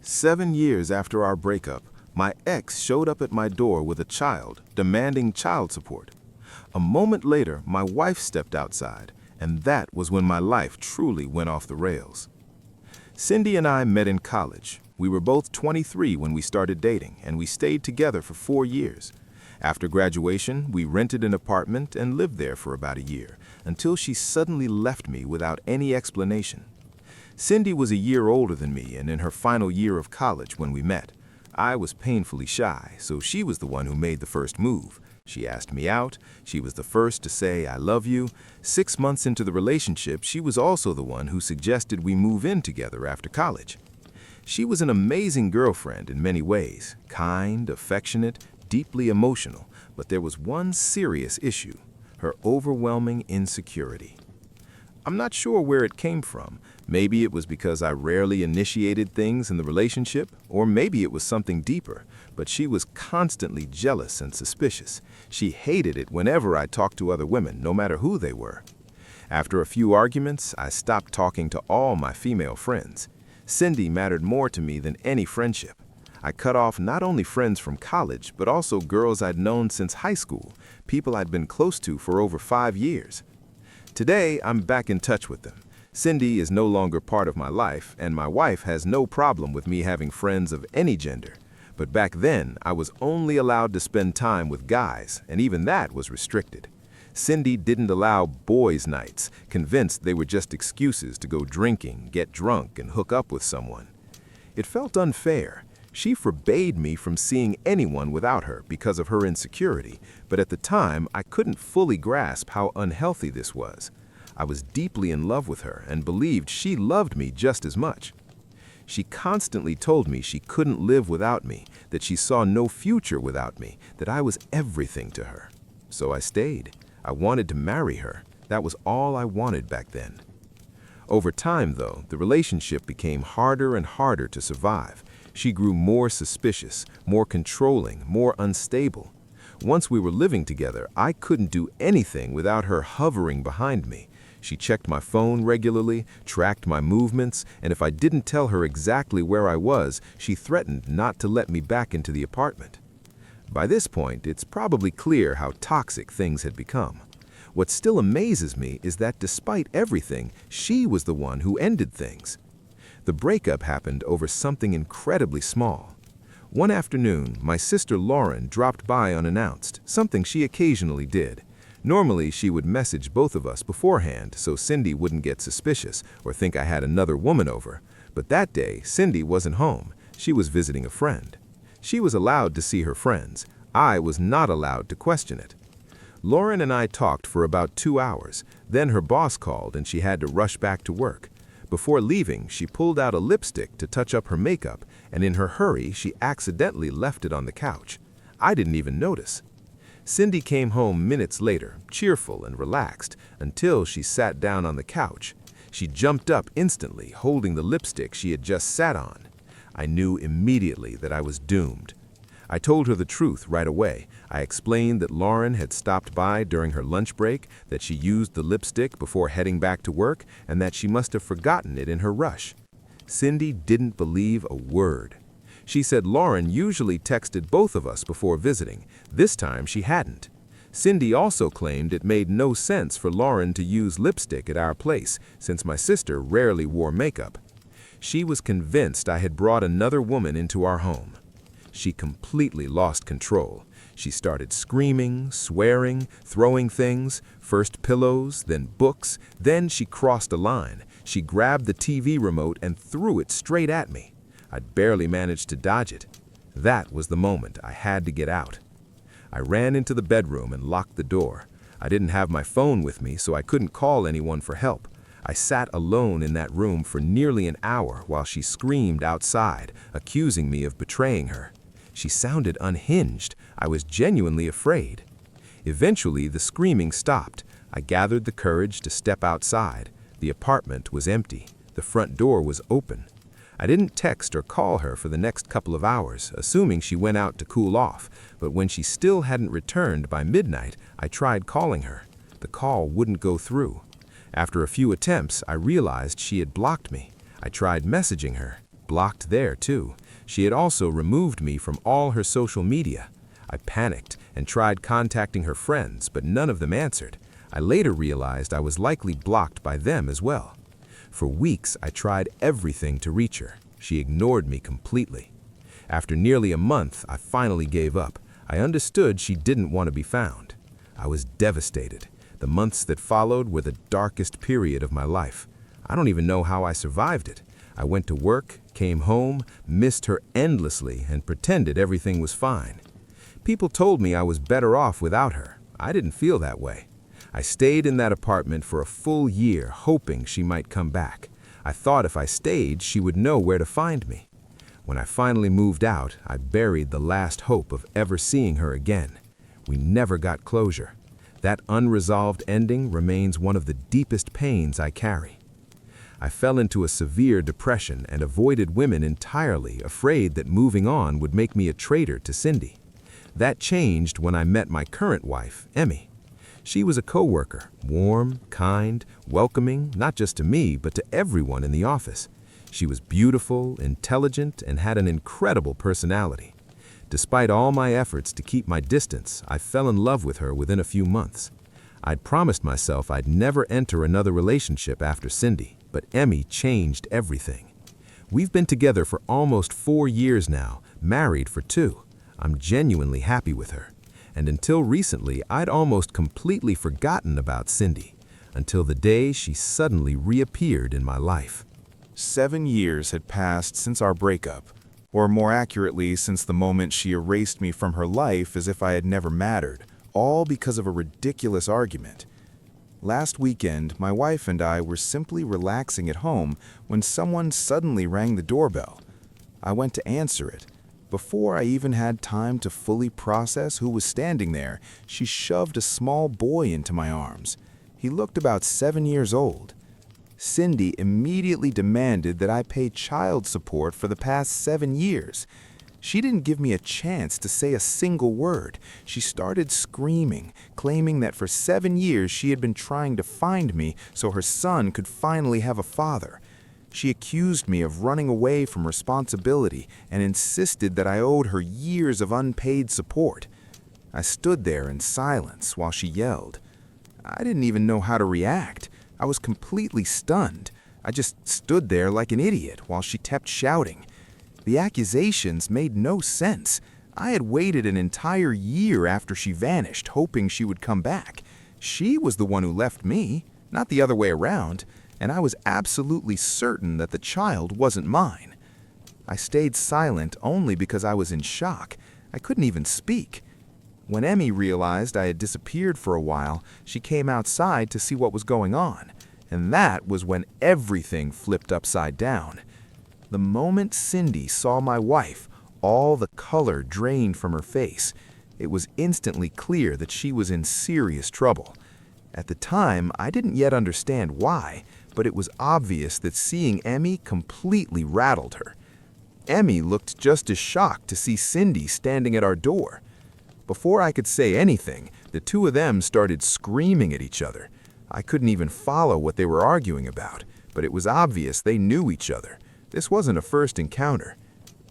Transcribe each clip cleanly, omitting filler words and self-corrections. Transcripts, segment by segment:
7 years after our breakup, my ex showed up at my door with a child, demanding child support. A moment later, my wife stepped outside, and that was when my life truly went off the rails. Cindy and I met in college. We were both 23 when we started dating, and we stayed together for 4 years. After graduation, we rented an apartment and lived there for about a year, until she suddenly left me without any explanation. Cindy was a year older than me and in her final year of college when we met. I was painfully shy, so she was the one who made the first move. She asked me out. She was the first to say, "I love you." 6 months into the relationship, she was also the one who suggested we move in together after college. She was an amazing girlfriend in many ways, kind, affectionate, deeply emotional, but there was one serious issue: her overwhelming insecurity. I'm not sure where it came from. Maybe it was because I rarely initiated things in the relationship, or maybe it was something deeper, but she was constantly jealous and suspicious. She hated it whenever I talked to other women, no matter who they were. After a few arguments, I stopped talking to all my female friends. Cindy mattered more to me than any friendship. I cut off not only friends from college, but also girls I'd known since high school, people I'd been close to for over 5 years. Today, I'm back in touch with them. Cindy is no longer part of my life, and my wife has no problem with me having friends of any gender. But back then, I was only allowed to spend time with guys, and even that was restricted. Cindy didn't allow boys' nights, convinced they were just excuses to go drinking, get drunk, and hook up with someone. It felt unfair. She forbade me from seeing anyone without her because of her insecurity, but at the time, I couldn't fully grasp how unhealthy this was. I was deeply in love with her and believed she loved me just as much. She constantly told me she couldn't live without me, that she saw no future without me, that I was everything to her. So I stayed. I wanted to marry her. That was all I wanted back then. Over time, though, the relationship became harder and harder to survive. She grew more suspicious, more controlling, more unstable. Once we were living together, I couldn't do anything without her hovering behind me. She checked my phone regularly, tracked my movements, and if I didn't tell her exactly where I was, she threatened not to let me back into the apartment. By this point, it's probably clear how toxic things had become. What still amazes me is that despite everything, she was the one who ended things. The breakup happened over something incredibly small. One afternoon, my sister Lauren dropped by unannounced, something she occasionally did. Normally, she would message both of us beforehand so Cindy wouldn't get suspicious or think I had another woman over. But that day, Cindy wasn't home. She was visiting a friend. She was allowed to see her friends. I was not allowed to question it. Lauren and I talked for about 2 hours. Then her boss called and she had to rush back to work. Before leaving, she pulled out a lipstick to touch up her makeup, and in her hurry, she accidentally left it on the couch. I didn't even notice. Cindy came home minutes later, cheerful and relaxed, until she sat down on the couch. She jumped up instantly, holding the lipstick she had just sat on. I knew immediately that I was doomed. I told her the truth right away. I explained that Lauren had stopped by during her lunch break, that she used the lipstick before heading back to work, and that she must have forgotten it in her rush. Cindy didn't believe a word. She said Lauren usually texted both of us before visiting. This time she hadn't. Cindy also claimed it made no sense for Lauren to use lipstick at our place, since my sister rarely wore makeup. She was convinced I had brought another woman into our home. She completely lost control. She started screaming, swearing, throwing things, first pillows, then books. Then she crossed a line. She grabbed the TV remote and threw it straight at me. I'd barely managed to dodge it. That was the moment I had to get out. I ran into the bedroom and locked the door. I didn't have my phone with me, so I couldn't call anyone for help. I sat alone in that room for nearly an hour while she screamed outside, accusing me of betraying her. She sounded unhinged. I was genuinely afraid. Eventually, the screaming stopped. I gathered the courage to step outside. The apartment was empty. The front door was open. I didn't text or call her for the next couple of hours, assuming she went out to cool off, but when she still hadn't returned by midnight, I tried calling her. The call wouldn't go through. After a few attempts, I realized she had blocked me. I tried messaging her. blocked there too. She had also removed me from all her social media. I panicked and tried contacting her friends, but none of them answered. I later realized I was likely blocked by them as well. For weeks, I tried everything to reach her. She ignored me completely. After nearly a month, I finally gave up. I understood she didn't want to be found. I was devastated. The months that followed were the darkest period of my life. I don't even know how I survived it. I went to work, came home, missed her endlessly, and pretended everything was fine. People told me I was better off without her. I didn't feel that way. I stayed in that apartment for a full year, hoping she might come back. I thought if I stayed, she would know where to find me. When I finally moved out, I buried the last hope of ever seeing her again. We never got closure. That unresolved ending remains one of the deepest pains I carry. I fell into a severe depression and avoided women entirely, afraid that moving on would make me a traitor to Cindy. That changed when I met my current wife, Emmy. She was a coworker, warm, kind, welcoming, not just to me, but to everyone in the office. She was beautiful, intelligent, and had an incredible personality. Despite all my efforts to keep my distance, I fell in love with her within a few months. I'd promised myself I'd never enter another relationship after Cindy, but Emmy changed everything. We've been together for almost 4 years now, married for 2. I'm genuinely happy with her. And until recently, I'd almost completely forgotten about Cindy, until the day she suddenly reappeared in my life. 7 years had passed since our breakup, or more accurately, since the moment she erased me from her life as if I had never mattered, all because of a ridiculous argument. Last weekend, my wife and I were simply relaxing at home when someone suddenly rang the doorbell. I went to answer it. Before I even had time to fully process who was standing there, she shoved a small boy into my arms. He looked about 7 years old. Cindy immediately demanded that I pay child support for the past 7 years. She didn't give me a chance to say a single word. She started screaming, claiming that for 7 years she had been trying to find me so her son could finally have a father. She accused me of running away from responsibility and insisted that I owed her years of unpaid support. I stood there in silence while she yelled. I didn't even know how to react. I was completely stunned. I just stood there like an idiot while she kept shouting. The accusations made no sense. I had waited an entire year after she vanished, hoping she would come back. She was the one who left me, not the other way around, and I was absolutely certain that the child wasn't mine. I stayed silent only because I was in shock. I couldn't even speak. When Emmy realized I had disappeared for a while, she came outside to see what was going on, and that was when everything flipped upside down. The moment Cindy saw my wife, all the color drained from her face. It was instantly clear that she was in serious trouble. At the time, I didn't yet understand why, but it was obvious that seeing Emmy completely rattled her. Emmy looked just as shocked to see Cindy standing at our door. Before I could say anything, the two of them started screaming at each other. I couldn't even follow what they were arguing about, but it was obvious they knew each other. This wasn't a first encounter.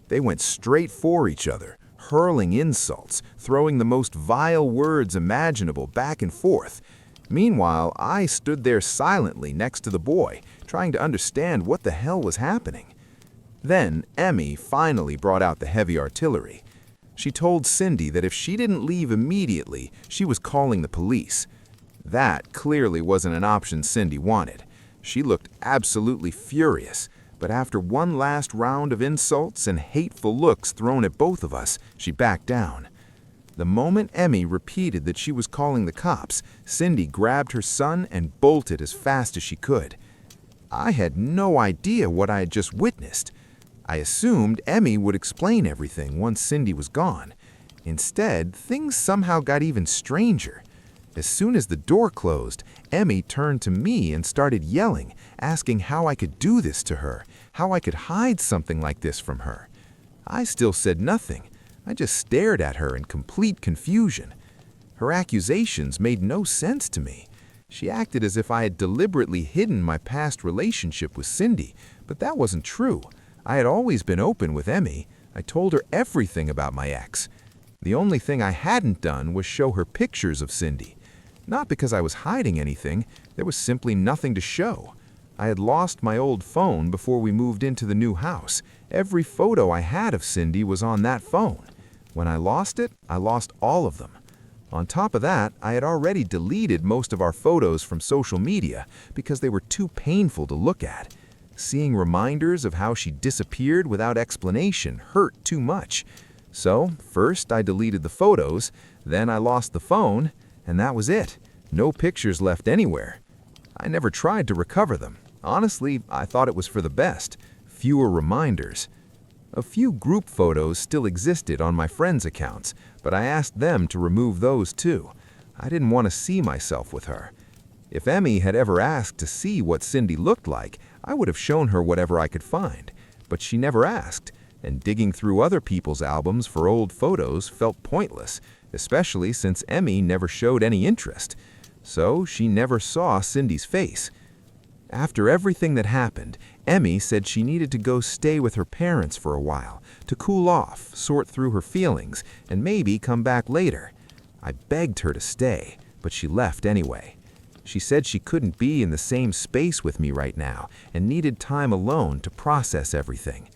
They went straight for each other, hurling insults, throwing the most vile words imaginable back and forth. Meanwhile, I stood there silently next to the boy, trying to understand what the hell was happening. Then Emmy finally brought out the heavy artillery. She told Cindy that if she didn't leave immediately, she was calling the police. That clearly wasn't an option Cindy wanted. She looked absolutely furious, but after one last round of insults and hateful looks thrown at both of us, she backed down. The moment Emmy repeated that she was calling the cops, Cindy grabbed her son and bolted as fast as she could. I had no idea what I had just witnessed. I assumed Emmy would explain everything once Cindy was gone. Instead, things somehow got even stranger. As soon as the door closed, Emmy turned to me and started yelling, asking how I could do this to her, how I could hide something like this from her. I still said nothing. I just stared at her in complete confusion. Her accusations made no sense to me. She acted as if I had deliberately hidden my past relationship with Cindy, but that wasn't true. I had always been open with Emmy. I told her everything about my ex. The only thing I hadn't done was show her pictures of Cindy. Not because I was hiding anything, there was simply nothing to show. I had lost my old phone before we moved into the new house. Every photo I had of Cindy was on that phone. When I lost it, I lost all of them. On top of that, I had already deleted most of our photos from social media because they were too painful to look at. Seeing reminders of how she disappeared without explanation hurt too much. So, first I deleted the photos, then I lost the phone, and that was it. No pictures left anywhere. I never tried to recover them. Honestly, I thought it was for the best. Fewer reminders. A few group photos still existed on my friends' accounts, but I asked them to remove those too. I didn't want to see myself with her. If Emmy had ever asked to see what Cindy looked like, I would have shown her whatever I could find. But she never asked, and digging through other people's albums for old photos felt pointless, especially since Emmy never showed any interest. So she never saw Cindy's face. After everything that happened, Emmy said she needed to go stay with her parents for a while, to cool off, sort through her feelings, and maybe come back later. I begged her to stay, but she left anyway. She said she couldn't be in the same space with me right now and needed time alone to process everything.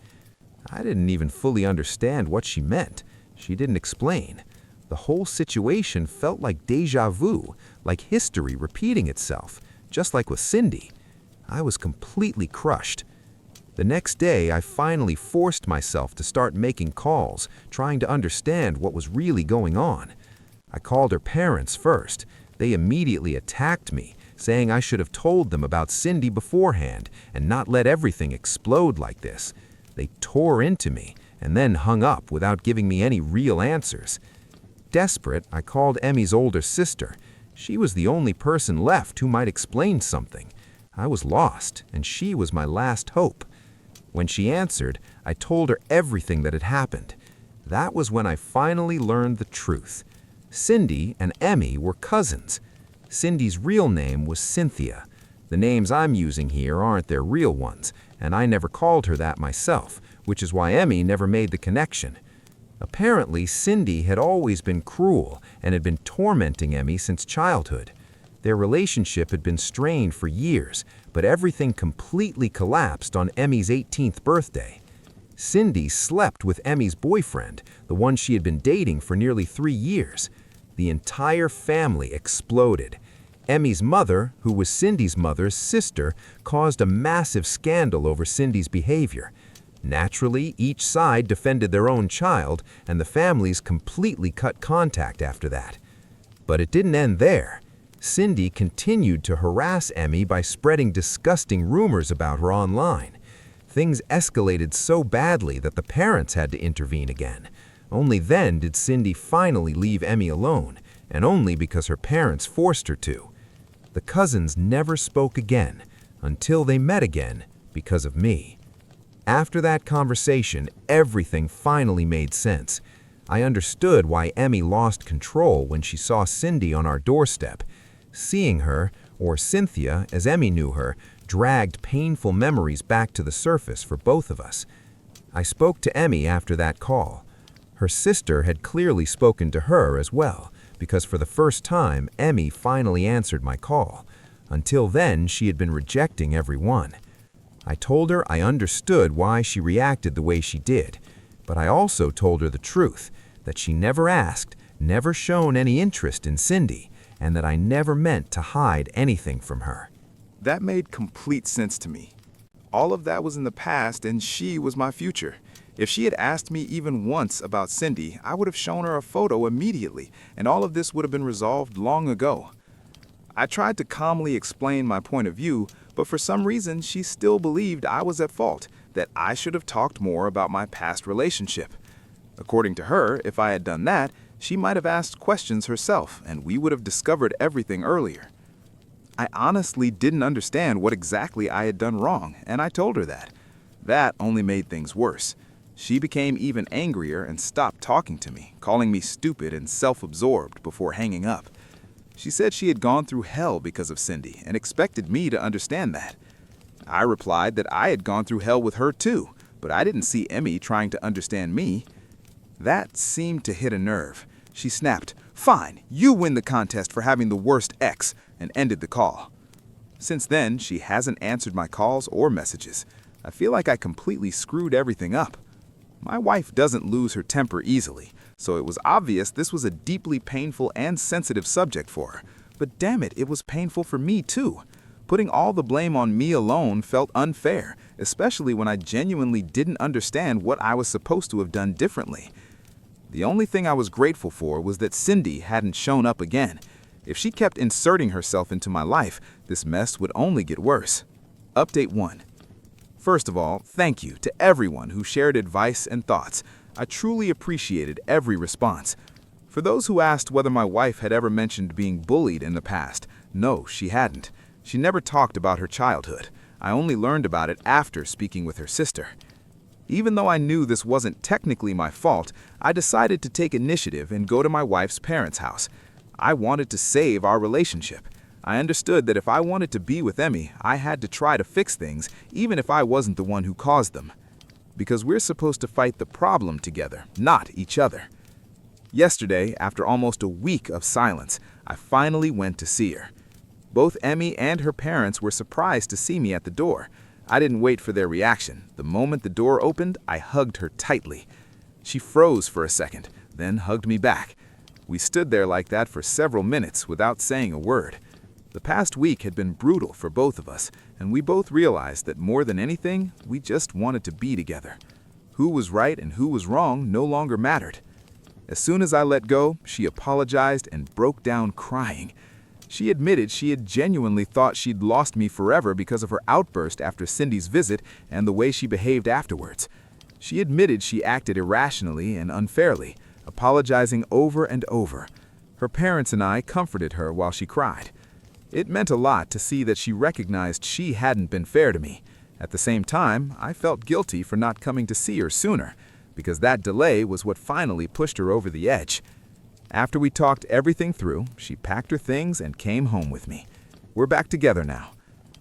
I didn't even fully understand what she meant. She didn't explain. The whole situation felt like déjà vu, like history repeating itself, just like with Cindy. I was completely crushed. The next day, I finally forced myself to start making calls, trying to understand what was really going on. I called her parents first. They immediately attacked me, saying I should have told them about Cindy beforehand and not let everything explode like this. They tore into me and then hung up without giving me any real answers. Desperate, I called Emmy's older sister. She was the only person left who might explain something. I was lost, and she was my last hope. When she answered, I told her everything that had happened. That was when I finally learned the truth. Cindy and Emmy were cousins. Cindy's real name was Cynthia. The names I'm using here aren't their real ones, and I never called her that myself, which is why Emmy never made the connection. Apparently, Cindy had always been cruel and had been tormenting Emmy since childhood. Their relationship had been strained for years, but everything completely collapsed on Emmy's 18th birthday. Cindy slept with Emmy's boyfriend, the one she had been dating for nearly 3 years. The entire family exploded. Emmy's mother, who was Cindy's mother's sister, caused a massive scandal over Cindy's behavior. Naturally, each side defended their own child, and the families completely cut contact after that. But it didn't end there. Cindy continued to harass Emmy by spreading disgusting rumors about her online. Things escalated so badly that the parents had to intervene again. Only then did Cindy finally leave Emmy alone, and only because her parents forced her to. The cousins never spoke again, until they met again because of me. After that conversation, everything finally made sense. I understood why Emmy lost control when she saw Cindy on our doorstep. Seeing her, or Cynthia as Emmy knew her, dragged painful memories back to the surface for both of us. I spoke to Emmy after that call. Her sister had clearly spoken to her as well, because for the first time, Emmy finally answered my call. Until then, she had been rejecting every one. I told her I understood why she reacted the way she did, but I also told her the truth, that she never asked, never shown any interest in Cindy, and that I never meant to hide anything from her. That made complete sense to me. All of that was in the past, and she was my future. If she had asked me even once about Cindy, I would have shown her a photo immediately, and all of this would have been resolved long ago. I tried to calmly explain my point of view, but for some reason she still believed I was at fault, that I should have talked more about my past relationship. According to her, if I had done that, she might have asked questions herself, and we would have discovered everything earlier. I honestly didn't understand what exactly I had done wrong, and I told her that. That only made things worse. She became even angrier and stopped talking to me, calling me stupid and self-absorbed before hanging up. She said she had gone through hell because of Cindy and expected me to understand that. I replied that I had gone through hell with her too, but I didn't see Emmy trying to understand me. That seemed to hit a nerve. She snapped, "Fine, you win the contest for having the worst ex," and ended the call. Since then, she hasn't answered my calls or messages. I feel like I completely screwed everything up. My wife doesn't lose her temper easily, so it was obvious this was a deeply painful and sensitive subject for her. But damn it, it was painful for me too. Putting all the blame on me alone felt unfair, especially when I genuinely didn't understand what I was supposed to have done differently. The only thing I was grateful for was that Cindy hadn't shown up again. If she kept inserting herself into my life, this mess would only get worse. Update 1. First of all, thank you to everyone who shared advice and thoughts. I truly appreciated every response. For those who asked whether my wife had ever mentioned being bullied in the past, no, she hadn't. She never talked about her childhood. I only learned about it after speaking with her sister. Even though I knew this wasn't technically my fault, I decided to take initiative and go to my wife's parents' house. I wanted to save our relationship. I understood that if I wanted to be with Emmy, I had to try to fix things, even if I wasn't the one who caused them. Because we're supposed to fight the problem together, not each other. Yesterday, after almost a week of silence, I finally went to see her. Both Emmy and her parents were surprised to see me at the door. I didn't wait for their reaction. The moment the door opened, I hugged her tightly. She froze for a second, then hugged me back. We stood there like that for several minutes without saying a word. The past week had been brutal for both of us, and we both realized that more than anything, we just wanted to be together. Who was right and who was wrong no longer mattered. As soon as I let go, she apologized and broke down crying. She admitted she had genuinely thought she'd lost me forever because of her outburst after Cindy's visit and the way she behaved afterwards. She admitted she acted irrationally and unfairly, apologizing over and over. Her parents and I comforted her while she cried. It meant a lot to see that she recognized she hadn't been fair to me. At the same time, I felt guilty for not coming to see her sooner, because that delay was what finally pushed her over the edge. After we talked everything through, she packed her things and came home with me. We're back together now.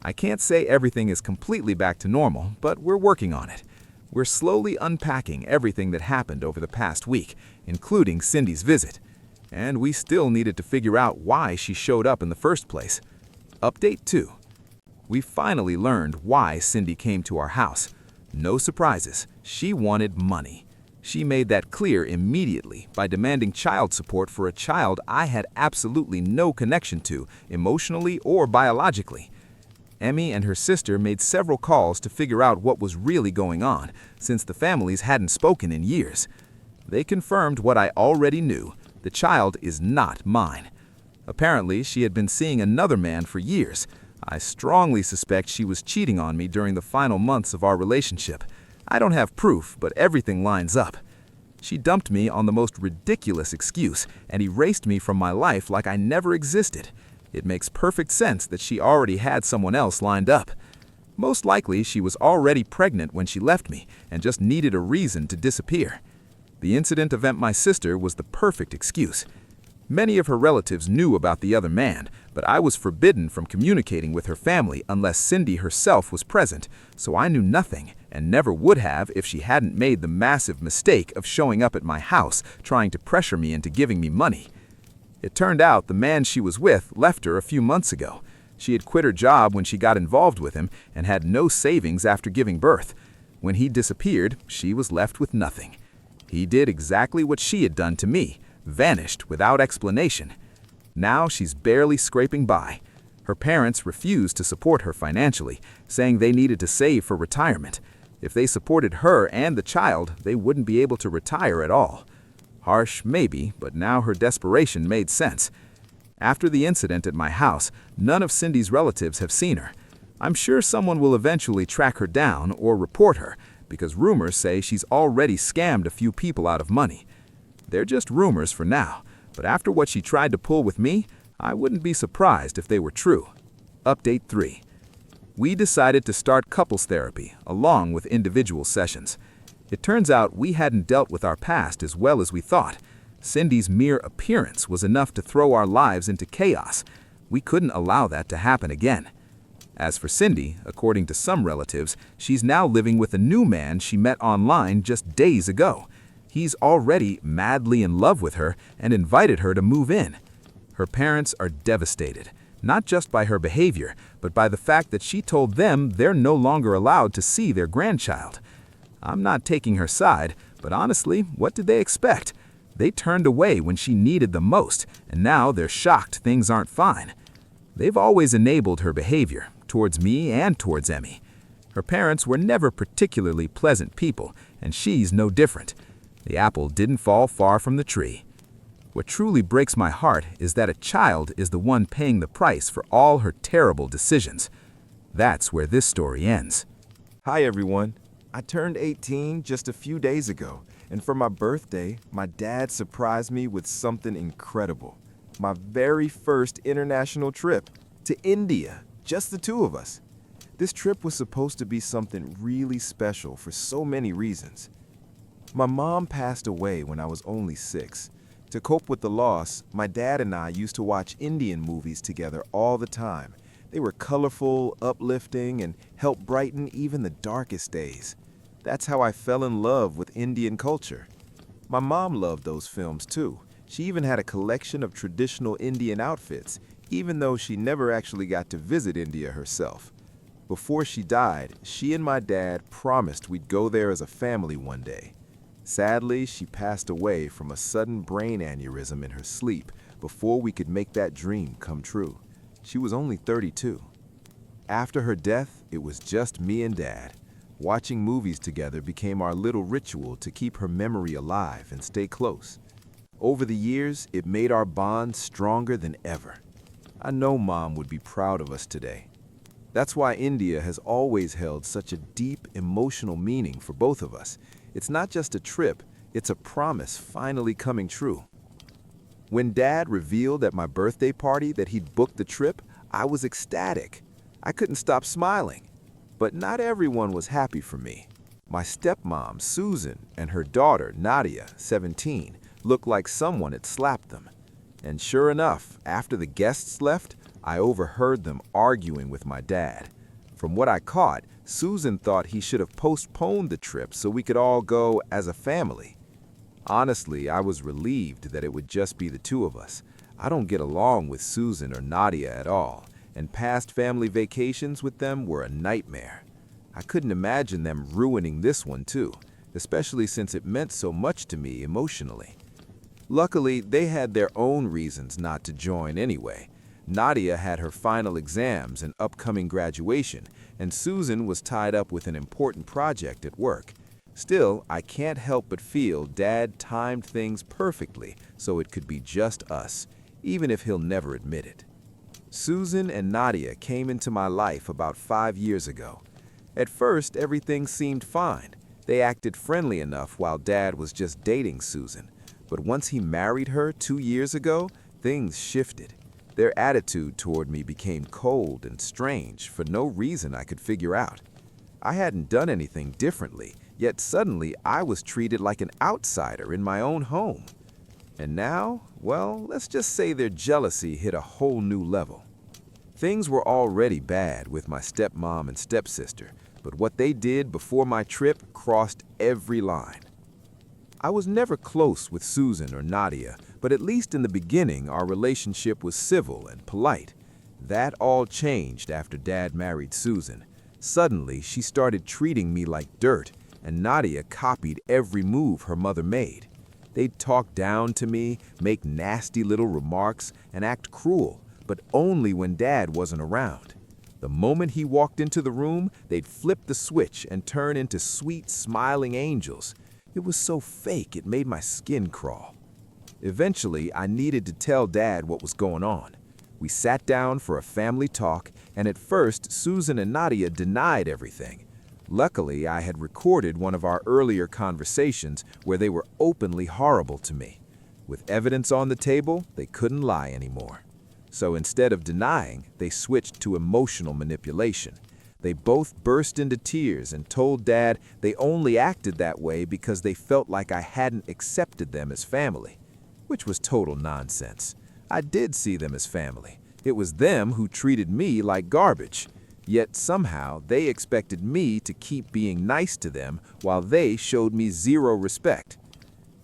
I can't say everything is completely back to normal, but we're working on it. We're slowly unpacking everything that happened over the past week, including Cindy's visit. And we still needed to figure out why she showed up in the first place. Update 2. We finally learned why Cindy came to our house. No surprises, she wanted money. She made that clear immediately by demanding child support for a child I had absolutely no connection to, emotionally or biologically. Emmy and her sister made several calls to figure out what was really going on, since the families hadn't spoken in years. They confirmed what I already knew: the child is not mine. Apparently, she had been seeing another man for years. I strongly suspect she was cheating on me during the final months of our relationship. I don't have proof, but everything lines up. She dumped me on the most ridiculous excuse and erased me from my life like I never existed. It makes perfect sense that she already had someone else lined up. Most likely, she was already pregnant when she left me and just needed a reason to disappear. The incident of my sister was the perfect excuse. Many of her relatives knew about the other man, but I was forbidden from communicating with her family unless Cindy herself was present, so I knew nothing and never would have if she hadn't made the massive mistake of showing up at my house trying to pressure me into giving me money. It turned out the man she was with left her a few months ago. She had quit her job when she got involved with him and had no savings after giving birth. When he disappeared, she was left with nothing. He did exactly what she had done to me, vanished without explanation. Now she's barely scraping by. Her parents refused to support her financially, saying they needed to save for retirement. If they supported her and the child, they wouldn't be able to retire at all. Harsh, maybe, but now her desperation made sense. After the incident at my house, none of Cindy's relatives have seen her. I'm sure someone will eventually track her down or report her, because rumors say she's already scammed a few people out of money. They're just rumors for now, but after what she tried to pull with me, I wouldn't be surprised if they were true. Update 3. We decided to start couples therapy, along with individual sessions. It turns out we hadn't dealt with our past as well as we thought. Cindy's mere appearance was enough to throw our lives into chaos. We couldn't allow that to happen again. As for Cindy, according to some relatives, she's now living with a new man she met online just days ago. He's already madly in love with her and invited her to move in. Her parents are devastated, not just by her behavior, but by the fact that she told them they're no longer allowed to see their grandchild. I'm not taking her side, but honestly, what did they expect? They turned away when she needed them most, and now they're shocked things aren't fine. They've always enabled her behavior, towards me and towards Emmy. Her parents were never particularly pleasant people, and she's no different. The apple didn't fall far from the tree. What truly breaks my heart is that a child is the one paying the price for all her terrible decisions. That's where this story ends. Hi everyone. I turned 18 just a few days ago, and for my birthday, my dad surprised me with something incredible. My very first international trip to India, just the two of us. This trip was supposed to be something really special for so many reasons. My mom passed away when I was only 6. To cope with the loss, my dad and I used to watch Indian movies together all the time. They were colorful, uplifting, and helped brighten even the darkest days. That's how I fell in love with Indian culture. My mom loved those films too. She even had a collection of traditional Indian outfits, even though she never actually got to visit India herself. Before she died, she and my dad promised we'd go there as a family one day. Sadly, she passed away from a sudden brain aneurysm in her sleep before we could make that dream come true. She was only 32. After her death, it was just me and Dad. Watching movies together became our little ritual to keep her memory alive and stay close. Over the years, it made our bond stronger than ever. I know Mom would be proud of us today. That's why India has always held such a deep emotional meaning for both of us. It's not just a trip, it's a promise finally coming true. When Dad revealed at my birthday party that he'd booked the trip, I was ecstatic. I couldn't stop smiling. But not everyone was happy for me. My stepmom, Susan, and her daughter, Nadia, 17, looked like someone had slapped them. And sure enough, after the guests left, I overheard them arguing with my dad. From what I caught, Susan thought he should have postponed the trip so we could all go as a family. Honestly, I was relieved that it would just be the two of us. I don't get along with Susan or Nadia at all, and past family vacations with them were a nightmare. I couldn't imagine them ruining this one too, especially since it meant so much to me emotionally. Luckily, they had their own reasons not to join anyway. Nadia had her final exams and upcoming graduation, and Susan was tied up with an important project at work. Still, I can't help but feel Dad timed things perfectly so it could be just us, even if he'll never admit it. Susan and Nadia came into my life about 5 years ago. At first, everything seemed fine. They acted friendly enough while Dad was just dating Susan. But once he married her 2 years ago, things shifted. Their attitude toward me became cold and strange for no reason I could figure out. I hadn't done anything differently, yet suddenly I was treated like an outsider in my own home. And now, well, let's just say their jealousy hit a whole new level. Things were already bad with my stepmom and stepsister, but what they did before my trip crossed every line. I was never close with Susan or Nadia, but at least in the beginning our relationship was civil and polite. That all changed after Dad married Susan. Suddenly, she started treating me like dirt, and Nadia copied every move her mother made. They'd talk down to me, make nasty little remarks, and act cruel, but only when Dad wasn't around. The moment he walked into the room, they'd flip the switch and turn into sweet, smiling angels. It was so fake it made my skin crawl. Eventually, I needed to tell Dad what was going on. We sat down for a family talk, and at first, Susan and Nadia denied everything. Luckily, I had recorded one of our earlier conversations where they were openly horrible to me. With evidence on the table, they couldn't lie anymore. So instead of denying, they switched to emotional manipulation. They both burst into tears and told Dad they only acted that way because they felt like I hadn't accepted them as family, which was total nonsense. I did see them as family. It was them who treated me like garbage. Yet somehow they expected me to keep being nice to them while they showed me zero respect.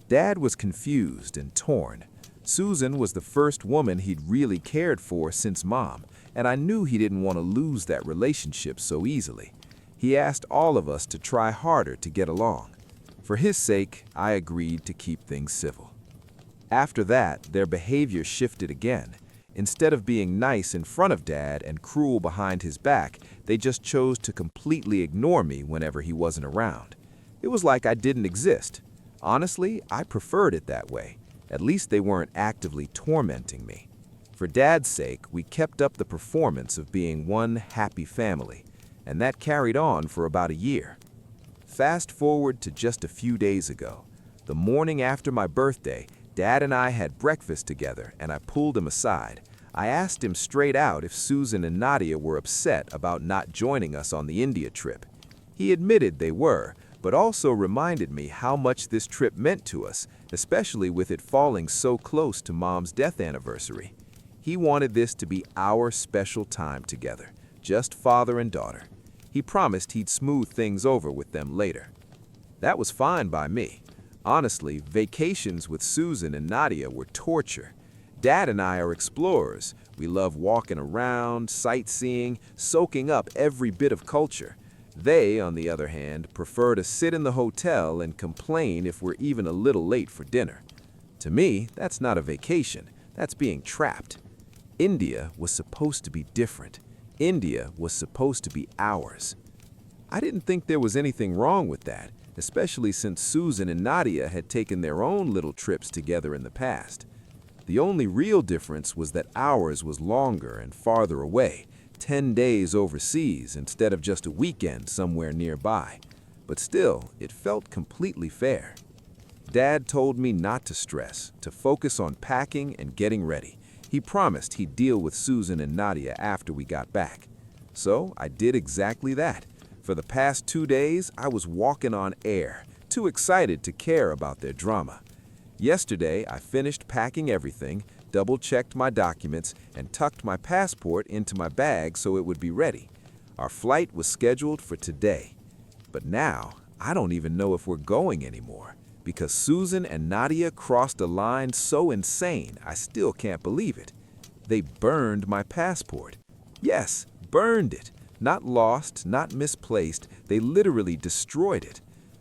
Dad was confused and torn. Susan was the first woman he'd really cared for since Mom, and I knew he didn't want to lose that relationship so easily. He asked all of us to try harder to get along. For his sake, I agreed to keep things civil. After that, their behavior shifted again. Instead of being nice in front of Dad and cruel behind his back, they just chose to completely ignore me whenever he wasn't around. It was like I didn't exist. Honestly, I preferred it that way. At least they weren't actively tormenting me. For Dad's sake, we kept up the performance of being one happy family, and that carried on for about a year. Fast forward to just a few days ago. The morning after my birthday, Dad and I had breakfast together, and I pulled him aside. I asked him straight out if Susan and Nadia were upset about not joining us on the India trip. He admitted they were, but also reminded me how much this trip meant to us, especially with it falling so close to Mom's death anniversary. He wanted this to be our special time together, just father and daughter. He promised he'd smooth things over with them later. That was fine by me. Honestly, vacations with Susan and Nadia were torture. Dad and I are explorers. We love walking around, sightseeing, soaking up every bit of culture. They, on the other hand, prefer to sit in the hotel and complain if we're even a little late for dinner. To me, that's not a vacation. That's being trapped. India was supposed to be different. India was supposed to be ours. I didn't think there was anything wrong with that, especially since Susan and Nadia had taken their own little trips together in the past. The only real difference was that ours was longer and farther away, 10 days overseas instead of just a weekend somewhere nearby. But still, it felt completely fair. Dad told me not to stress, to focus on packing and getting ready. He promised he'd deal with Susan and Nadia after we got back. So I did exactly that. For the past 2 days, I was walking on air, too excited to care about their drama. Yesterday, I finished packing everything, double-checked my documents, and tucked my passport into my bag so it would be ready. Our flight was scheduled for today. But now, I don't even know if we're going anymore, because Susan and Nadia crossed a line so insane, I still can't believe it. They burned my passport. Yes, burned it. Not lost, not misplaced, they literally destroyed it.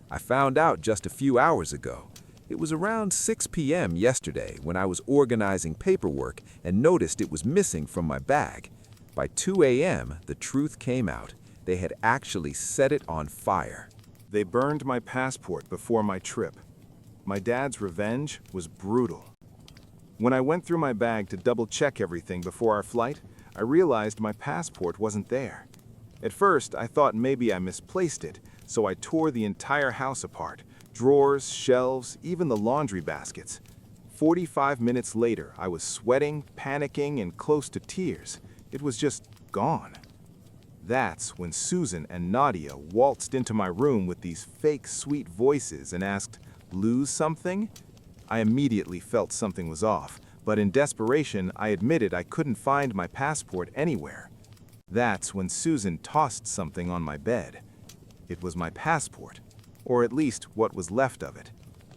I found out just a few hours ago. It was around 6 p.m. yesterday when I was organizing paperwork and noticed it was missing from my bag. By 2 a.m., the truth came out. They had actually set it on fire. They burned my passport before my trip. My dad's revenge was brutal. When I went through my bag to double-check everything before our flight, I realized my passport wasn't there. At first, I thought maybe I misplaced it, so I tore the entire house apart. Drawers, shelves, even the laundry baskets. 45 minutes later, I was sweating, panicking, and close to tears. It was just gone. That's when Susan and Nadia waltzed into my room with these fake sweet voices and asked, "Lose something?" I immediately felt something was off, but in desperation, I admitted I couldn't find my passport anywhere. That's when Susan tossed something on my bed. It was my passport, or at least what was left of it.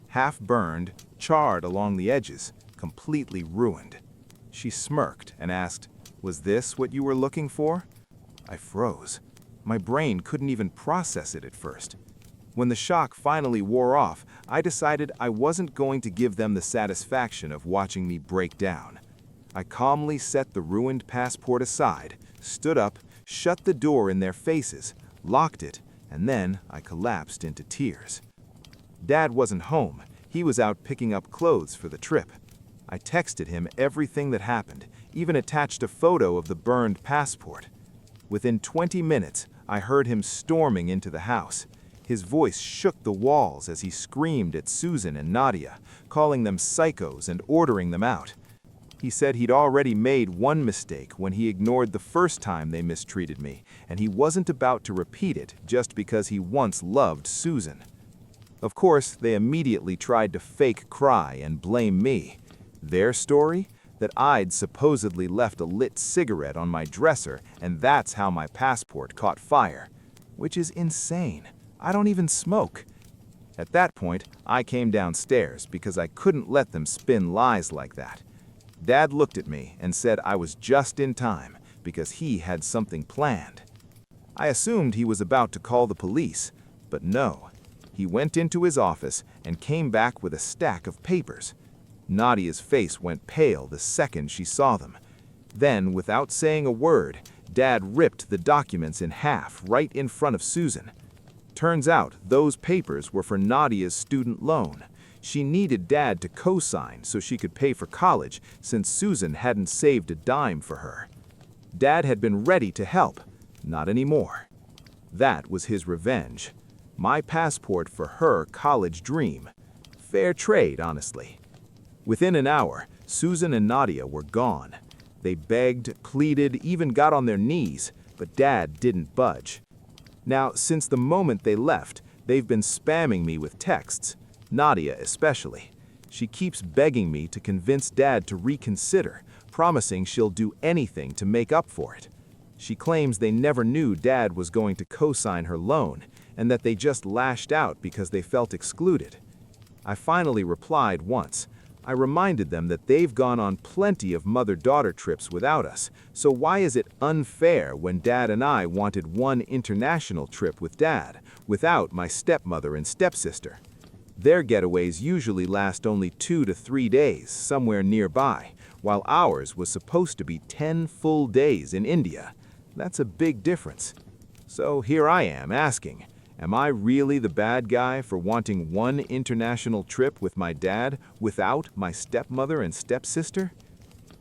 Half burned, charred along the edges, completely ruined. She smirked and asked, "Was this what you were looking for?" I froze. My brain couldn't even process it at first. When the shock finally wore off, I decided I wasn't going to give them the satisfaction of watching me break down. I calmly set the ruined passport aside, stood up, shut the door in their faces, locked it, and then I collapsed into tears. Dad wasn't home. He was out picking up clothes for the trip. I texted him everything that happened, even attached a photo of the burned passport. Within 20 minutes, I heard him storming into the house. His voice shook the walls as he screamed at Susan and Nadia, calling them psychos and ordering them out. He said he'd already made one mistake when he ignored the first time they mistreated me, and he wasn't about to repeat it just because he once loved Susan. Of course, they immediately tried to fake cry and blame me. Their story? that I'd supposedly left a lit cigarette on my dresser and that's how my passport caught fire. Which is insane. I don't even smoke. At that point, I came downstairs because I couldn't let them spin lies like that. Dad looked at me and said I was just in time because he had something planned. I assumed he was about to call the police, but no. He went into his office and came back with a stack of papers. Nadia's face went pale the second she saw them. Then, without saying a word, Dad ripped the documents in half right in front of Susan. Turns out those papers were for Nadia's student loan. She needed Dad to co-sign so she could pay for college since Susan hadn't saved a dime for her. Dad had been ready to help. Not anymore. That was his revenge. My passport for her college dream. Fair trade, honestly. Within an hour, Susan and Nadia were gone. They begged, pleaded, even got on their knees, but Dad didn't budge. Now, since the moment they left, they've been spamming me with texts, Nadia especially. She keeps begging me to convince Dad to reconsider, promising she'll do anything to make up for it. She claims they never knew Dad was going to co-sign her loan, and that they just lashed out because they felt excluded. I finally replied once. I reminded them that they've gone on plenty of mother-daughter trips without us, so why is it unfair when Dad and I wanted one international trip with Dad, without my stepmother and stepsister? Their getaways usually last only 2 to 3 days, somewhere nearby, while ours was supposed to be 10 full days in India. That's a big difference. So here I am asking, am I really the bad guy for wanting one international trip with my dad without my stepmother and stepsister?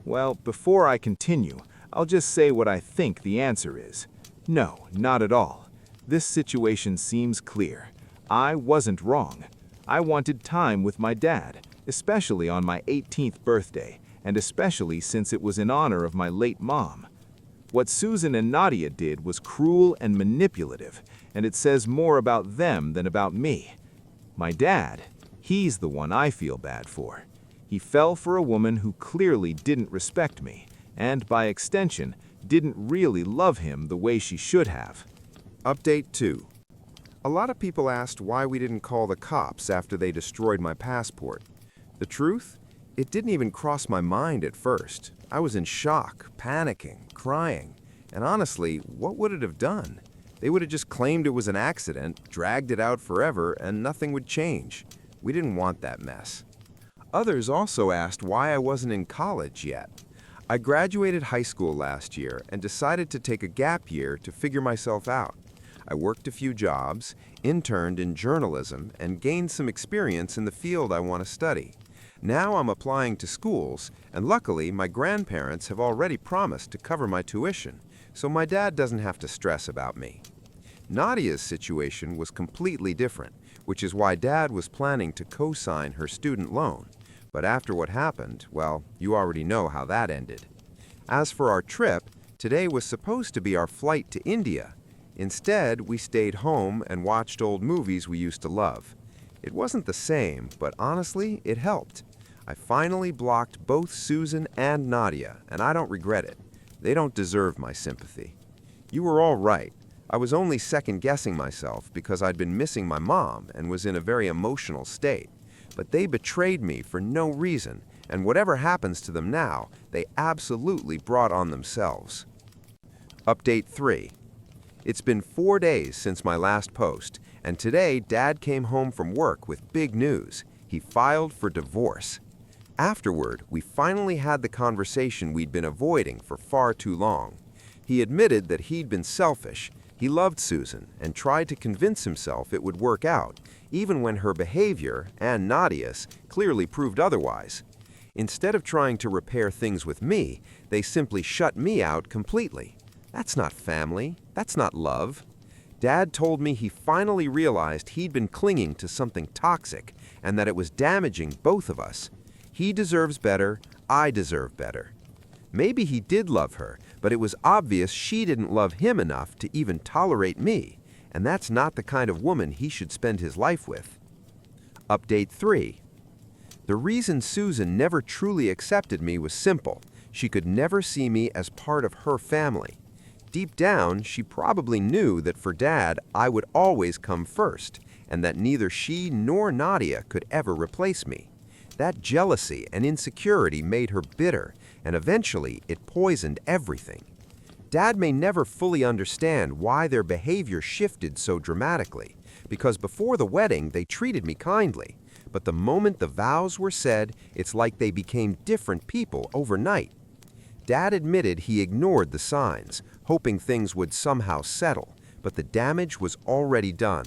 Well, before I continue, I'll just say what I think the answer is. No, not at all. This situation seems clear. I wasn't wrong. I wanted time with my dad, especially on my 18th birthday, and especially since it was in honor of my late mom. What Susan and Nadia did was cruel and manipulative, and it says more about them than about me. My dad, he's the one I feel bad for. He fell for a woman who clearly didn't respect me, and by extension, didn't really love him the way she should have. Update 2. A lot of people asked why we didn't call the cops after they destroyed my passport. The truth? It didn't even cross my mind at first. I was in shock, panicking, crying, and honestly, what would it have done? They would have just claimed it was an accident, dragged it out forever, and nothing would change. We didn't want that mess. Others also asked why I wasn't in college yet. I graduated high school last year and decided to take a gap year to figure myself out. I worked a few jobs, interned in journalism, and gained some experience in the field I want to study. Now I'm applying to schools, and luckily my grandparents have already promised to cover my tuition, so my dad doesn't have to stress about me. Nadia's situation was completely different, which is why Dad was planning to co-sign her student loan. But after what happened, well, you already know how that ended. As for our trip, today was supposed to be our flight to India. Instead, we stayed home and watched old movies we used to love. It wasn't the same, but honestly, it helped. I finally blocked both Susan and Nadia, and I don't regret it. They don't deserve my sympathy. You were all right. I was only second-guessing myself because I'd been missing my mom and was in a very emotional state. But they betrayed me for no reason, and whatever happens to them now, they absolutely brought on themselves. Update 3. It's been 4 days since my last post, and today Dad came home from work with big news. He filed for divorce. Afterward, we finally had the conversation we'd been avoiding for far too long. He admitted that he'd been selfish. He loved Susan and tried to convince himself it would work out, even when her behavior, and Nadia's, clearly proved otherwise. Instead of trying to repair things with me, they simply shut me out completely. That's not family. That's not love. Dad told me he finally realized he'd been clinging to something toxic and that it was damaging both of us. He deserves better. I deserve better. Maybe he did love her, but it was obvious she didn't love him enough to even tolerate me, and that's not the kind of woman he should spend his life with. Update 3. The reason Susan never truly accepted me was simple. She could never see me as part of her family. Deep down, she probably knew that for Dad, I would always come first, and that neither she nor Nadia could ever replace me. That jealousy and insecurity made her bitter, and eventually it poisoned everything. Dad may never fully understand why their behavior shifted so dramatically, because before the wedding they treated me kindly, but the moment the vows were said, it's like they became different people overnight. Dad admitted he ignored the signs, hoping things would somehow settle, but the damage was already done.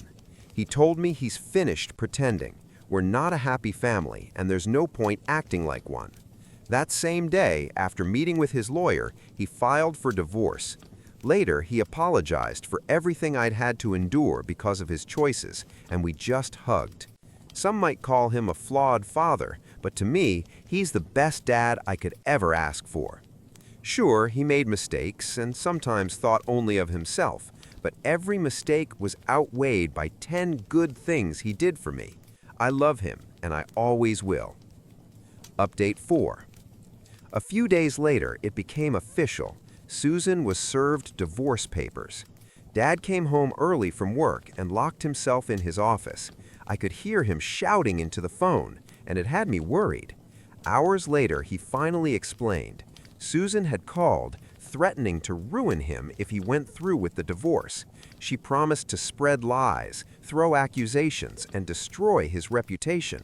He told me he's finished pretending. We're not a happy family, and there's no point acting like one. That same day, after meeting with his lawyer, he filed for divorce. Later, he apologized for everything I'd had to endure because of his choices, and we just hugged. Some might call him a flawed father, but to me, he's the best dad I could ever ask for. Sure, he made mistakes and sometimes thought only of himself, but every mistake was outweighed by 10 good things he did for me. I love him, and I always will. Update 4. A few days later, it became official. Susan was served divorce papers. Dad came home early from work and locked himself in his office. I could hear him shouting into the phone, and it had me worried. Hours later, he finally explained. Susan had called, threatening to ruin him if he went through with the divorce. She promised to spread lies, throw accusations, and destroy his reputation.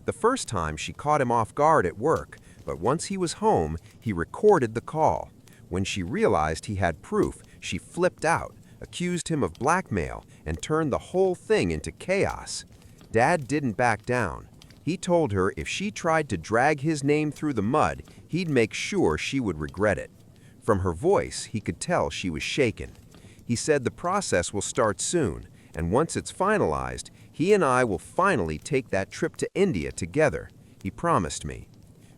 The first time she caught him off guard at work, but once he was home, he recorded the call. When she realized he had proof, she flipped out, accused him of blackmail, and turned the whole thing into chaos. Dad didn't back down. He told her if she tried to drag his name through the mud, he'd make sure she would regret it. From her voice, he could tell she was shaken. He said the process will start soon, and once it's finalized, he and I will finally take that trip to India together. He promised me.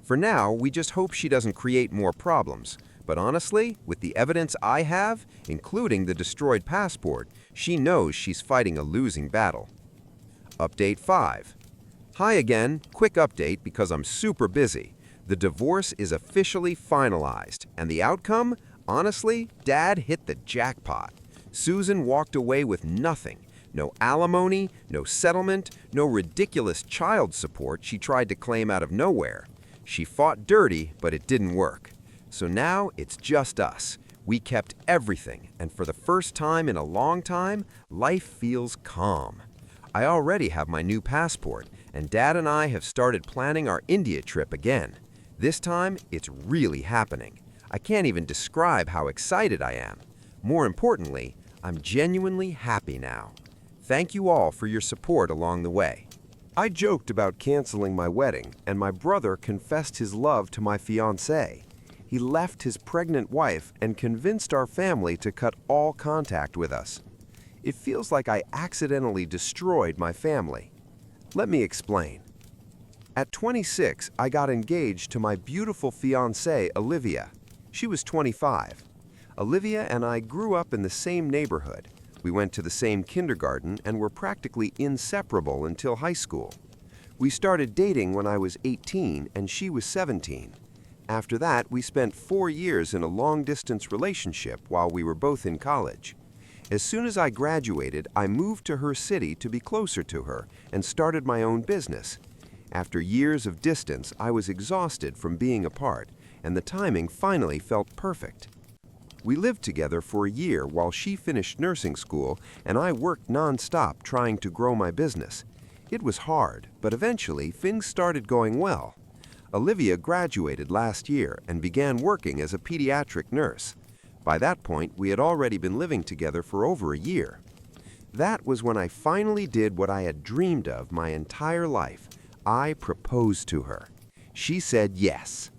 For now, we just hope she doesn't create more problems. But honestly, with the evidence I have, including the destroyed passport, she knows she's fighting a losing battle. Update 5. Hi again, quick update because I'm super busy. The divorce is officially finalized, and the outcome? Honestly, Dad hit the jackpot. Susan walked away with nothing. No alimony, no settlement, no ridiculous child support she tried to claim out of nowhere. She fought dirty, but it didn't work. So now it's just us. We kept everything, and for the first time in a long time, life feels calm. I already have my new passport, and Dad and I have started planning our India trip again. This time, it's really happening. I can't even describe how excited I am. More importantly, I'm genuinely happy now. Thank you all for your support along the way. I joked about canceling my wedding, and my brother confessed his love to my fiancée. He left his pregnant wife and convinced our family to cut all contact with us. It feels like I accidentally destroyed my family. Let me explain. At 26, I got engaged to my beautiful fiancée, Olivia. She was 25. Olivia and I grew up in the same neighborhood. We went to the same kindergarten and were practically inseparable until high school. We started dating when I was 18 and she was 17. After that, we spent 4 years in a long-distance relationship while we were both in college. As soon as I graduated, I moved to her city to be closer to her and started my own business. After years of distance, I was exhausted from being apart, and the timing finally felt perfect. We lived together for a year while she finished nursing school, and I worked non-stop trying to grow my business. It was hard, but eventually things started going well. Olivia graduated last year and began working as a pediatric nurse. By that point, we had already been living together for over a year. That was when I finally did what I had dreamed of my entire life. I proposed to her. She said yes.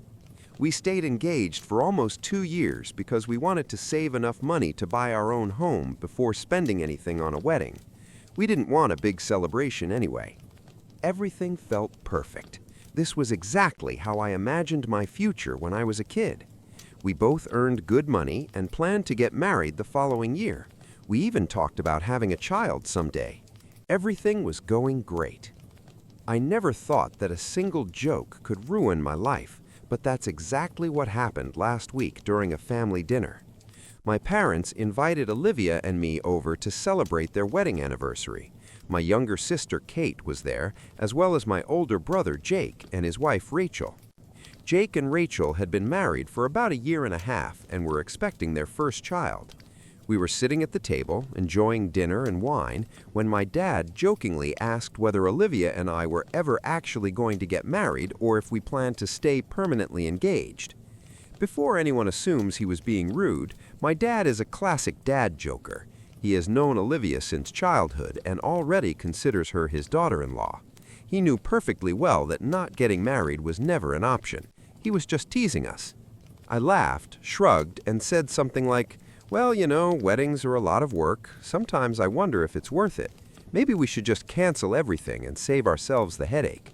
We stayed engaged for almost 2 years because we wanted to save enough money to buy our own home before spending anything on a wedding. We didn't want a big celebration anyway. Everything felt perfect. This was exactly how I imagined my future when I was a kid. We both earned good money and planned to get married the following year. We even talked about having a child someday. Everything was going great. I never thought that a single joke could ruin my life, but that's exactly what happened last week during a family dinner. My parents invited Olivia and me over to celebrate their wedding anniversary. My younger sister Kate was there, as well as my older brother Jake and his wife Rachel. Jake and Rachel had been married for about a year and a half and were expecting their first child. We were sitting at the table, enjoying dinner and wine, when my dad jokingly asked whether Olivia and I were ever actually going to get married or if we planned to stay permanently engaged. Before anyone assumes he was being rude, my dad is a classic dad joker. He has known Olivia since childhood and already considers her his daughter-in-law. He knew perfectly well that not getting married was never an option. He was just teasing us. I laughed, shrugged, and said something like, "Well, you know, weddings are a lot of work. Sometimes I wonder if it's worth it. Maybe we should just cancel everything and save ourselves the headache."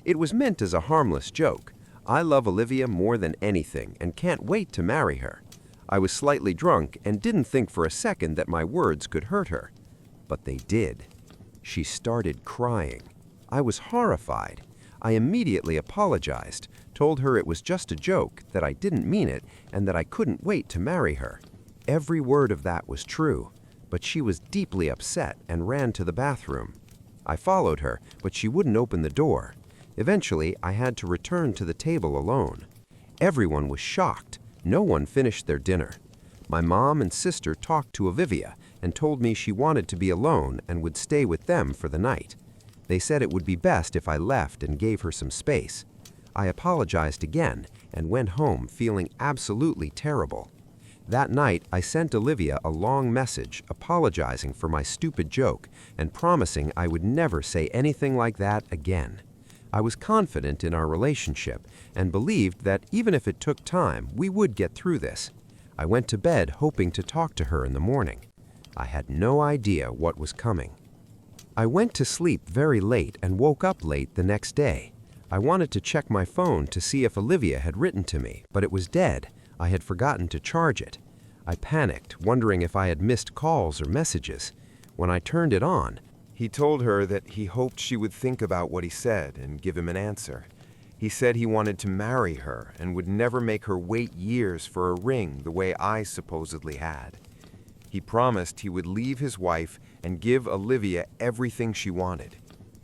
It was meant as a harmless joke. I love Olivia more than anything and can't wait to marry her. I was slightly drunk and didn't think for a second that my words could hurt her. But they did. She started crying. I was horrified. I immediately apologized, told her it was just a joke, that I didn't mean it, and that I couldn't wait to marry her. Every word of that was true, but she was deeply upset and ran to the bathroom. I followed her, but she wouldn't open the door. Eventually, I had to return to the table alone. Everyone was shocked. No one finished their dinner. My mom and sister talked to Olivia and told me she wanted to be alone and would stay with them for the night. They said it would be best if I left and gave her some space. I apologized again and went home feeling absolutely terrible. That night, I sent Olivia a long message apologizing for my stupid joke and promising I would never say anything like that again. I was confident in our relationship and believed that even if it took time, we would get through this. I went to bed hoping to talk to her in the morning. I had no idea what was coming. I went to sleep very late and woke up late the next day. I wanted to check my phone to see if Olivia had written to me, but it was dead. I had forgotten to charge it. I panicked, wondering if I had missed calls or messages. When I turned it on, he told her that he hoped she would think about what he said and give him an answer. He said he wanted to marry her and would never make her wait years for a ring the way I supposedly had. He promised he would leave his wife and give Olivia everything she wanted.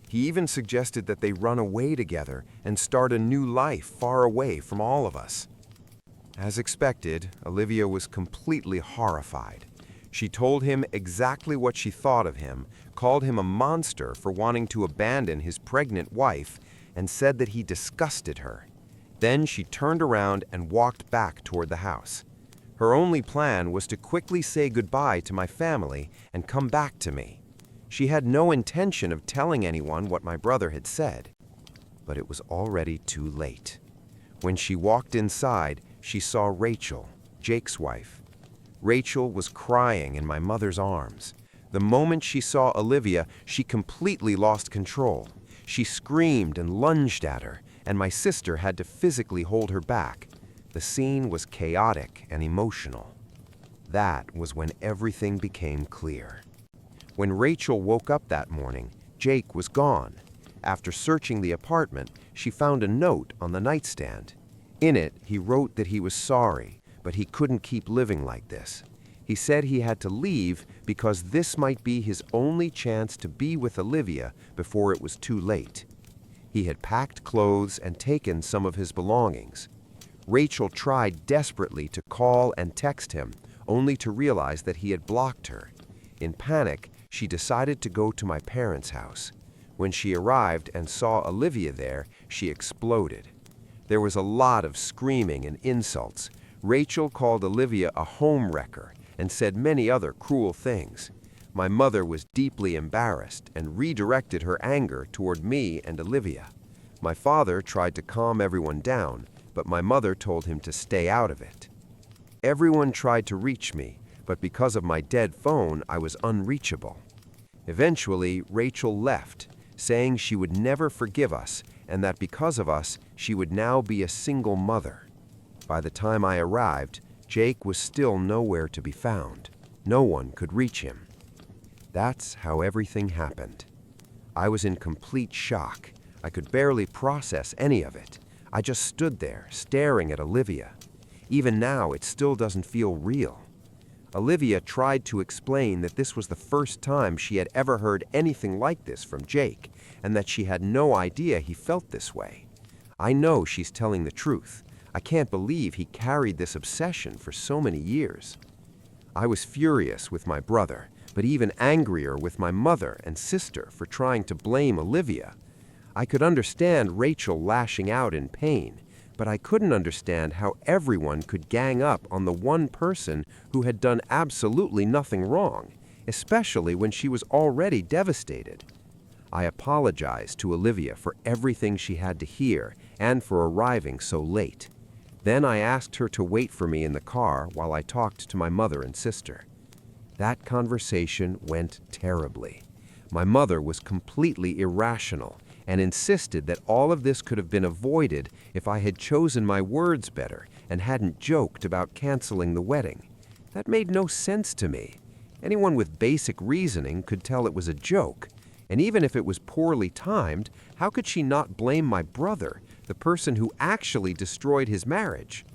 He even suggested that they run away together and start a new life far away from all of us. As expected, Olivia was completely horrified. She told him exactly what she thought of him, called him a monster for wanting to abandon his pregnant wife, and said that he disgusted her. Then she turned around and walked back toward the house. Her only plan was to quickly say goodbye to my family and come back to me. She had no intention of telling anyone what my brother had said. But it was already too late. When she walked inside, she saw Rachel, Jake's wife. Rachel was crying in my mother's arms. The moment she saw Olivia, she completely lost control. She screamed and lunged at her, and my sister had to physically hold her back. The scene was chaotic and emotional. That was when everything became clear. When Rachel woke up that morning, Jake was gone. After searching the apartment, she found a note on the nightstand. In it, he wrote that he was sorry, but he couldn't keep living like this. He said he had to leave because this might be his only chance to be with Olivia before it was too late. He had packed clothes and taken some of his belongings. Rachel tried desperately to call and text him, only to realize that he had blocked her. In panic, she decided to go to my parents' house. When she arrived and saw Olivia there, she exploded. There was a lot of screaming and insults. Rachel called Olivia a home wrecker and said many other cruel things. My mother was deeply embarrassed and redirected her anger toward me and Olivia. My father tried to calm everyone down, but my mother told him to stay out of it. Everyone tried to reach me, but because of my dead phone, I was unreachable. Eventually, Rachel left, saying she would never forgive us and that because of us, she would now be a single mother. By the time I arrived, Jake was still nowhere to be found. No one could reach him. That's how everything happened. I was in complete shock. I could barely process any of it. I just stood there, staring at Olivia. Even now, it still doesn't feel real. Olivia tried to explain that this was the first time she had ever heard anything like this from Jake, and that she had no idea he felt this way. I know she's telling the truth. I can't believe he carried this obsession for so many years. I was furious with my brother, but even angrier with my mother and sister for trying to blame Olivia. I could understand Rachel lashing out in pain, but I couldn't understand how everyone could gang up on the one person who had done absolutely nothing wrong, especially when she was already devastated. I apologized to Olivia for everything she had to hear and for arriving so late. Then I asked her to wait for me in the car while I talked to my mother and sister. That conversation went terribly. My mother was completely irrational and insisted that all of this could have been avoided if I had chosen my words better and hadn't joked about canceling the wedding. That made no sense to me. Anyone with basic reasoning could tell it was a joke. And even if it was poorly timed, how could she not blame my brother, the person who actually destroyed his marriage?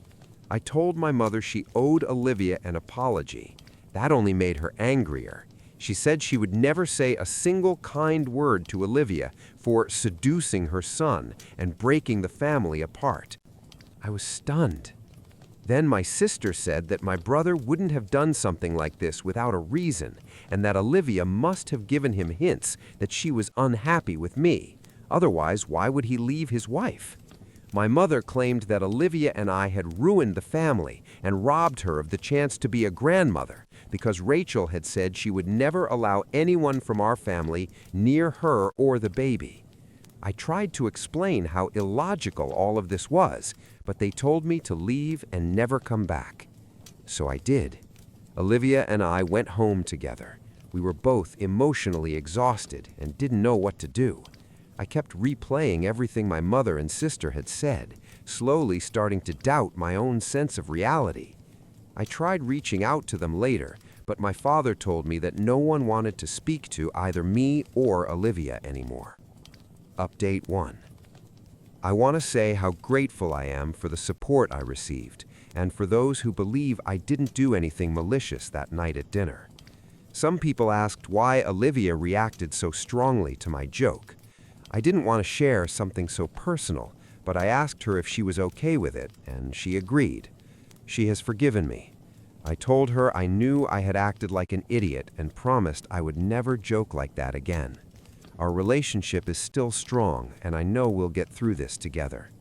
I told my mother she owed Olivia an apology. That only made her angrier. She said she would never say a single kind word to Olivia for seducing her son and breaking the family apart. I was stunned. Then my sister said that my brother wouldn't have done something like this without a reason, and that Olivia must have given him hints that she was unhappy with me. Otherwise, why would he leave his wife? My mother claimed that Olivia and I had ruined the family and robbed her of the chance to be a grandmother because Rachel had said she would never allow anyone from our family near her or the baby. I tried to explain how illogical all of this was, but they told me to leave and never come back. So I did. Olivia and I went home together. We were both emotionally exhausted and didn't know what to do. I kept replaying everything my mother and sister had said, slowly starting to doubt my own sense of reality. I tried reaching out to them later, but my father told me that no one wanted to speak to either me or Olivia anymore. Update 1. I want to say how grateful I am for the support I received, and for those who believe I didn't do anything malicious that night at dinner. Some people asked why Olivia reacted so strongly to my joke. I didn't want to share something so personal, but I asked her if she was okay with it, and she agreed. She has forgiven me. I told her I knew I had acted like an idiot and promised I would never joke like that again. Our relationship is still strong, and I know we'll get through this together.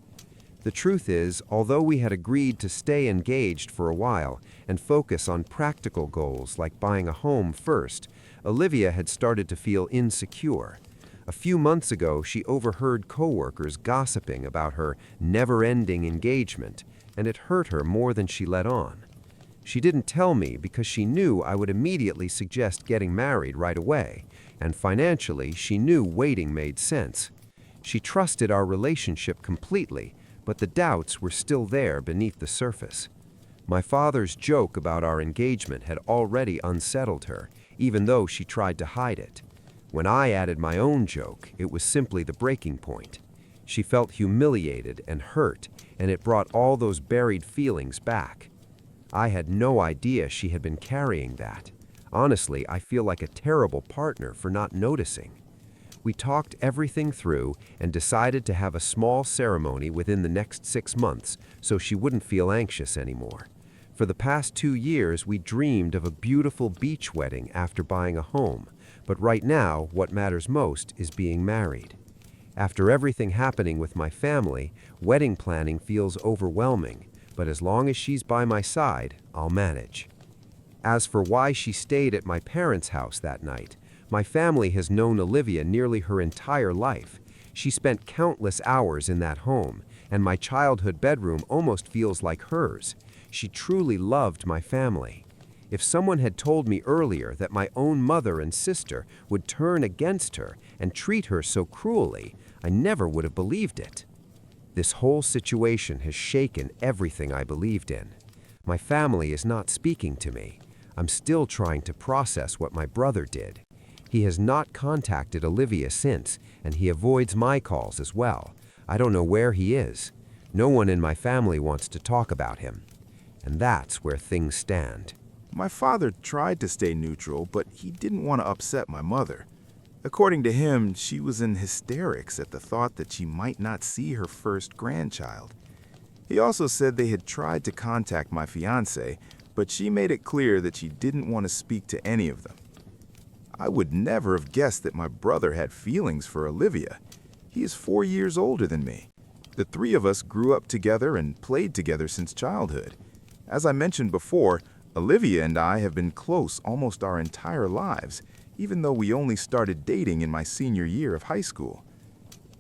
The truth is, although we had agreed to stay engaged for a while and focus on practical goals like buying a home first, Olivia had started to feel insecure. A few months ago, she overheard coworkers gossiping about her never-ending engagement, and it hurt her more than she let on. She didn't tell me because she knew I would immediately suggest getting married right away, and financially, she knew waiting made sense. She trusted our relationship completely, but the doubts were still there beneath the surface. My father's joke about our engagement had already unsettled her, even though she tried to hide it. When I added my own joke, it was simply the breaking point. She felt humiliated and hurt, and it brought all those buried feelings back. I had no idea she had been carrying that. Honestly, I feel like a terrible partner for not noticing. We talked everything through and decided to have a small ceremony within the next 6 months so she wouldn't feel anxious anymore. For the past 2 years, we dreamed of a beautiful beach wedding after buying a home. But right now, what matters most is being married. After everything happening with my family, wedding planning feels overwhelming, but as long as she's by my side, I'll manage. As for why she stayed at my parents' house that night, my family has known Olivia nearly her entire life. She spent countless hours in that home, and my childhood bedroom almost feels like hers. She truly loved my family. If someone had told me earlier that my own mother and sister would turn against her and treat her so cruelly, I never would have believed it. This whole situation has shaken everything I believed in. My family is not speaking to me. I'm still trying to process what my brother did. He has not contacted Olivia since, and he avoids my calls as well. I don't know where he is. No one in my family wants to talk about him. And that's where things stand. My father tried to stay neutral, but he didn't want to upset my mother. According to him, she was in hysterics at the thought that she might not see her first grandchild. He also said they had tried to contact my fiancé, but she made it clear that she didn't want to speak to any of them. I would never have guessed that my brother had feelings for Olivia. He is 4 years older than me. The three of us grew up together and played together since childhood. As I mentioned before, Olivia and I have been close almost our entire lives, even though we only started dating in my senior year of high school.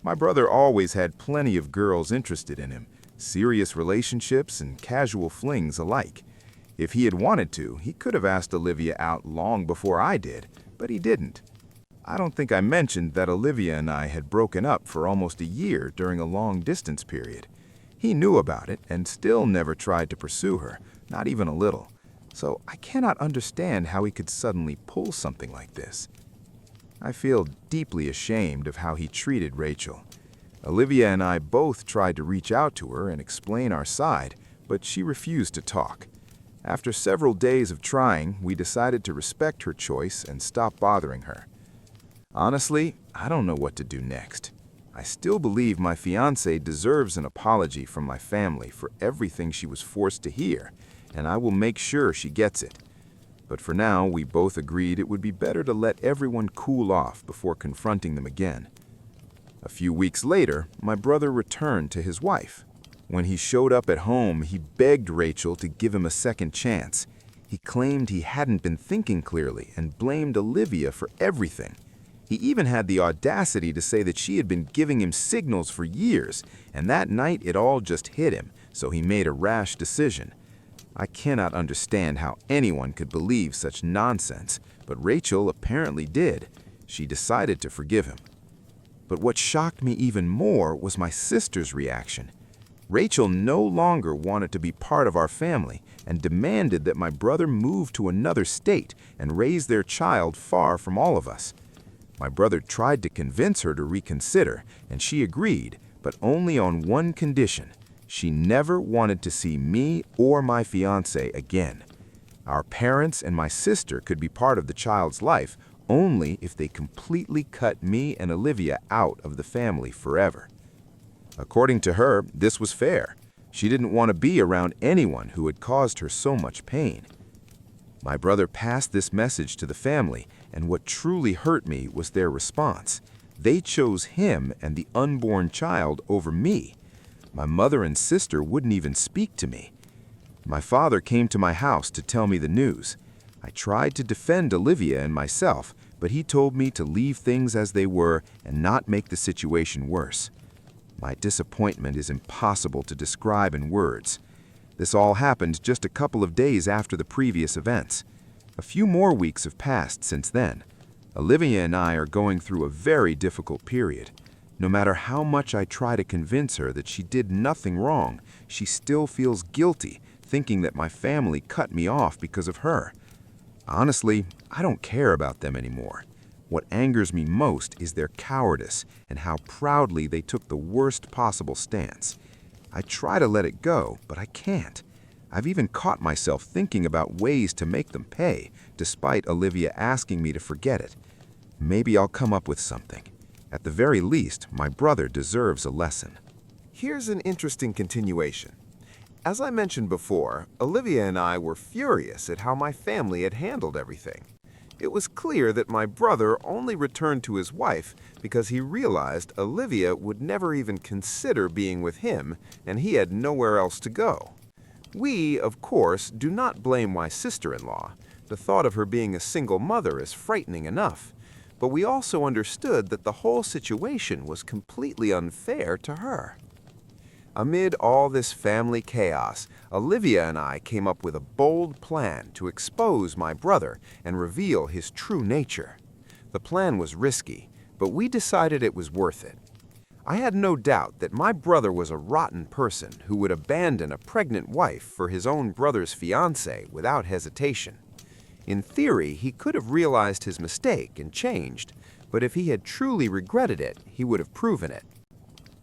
My brother always had plenty of girls interested in him, serious relationships and casual flings alike. If he had wanted to, he could have asked Olivia out long before I did, but he didn't. I don't think I mentioned that Olivia and I had broken up for almost a year during a long-distance period. He knew about it and still never tried to pursue her, not even a little. So I cannot understand how he could suddenly pull something like this. I feel deeply ashamed of how he treated Rachel. Olivia and I both tried to reach out to her and explain our side, but she refused to talk. After several days of trying, we decided to respect her choice and stop bothering her. Honestly, I don't know what to do next. I still believe my fiancé deserves an apology from my family for everything she was forced to hear, and I will make sure she gets it. But for now, we both agreed it would be better to let everyone cool off before confronting them again. A few weeks later, my brother returned to his wife. When he showed up at home, he begged Rachel to give him a second chance. He claimed he hadn't been thinking clearly and blamed Olivia for everything. He even had the audacity to say that she had been giving him signals for years, and that night it all just hit him, so he made a rash decision. I cannot understand how anyone could believe such nonsense, but Rachel apparently did. She decided to forgive him. But what shocked me even more was my sister's reaction. Rachel no longer wanted to be part of our family and demanded that my brother move to another state and raise their child far from all of us. My brother tried to convince her to reconsider, and she agreed, but only on one condition. She never wanted to see me or my fiancé again. Our parents and my sister could be part of the child's life only if they completely cut me and Olivia out of the family forever. According to her, this was fair. She didn't want to be around anyone who had caused her so much pain. My brother passed this message to the family, and what truly hurt me was their response. They chose him and the unborn child over me. My mother and sister wouldn't even speak to me. My father came to my house to tell me the news. I tried to defend Olivia and myself, but he told me to leave things as they were and not make the situation worse. My disappointment is impossible to describe in words. This all happened just a couple of days after the previous events. A few more weeks have passed since then. Olivia and I are going through a very difficult period. No matter how much I try to convince her that she did nothing wrong, she still feels guilty, thinking that my family cut me off because of her. Honestly, I don't care about them anymore. What angers me most is their cowardice and how proudly they took the worst possible stance. I try to let it go, but I can't. I've even caught myself thinking about ways to make them pay, despite Olivia asking me to forget it. Maybe I'll come up with something. At the very least, my brother deserves a lesson. Here's an interesting continuation. As I mentioned before, Olivia and I were furious at how my family had handled everything. It was clear that my brother only returned to his wife because he realized Olivia would never even consider being with him, and he had nowhere else to go. We, of course, do not blame my sister-in-law. The thought of her being a single mother is frightening enough. But we also understood that the whole situation was completely unfair to her. Amid all this family chaos, Olivia and I came up with a bold plan to expose my brother and reveal his true nature. The plan was risky, but we decided it was worth it. I had no doubt that my brother was a rotten person who would abandon a pregnant wife for his own brother's fiancée without hesitation. In theory, he could have realized his mistake and changed, but if he had truly regretted it, he would have proven it.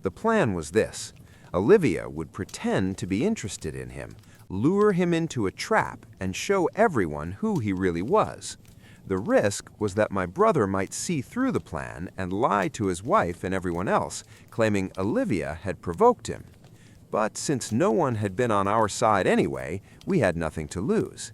The plan was this. Olivia would pretend to be interested in him, lure him into a trap, and show everyone who he really was. The risk was that my brother might see through the plan and lie to his wife and everyone else, claiming Olivia had provoked him. But since no one had been on our side anyway, we had nothing to lose.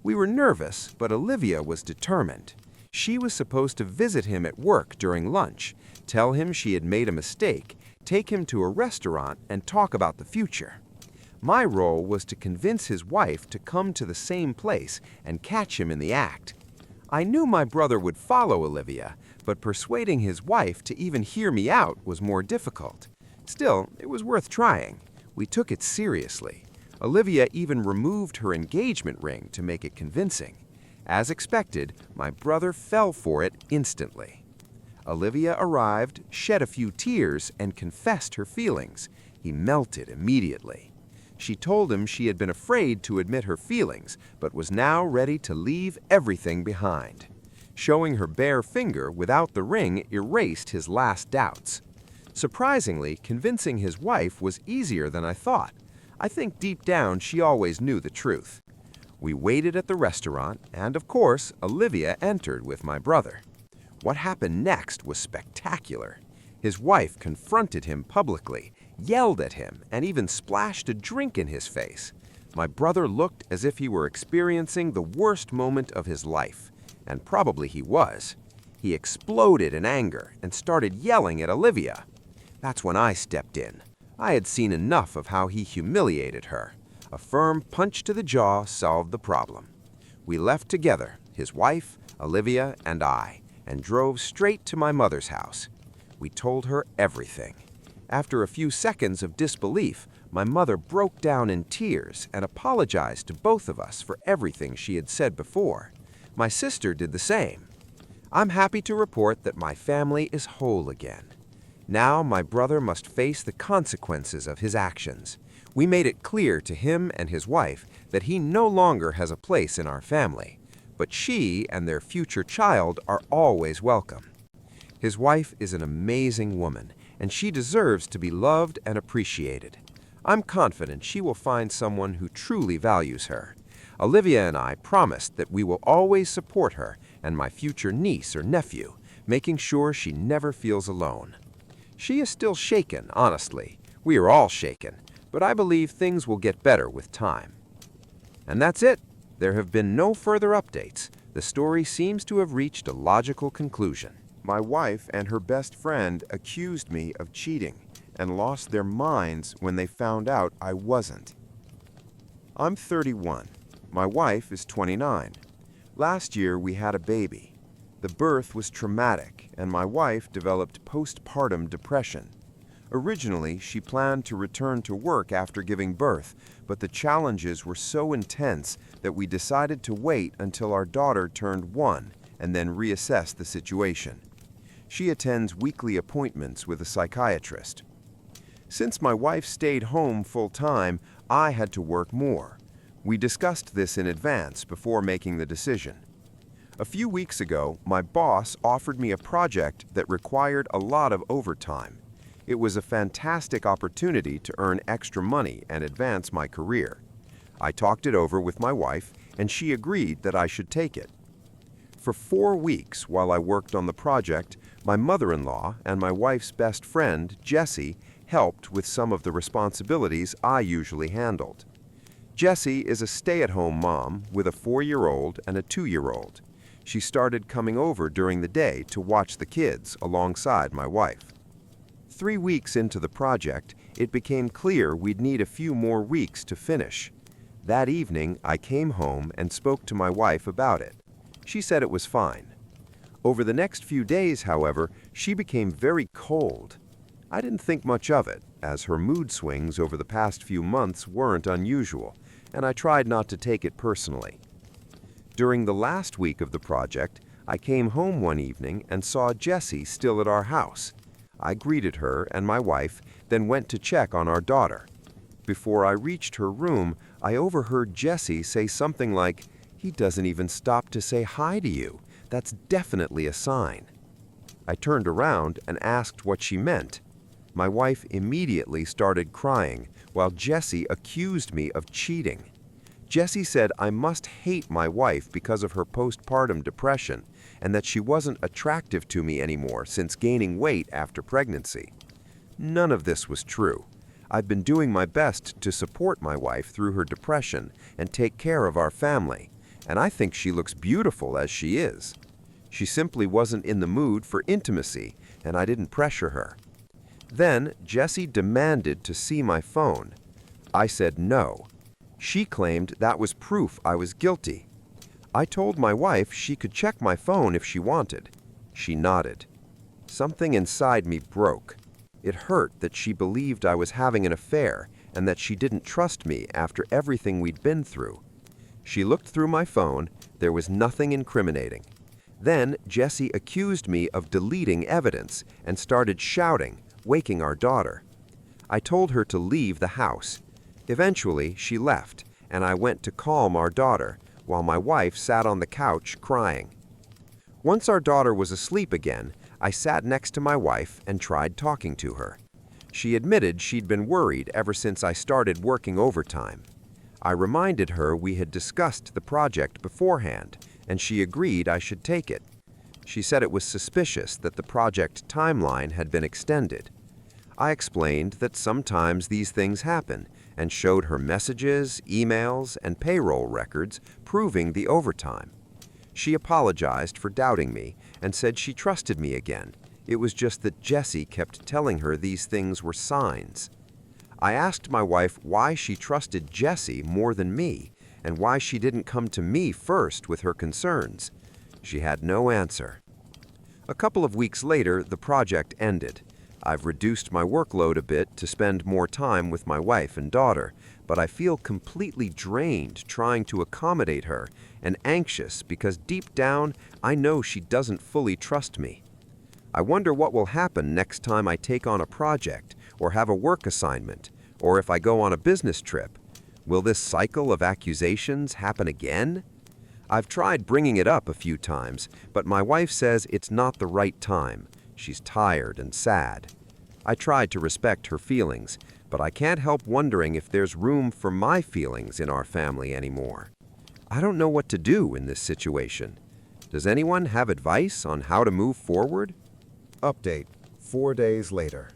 We were nervous, but Olivia was determined. She was supposed to visit him at work during lunch, tell him she had made a mistake, take him to a restaurant, and talk about the future. My role was to convince his wife to come to the same place and catch him in the act. I knew my brother would follow Olivia, but persuading his wife to even hear me out was more difficult. Still, it was worth trying. We took it seriously. Olivia even removed her engagement ring to make it convincing. As expected, my brother fell for it instantly. Olivia arrived, shed a few tears, and confessed her feelings. He melted immediately. She told him she had been afraid to admit her feelings, but was now ready to leave everything behind. Showing her bare finger without the ring erased his last doubts. Surprisingly, convincing his wife was easier than I thought. I think deep down she always knew the truth. We waited at the restaurant, and of course, Olivia entered with my brother. What happened next was spectacular. His wife confronted him publicly, yelled at him, and even splashed a drink in his face. My brother looked as if he were experiencing the worst moment of his life, and probably he was. He exploded in anger and started yelling at Olivia. That's when I stepped in. I had seen enough of how he humiliated her. A firm punch to the jaw solved the problem. We left together, his wife, Olivia, and I, and drove straight to my mother's house. We told her everything. After a few seconds of disbelief, my mother broke down in tears and apologized to both of us for everything she had said before. My sister did the same. I'm happy to report that my family is whole again. Now my brother must face the consequences of his actions. We made it clear to him and his wife that he no longer has a place in our family, but she and their future child are always welcome. His wife is an amazing woman, and she deserves to be loved and appreciated. I'm confident she will find someone who truly values her. Olivia and I promised that we will always support her and my future niece or nephew, making sure she never feels alone. She is still shaken, honestly. We are all shaken, but I believe things will get better with time. And that's it. There have been no further updates. The story seems to have reached a logical conclusion. My wife and her best friend accused me of cheating and lost their minds when they found out I wasn't. I'm 31. My wife is 29. Last year we had a baby. The birth was traumatic, and my wife developed postpartum depression. Originally, she planned to return to work after giving birth, but the challenges were so intense that we decided to wait until our daughter turned 1 and then reassess the situation. She attends weekly appointments with a psychiatrist. Since my wife stayed home full-time, I had to work more. We discussed this in advance before making the decision. A few weeks ago, my boss offered me a project that required a lot of overtime. It was a fantastic opportunity to earn extra money and advance my career. I talked it over with my wife, and she agreed that I should take it. For 4 weeks while I worked on the project, my mother-in-law and my wife's best friend, Jessie, helped with some of the responsibilities I usually handled. Jessie is a stay-at-home mom with a 4-year-old and a 2-year-old. She started coming over during the day to watch the kids alongside my wife. 3 weeks into the project, it became clear we'd need a few more weeks to finish. That evening, I came home and spoke to my wife about it. She said it was fine. Over the next few days, however, she became very cold. I didn't think much of it, as her mood swings over the past few months weren't unusual, and I tried not to take it personally. During the last week of the project, I came home one evening and saw Jessie still at our house. I greeted her and my wife, then went to check on our daughter. Before I reached her room, I overheard Jessie say something like, He doesn't even stop to say hi to you. That's definitely a sign." I turned around and asked what she meant. My wife immediately started crying, while Jessie accused me of cheating. Jessie said I must hate my wife because of her postpartum depression and that she wasn't attractive to me anymore since gaining weight after pregnancy. None of this was true. I've been doing my best to support my wife through her depression and take care of our family, and I think she looks beautiful as she is. She simply wasn't in the mood for intimacy, and I didn't pressure her. Then Jessie demanded to see my phone. I said no. She claimed that was proof I was guilty. I told my wife she could check my phone if she wanted. She nodded. Something inside me broke. It hurt that she believed I was having an affair and that she didn't trust me after everything we'd been through. She looked through my phone. There was nothing incriminating. Then Jessie accused me of deleting evidence and started shouting, waking our daughter. I told her to leave the house. Eventually, she left, and I went to calm our daughter, while my wife sat on the couch crying. Once our daughter was asleep again, I sat next to my wife and tried talking to her. She admitted she'd been worried ever since I started working overtime. I reminded her we had discussed the project beforehand, and she agreed I should take it. She said it was suspicious that the project timeline had been extended. I explained that sometimes these things happen, and showed her messages, emails, and payroll records proving the overtime. She apologized for doubting me and said she trusted me again. It was just that Jessie kept telling her these things were signs. I asked my wife why she trusted Jessie more than me and why she didn't come to me first with her concerns. She had no answer. A couple of weeks later, the project ended. I've reduced my workload a bit to spend more time with my wife and daughter, but I feel completely drained trying to accommodate her and anxious because deep down I know she doesn't fully trust me. I wonder what will happen next time I take on a project or have a work assignment, or if I go on a business trip. Will this cycle of accusations happen again? I've tried bringing it up a few times, but my wife says it's not the right time. She's tired and sad. I tried to respect her feelings, but I can't help wondering if there's room for my feelings in our family anymore. I don't know what to do in this situation. Does anyone have advice on how to move forward? Update, 4 days later.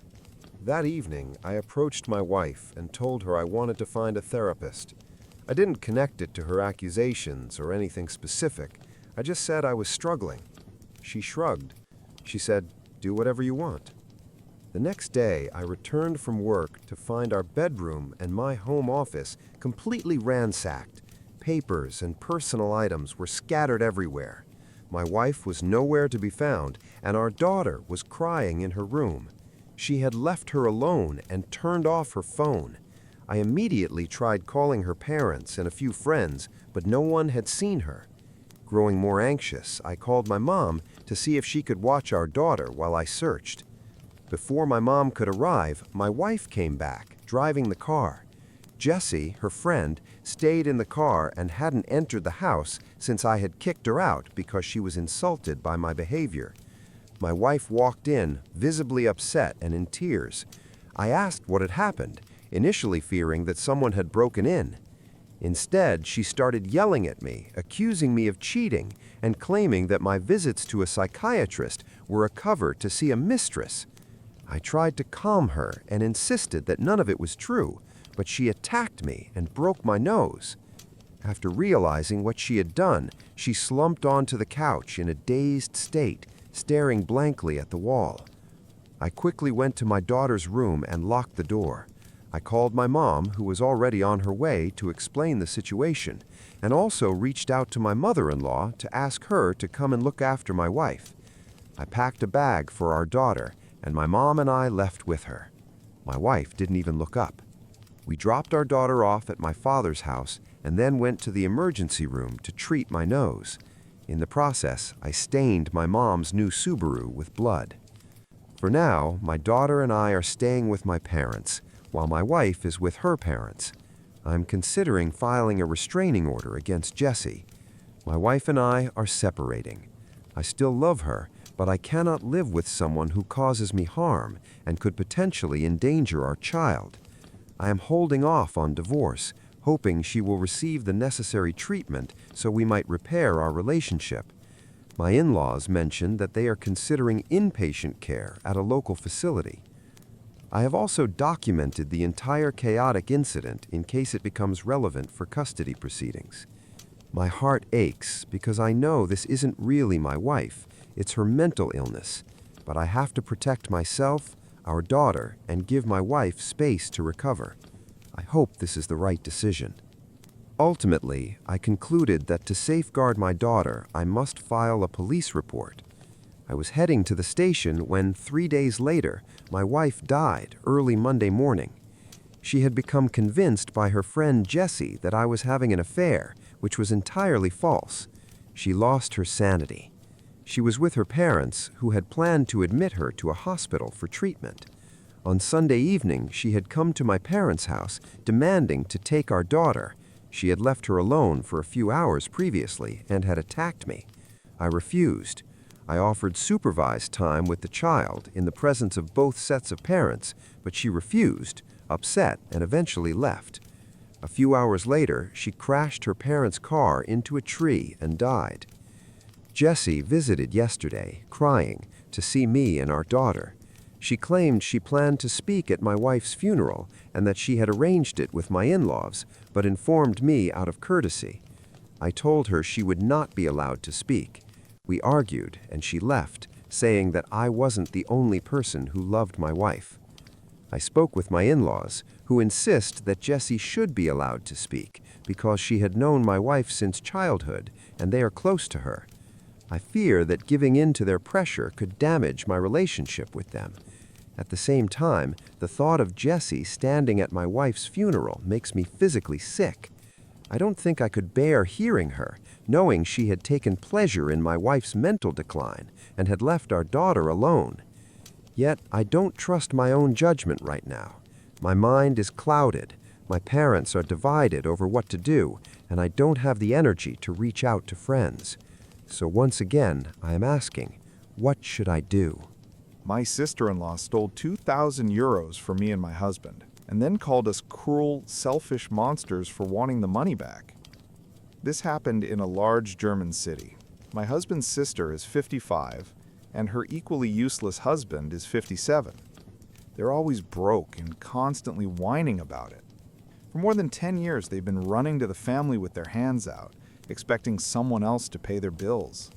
That evening, I approached my wife and told her I wanted to find a therapist. I didn't connect it to her accusations or anything specific. I just said I was struggling. She shrugged. She said, "Do whatever you want." The next day, I returned from work to find our bedroom and my home office completely ransacked. Papers and personal items were scattered everywhere. My wife was nowhere to be found, and our daughter was crying in her room. She had left her alone and turned off her phone. I immediately tried calling her parents and a few friends, but no one had seen her. Growing more anxious, I called my mom to see if she could watch our daughter while I searched. Before my mom could arrive, my wife came back, driving the car. Jessie, her friend, stayed in the car and hadn't entered the house since I had kicked her out because she was insulted by my behavior. My wife walked in, visibly upset and in tears. I asked what had happened, initially fearing that someone had broken in. Instead, she started yelling at me, accusing me of cheating, and claiming that my visits to a psychiatrist were a cover to see a mistress. I tried to calm her and insisted that none of it was true, but she attacked me and broke my nose. After realizing what she had done, she slumped onto the couch in a dazed state, staring blankly at the wall. I quickly went to my daughter's room and locked the door. I called my mom, who was already on her way, to explain the situation, and also reached out to my mother-in-law to ask her to come and look after my wife. I packed a bag for our daughter, and my mom and I left with her. My wife didn't even look up. We dropped our daughter off at my father's house and then went to the emergency room to treat my nose. In the process, I stained my mom's new Subaru with blood. For now, my daughter and I are staying with my parents, while my wife is with her parents. I'm considering filing a restraining order against Jessie. My wife and I are separating. I still love her, but I cannot live with someone who causes me harm and could potentially endanger our child. I am holding off on divorce, hoping she will receive the necessary treatment so we might repair our relationship. My in-laws mentioned that they are considering inpatient care at a local facility. I have also documented the entire chaotic incident in case it becomes relevant for custody proceedings. My heart aches because I know this isn't really my wife, it's her mental illness, but I have to protect myself, our daughter, and give my wife space to recover. I hope this is the right decision. Ultimately, I concluded that to safeguard my daughter, I must file a police report. I was heading to the station when, 3 days later, my wife died early Monday morning. She had become convinced by her friend Jessie that I was having an affair, which was entirely false. She lost her sanity. She was with her parents, who had planned to admit her to a hospital for treatment. On Sunday evening, she had come to my parents' house, demanding to take our daughter. She had left her alone for a few hours previously and had attacked me. I refused. I offered supervised time with the child in the presence of both sets of parents, but she refused, upset, and eventually left. A few hours later, she crashed her parents' car into a tree and died. Jessie visited yesterday, crying, to see me and our daughter. She claimed she planned to speak at my wife's funeral and that she had arranged it with my in-laws, but informed me out of courtesy. I told her she would not be allowed to speak. We argued, and she left, saying that I wasn't the only person who loved my wife. I spoke with my in-laws, who insist that Jessie should be allowed to speak because she had known my wife since childhood, and they are close to her. I fear that giving in to their pressure could damage my relationship with them. At the same time, the thought of Jessie standing at my wife's funeral makes me physically sick. I don't think I could bear hearing her, knowing she had taken pleasure in my wife's mental decline and had left our daughter alone. Yet I don't trust my own judgment right now. My mind is clouded, my parents are divided over what to do, and I don't have the energy to reach out to friends. So once again, I am asking, what should I do? My sister-in-law stole 2,000 euros from me and my husband, and then called us cruel, selfish monsters for wanting the money back. This happened in a large German city. My husband's sister is 55, and her equally useless husband is 57. They're always broke and constantly whining about it. For more than 10 years, they've been running to the family with their hands out, expecting someone else to pay their bills.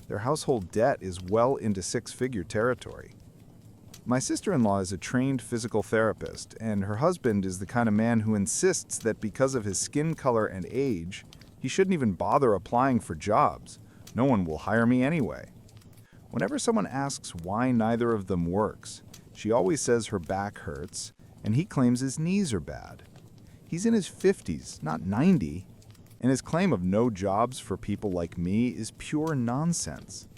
Their household debt is well into six-figure territory. My sister-in-law is a trained physical therapist, and her husband is the kind of man who insists that because of his skin color and age, he shouldn't even bother applying for jobs. No one will hire me anyway. Whenever someone asks why neither of them works, she always says her back hurts, and he claims his knees are bad. He's in his 50s, not 90, and his claim of no jobs for people like me is pure nonsense.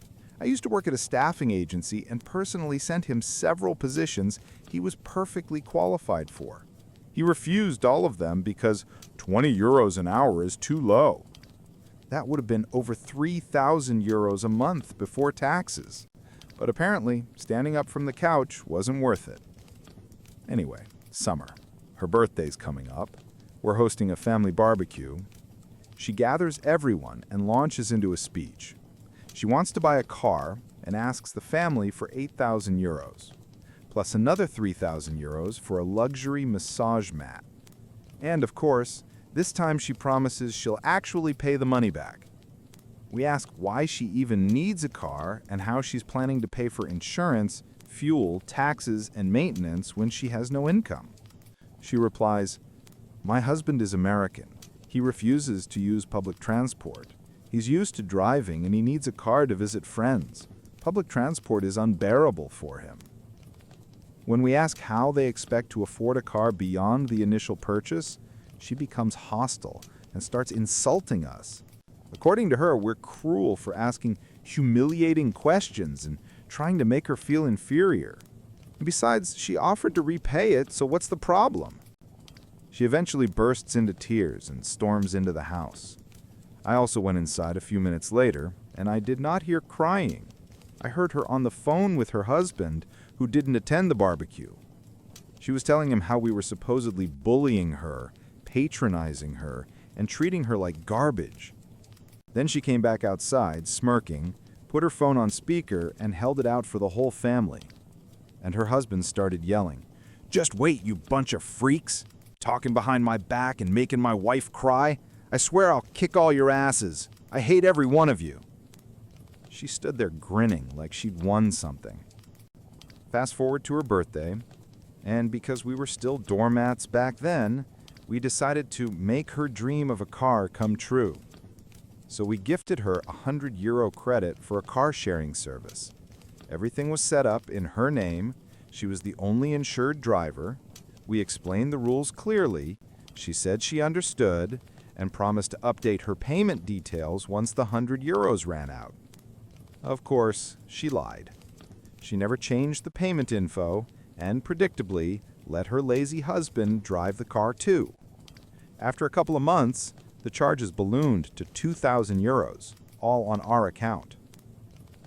I used to work at a staffing agency and personally sent him several positions he was perfectly qualified for. He refused all of them because 20 euros an hour is too low. That would have been over 3,000 euros a month before taxes. But apparently, standing up from the couch wasn't worth it. Anyway, summer. Her birthday's coming up. We're hosting a family barbecue. She gathers everyone and launches into a speech. She wants to buy a car and asks the family for 8,000 euros, plus another 3,000 euros for a luxury massage mat. And of course, this time she promises she'll actually pay the money back. We ask why she even needs a car and how she's planning to pay for insurance, fuel, taxes, and maintenance when she has no income. She replies, "My husband is American. He refuses to use public transport. He's used to driving and he needs a car to visit friends. Public transport is unbearable for him." When we ask how they expect to afford a car beyond the initial purchase, she becomes hostile and starts insulting us. According to her, we're cruel for asking humiliating questions and trying to make her feel inferior. And besides, she offered to repay it, so what's the problem? She eventually bursts into tears and storms into the house. I also went inside a few minutes later, and I did not hear crying. I heard her on the phone with her husband, who didn't attend the barbecue. She was telling him how we were supposedly bullying her, patronizing her, and treating her like garbage. Then she came back outside, smirking, put her phone on speaker, and held it out for the whole family. And her husband started yelling, "Just wait, you bunch of freaks! Talking behind my back and making my wife cry? I swear I'll kick all your asses. I hate every one of you." She stood there grinning like she'd won something. Fast forward to her birthday, and because we were still doormats back then, we decided to make her dream of a car come true. So we gifted her a €100 credit for a car-sharing service. Everything was set up in her name. She was the only insured driver. We explained the rules clearly. She said she understood and promised to update her payment details once the €100 ran out. Of course, she lied. She never changed the payment info and, predictably, let her lazy husband drive the car too. After a couple of months, the charges ballooned to €2,000, all on our account.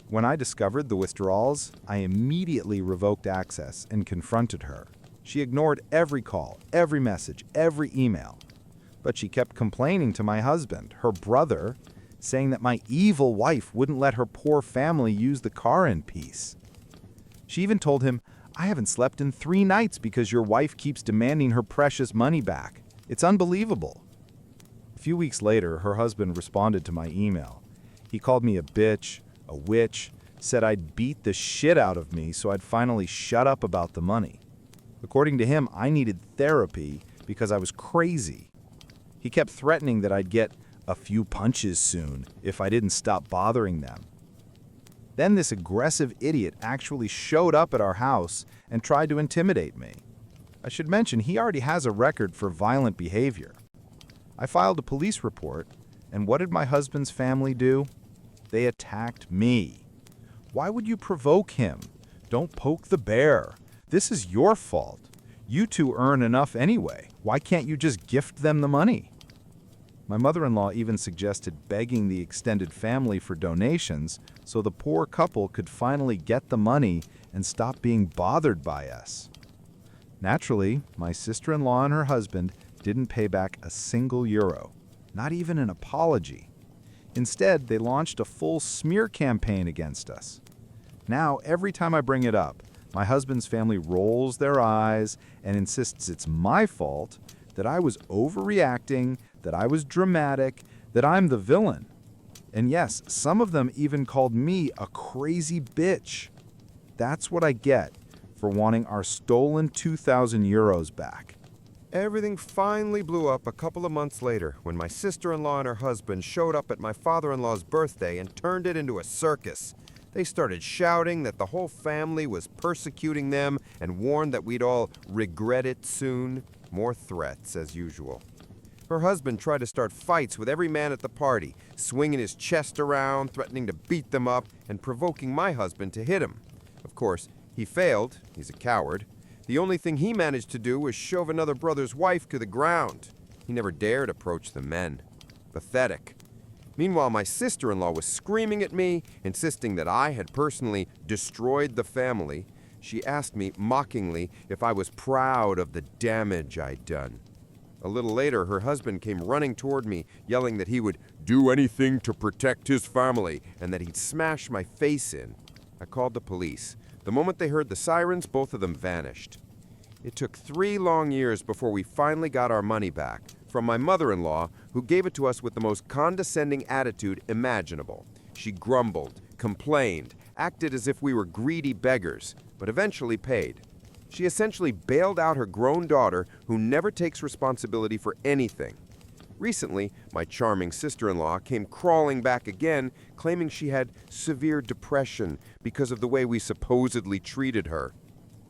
When I discovered the withdrawals, I immediately revoked access and confronted her. She ignored every call, every message, every email. But she kept complaining to my husband, her brother, saying that my evil wife wouldn't let her poor family use the car in peace. She even told him, "I haven't slept in 3 nights because your wife keeps demanding her precious money back. It's unbelievable." A few weeks later, her husband responded to my email. He called me a bitch, a witch, said I'd beat the shit out of me so I'd finally shut up about the money. According to him, I needed therapy because I was crazy. He kept threatening that I'd get a few punches soon if I didn't stop bothering them. Then this aggressive idiot actually showed up at our house and tried to intimidate me. I should mention he already has a record for violent behavior. I filed a police report, and what did my husband's family do? They attacked me. Why would you provoke him? Don't poke the bear. This is your fault. You two earn enough anyway. Why can't you just gift them the money? My mother-in-law even suggested begging the extended family for donations so the poor couple could finally get the money and stop being bothered by us. Naturally, my sister-in-law and her husband didn't pay back a single euro, not even an apology. Instead, they launched a full smear campaign against us. Now, every time I bring it up, my husband's family rolls their eyes and insists it's my fault, that I was overreacting, that I was dramatic, that I'm the villain. And yes, some of them even called me a crazy bitch. That's what I get for wanting our stolen €2,000 back. Everything finally blew up a couple of months later when my sister-in-law and her husband showed up at my father-in-law's birthday and turned it into a circus. They started shouting that the whole family was persecuting them and warned that we'd all regret it soon. More threats, as usual. Her husband tried to start fights with every man at the party, swinging his chest around, threatening to beat them up, and provoking my husband to hit him. Of course, he failed. He's a coward. The only thing he managed to do was shove another brother's wife to the ground. He never dared approach the men. Pathetic. Meanwhile, my sister-in-law was screaming at me, insisting that I had personally destroyed the family. She asked me mockingly if I was proud of the damage I'd done. A little later, her husband came running toward me, yelling that he would do anything to protect his family and that he'd smash my face in. I called the police. The moment they heard the sirens, both of them vanished. It took 3 long years before we finally got our money back from my mother-in-law, who gave it to us with the most condescending attitude imaginable. She grumbled, complained, acted as if we were greedy beggars, but eventually paid. She essentially bailed out her grown daughter, who never takes responsibility for anything. Recently, my charming sister-in-law came crawling back again, claiming she had severe depression because of the way we supposedly treated her.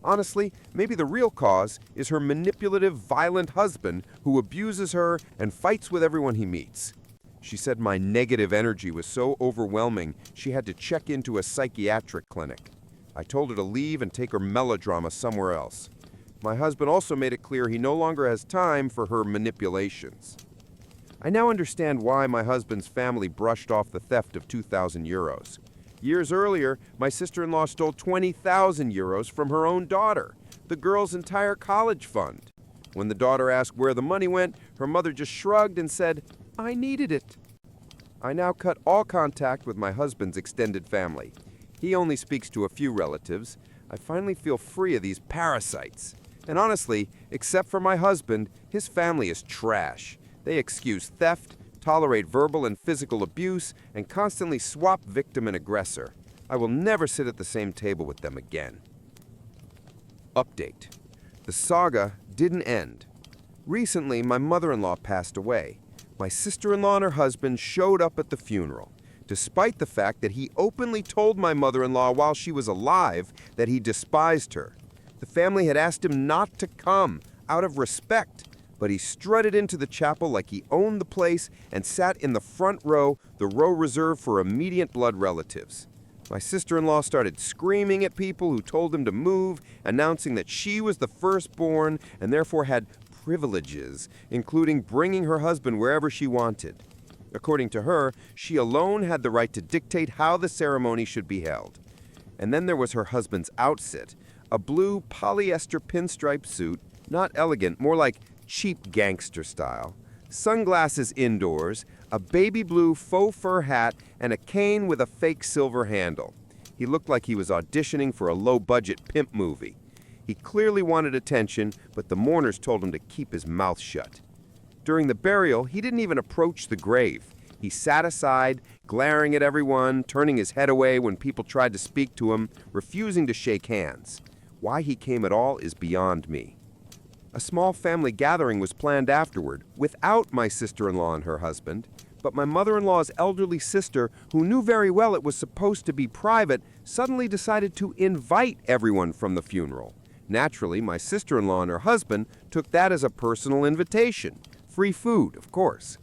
Honestly, maybe the real cause is her manipulative, violent husband who abuses her and fights with everyone he meets. She said my negative energy was so overwhelming she had to check into a psychiatric clinic. I told her to leave and take her melodrama somewhere else. My husband also made it clear he no longer has time for her manipulations. I now understand why my husband's family brushed off the theft of 2,000 euros. Years earlier, my sister-in-law stole 20,000 euros from her own daughter, the girl's entire college fund. When the daughter asked where the money went, her mother just shrugged and said, "I needed it." I now cut all contact with my husband's extended family. He only speaks to a few relatives. I finally feel free of these parasites. And honestly, except for my husband, his family is trash. They excuse theft, tolerate verbal and physical abuse, and constantly swap victim and aggressor. I will never sit at the same table with them again. Update. The saga didn't end. Recently, my mother-in-law passed away. My sister-in-law and her husband showed up at the funeral, despite the fact that he openly told my mother-in-law while she was alive that he despised her. The family had asked him not to come, out of respect, but he strutted into the chapel like he owned the place and sat in the front row, the row reserved for immediate blood relatives. My sister-in-law started screaming at people who told him to move, announcing that she was the firstborn and therefore had privileges, including bringing her husband wherever she wanted. According to her, she alone had the right to dictate how the ceremony should be held. And then there was her husband's outfit, a blue polyester pinstripe suit, not elegant, more like cheap gangster style, sunglasses indoors, a baby blue faux fur hat, and a cane with a fake silver handle. He looked like he was auditioning for a low-budget pimp movie. He clearly wanted attention, but the mourners told him to keep his mouth shut. During the burial, he didn't even approach the grave. He sat aside, glaring at everyone, turning his head away when people tried to speak to him, refusing to shake hands. Why he came at all is beyond me. A small family gathering was planned afterward, without my sister-in-law and her husband, but my mother-in-law's elderly sister, who knew very well it was supposed to be private, suddenly decided to invite everyone from the funeral. Naturally, my sister-in-law and her husband took that as a personal invitation. Free food, of course.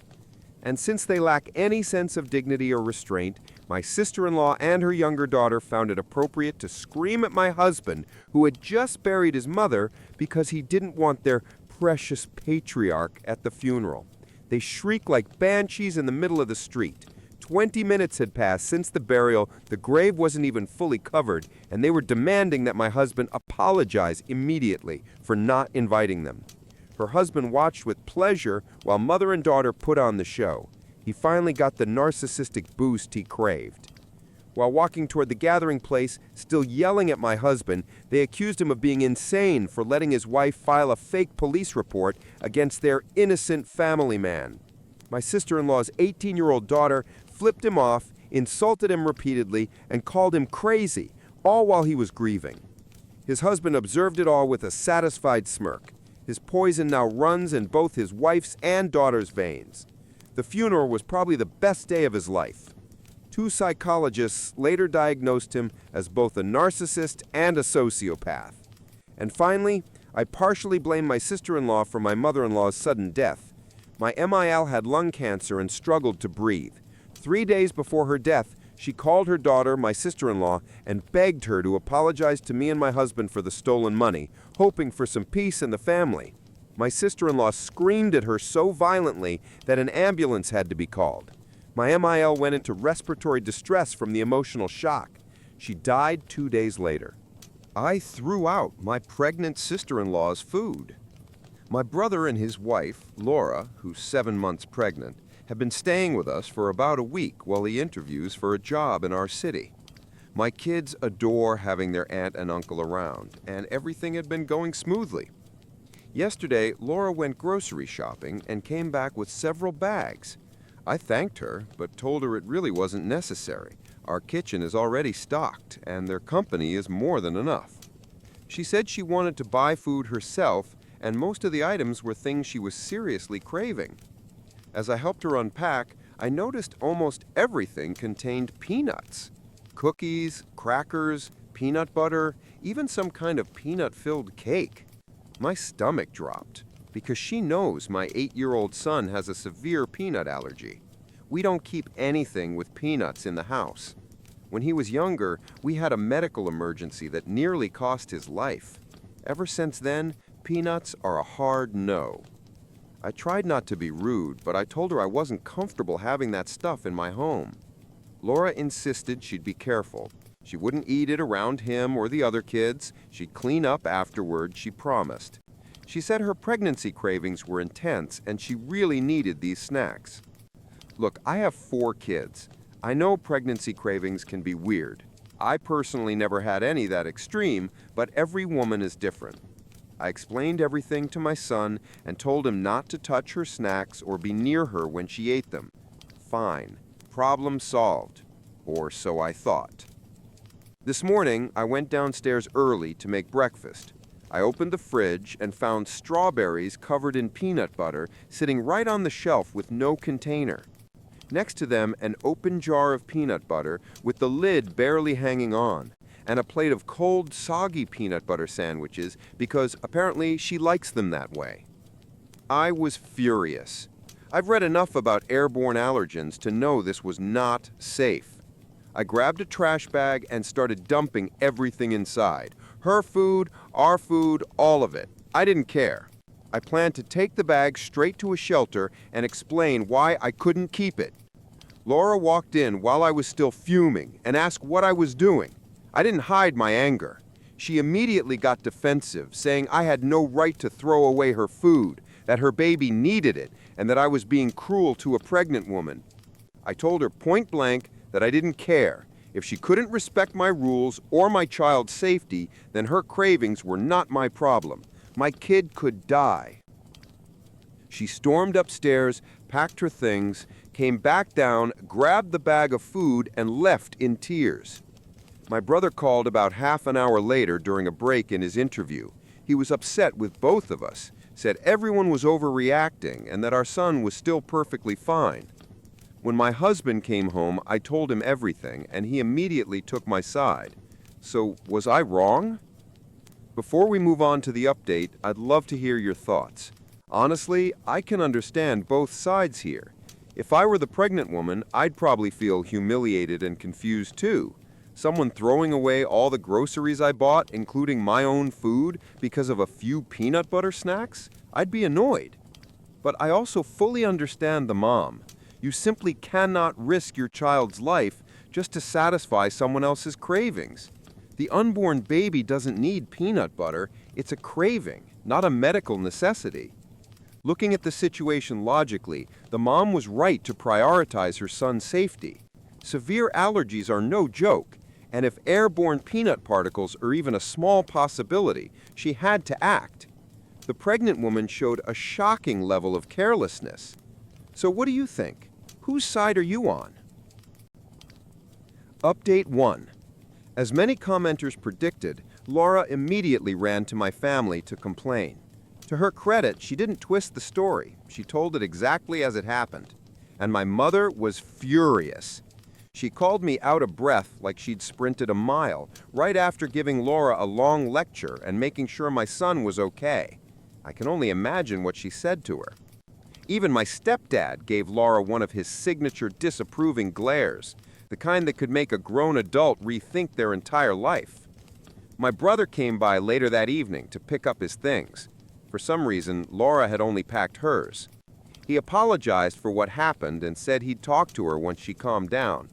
And since they lack any sense of dignity or restraint, my sister-in-law and her younger daughter found it appropriate to scream at my husband, who had just buried his mother, because he didn't want their precious patriarch at the funeral. They shrieked like banshees in the middle of the street. 20 minutes had passed since the burial, the grave wasn't even fully covered, and they were demanding that my husband apologize immediately for not inviting them. Her husband watched with pleasure while mother and daughter put on the show. He finally got the narcissistic boost he craved. While walking toward the gathering place, still yelling at my husband, they accused him of being insane for letting his wife file a fake police report against their innocent family man. My sister-in-law's 18-year-old daughter flipped him off, insulted him repeatedly, and called him crazy, all while he was grieving. His husband observed it all with a satisfied smirk. His poison now runs in both his wife's and daughter's veins. The funeral was probably the best day of his life. 2 psychologists later diagnosed him as both a narcissist and a sociopath. And finally, I partially blame my sister-in-law for my mother-in-law's sudden death. My MIL had lung cancer and struggled to breathe. 3 days before her death, she called her daughter, my sister-in-law, and begged her to apologize to me and my husband for the stolen money, hoping for some peace in the family. My sister-in-law screamed at her so violently that an ambulance had to be called. My MIL went into respiratory distress from the emotional shock. She died 2 days later. I threw out my pregnant sister-in-law's food. My brother and his wife, Laura, who's 7 months pregnant, have been staying with us for about a week while he interviews for a job in our city. My kids adore having their aunt and uncle around, and everything had been going smoothly. Yesterday, Laura went grocery shopping and came back with several bags. I thanked her, but told her it really wasn't necessary. Our kitchen is already stocked, and their company is more than enough. She said she wanted to buy food herself, and most of the items were things she was seriously craving. As I helped her unpack, I noticed almost everything contained peanuts. Cookies, crackers, peanut butter, even some kind of peanut-filled cake. My stomach dropped, because she knows my 8-year-old son has a severe peanut allergy. We don't keep anything with peanuts in the house. When he was younger, we had a medical emergency that nearly cost his life. Ever since then, peanuts are a hard no. I tried not to be rude, but I told her I wasn't comfortable having that stuff in my home. Laura insisted she'd be careful. She wouldn't eat it around him or the other kids. She'd clean up afterward, she promised. She said her pregnancy cravings were intense and she really needed these snacks. Look, I have 4 kids. I know pregnancy cravings can be weird. I personally never had any that extreme, but every woman is different. I explained everything to my son and told him not to touch her snacks or be near her when she ate them. Fine. Problem solved. Or so I thought. This morning, I went downstairs early to make breakfast. I opened the fridge and found strawberries covered in peanut butter sitting right on the shelf with no container. Next to them, an open jar of peanut butter with the lid barely hanging on, and a plate of cold, soggy peanut butter sandwiches because apparently she likes them that way. I was furious. I've read enough about airborne allergens to know this was not safe. I grabbed a trash bag and started dumping everything inside. Her food, our food, all of it. I didn't care. I planned to take the bag straight to a shelter and explain why I couldn't keep it. Laura walked in while I was still fuming and asked what I was doing. I didn't hide my anger. She immediately got defensive, saying I had no right to throw away her food, that her baby needed it, and that I was being cruel to a pregnant woman. I told her point blank that I didn't care. If she couldn't respect my rules or my child's safety, then her cravings were not my problem. My kid could die. She stormed upstairs, packed her things, came back down, grabbed the bag of food, and left in tears. My brother called about half an hour later during a break in his interview. He was upset with both of us, said everyone was overreacting and that our son was still perfectly fine. When my husband came home, I told him everything, and he immediately took my side. So, was I wrong? Before we move on to the update, I'd love to hear your thoughts. Honestly, I can understand both sides here. If I were the pregnant woman, I'd probably feel humiliated and confused too. Someone throwing away all the groceries I bought, including my own food, because of a few peanut butter snacks? I'd be annoyed. But I also fully understand the mom. You simply cannot risk your child's life just to satisfy someone else's cravings. The unborn baby doesn't need peanut butter. It's a craving, not a medical necessity. Looking at the situation logically, the mom was right to prioritize her son's safety. Severe allergies are no joke, and if airborne peanut particles are even a small possibility, she had to act. The pregnant woman showed a shocking level of carelessness. So what do you think? Whose side are you on? Update 1. As many commenters predicted, Laura immediately ran to my family to complain. To her credit, she didn't twist the story. She told it exactly as it happened. And my mother was furious. She called me out of breath like she'd sprinted a mile, right after giving Laura a long lecture and making sure my son was okay. I can only imagine what she said to her. Even my stepdad gave Laura one of his signature disapproving glares, the kind that could make a grown adult rethink their entire life. My brother came by later that evening to pick up his things. For some reason, Laura had only packed hers. He apologized for what happened and said he'd talk to her once she calmed down.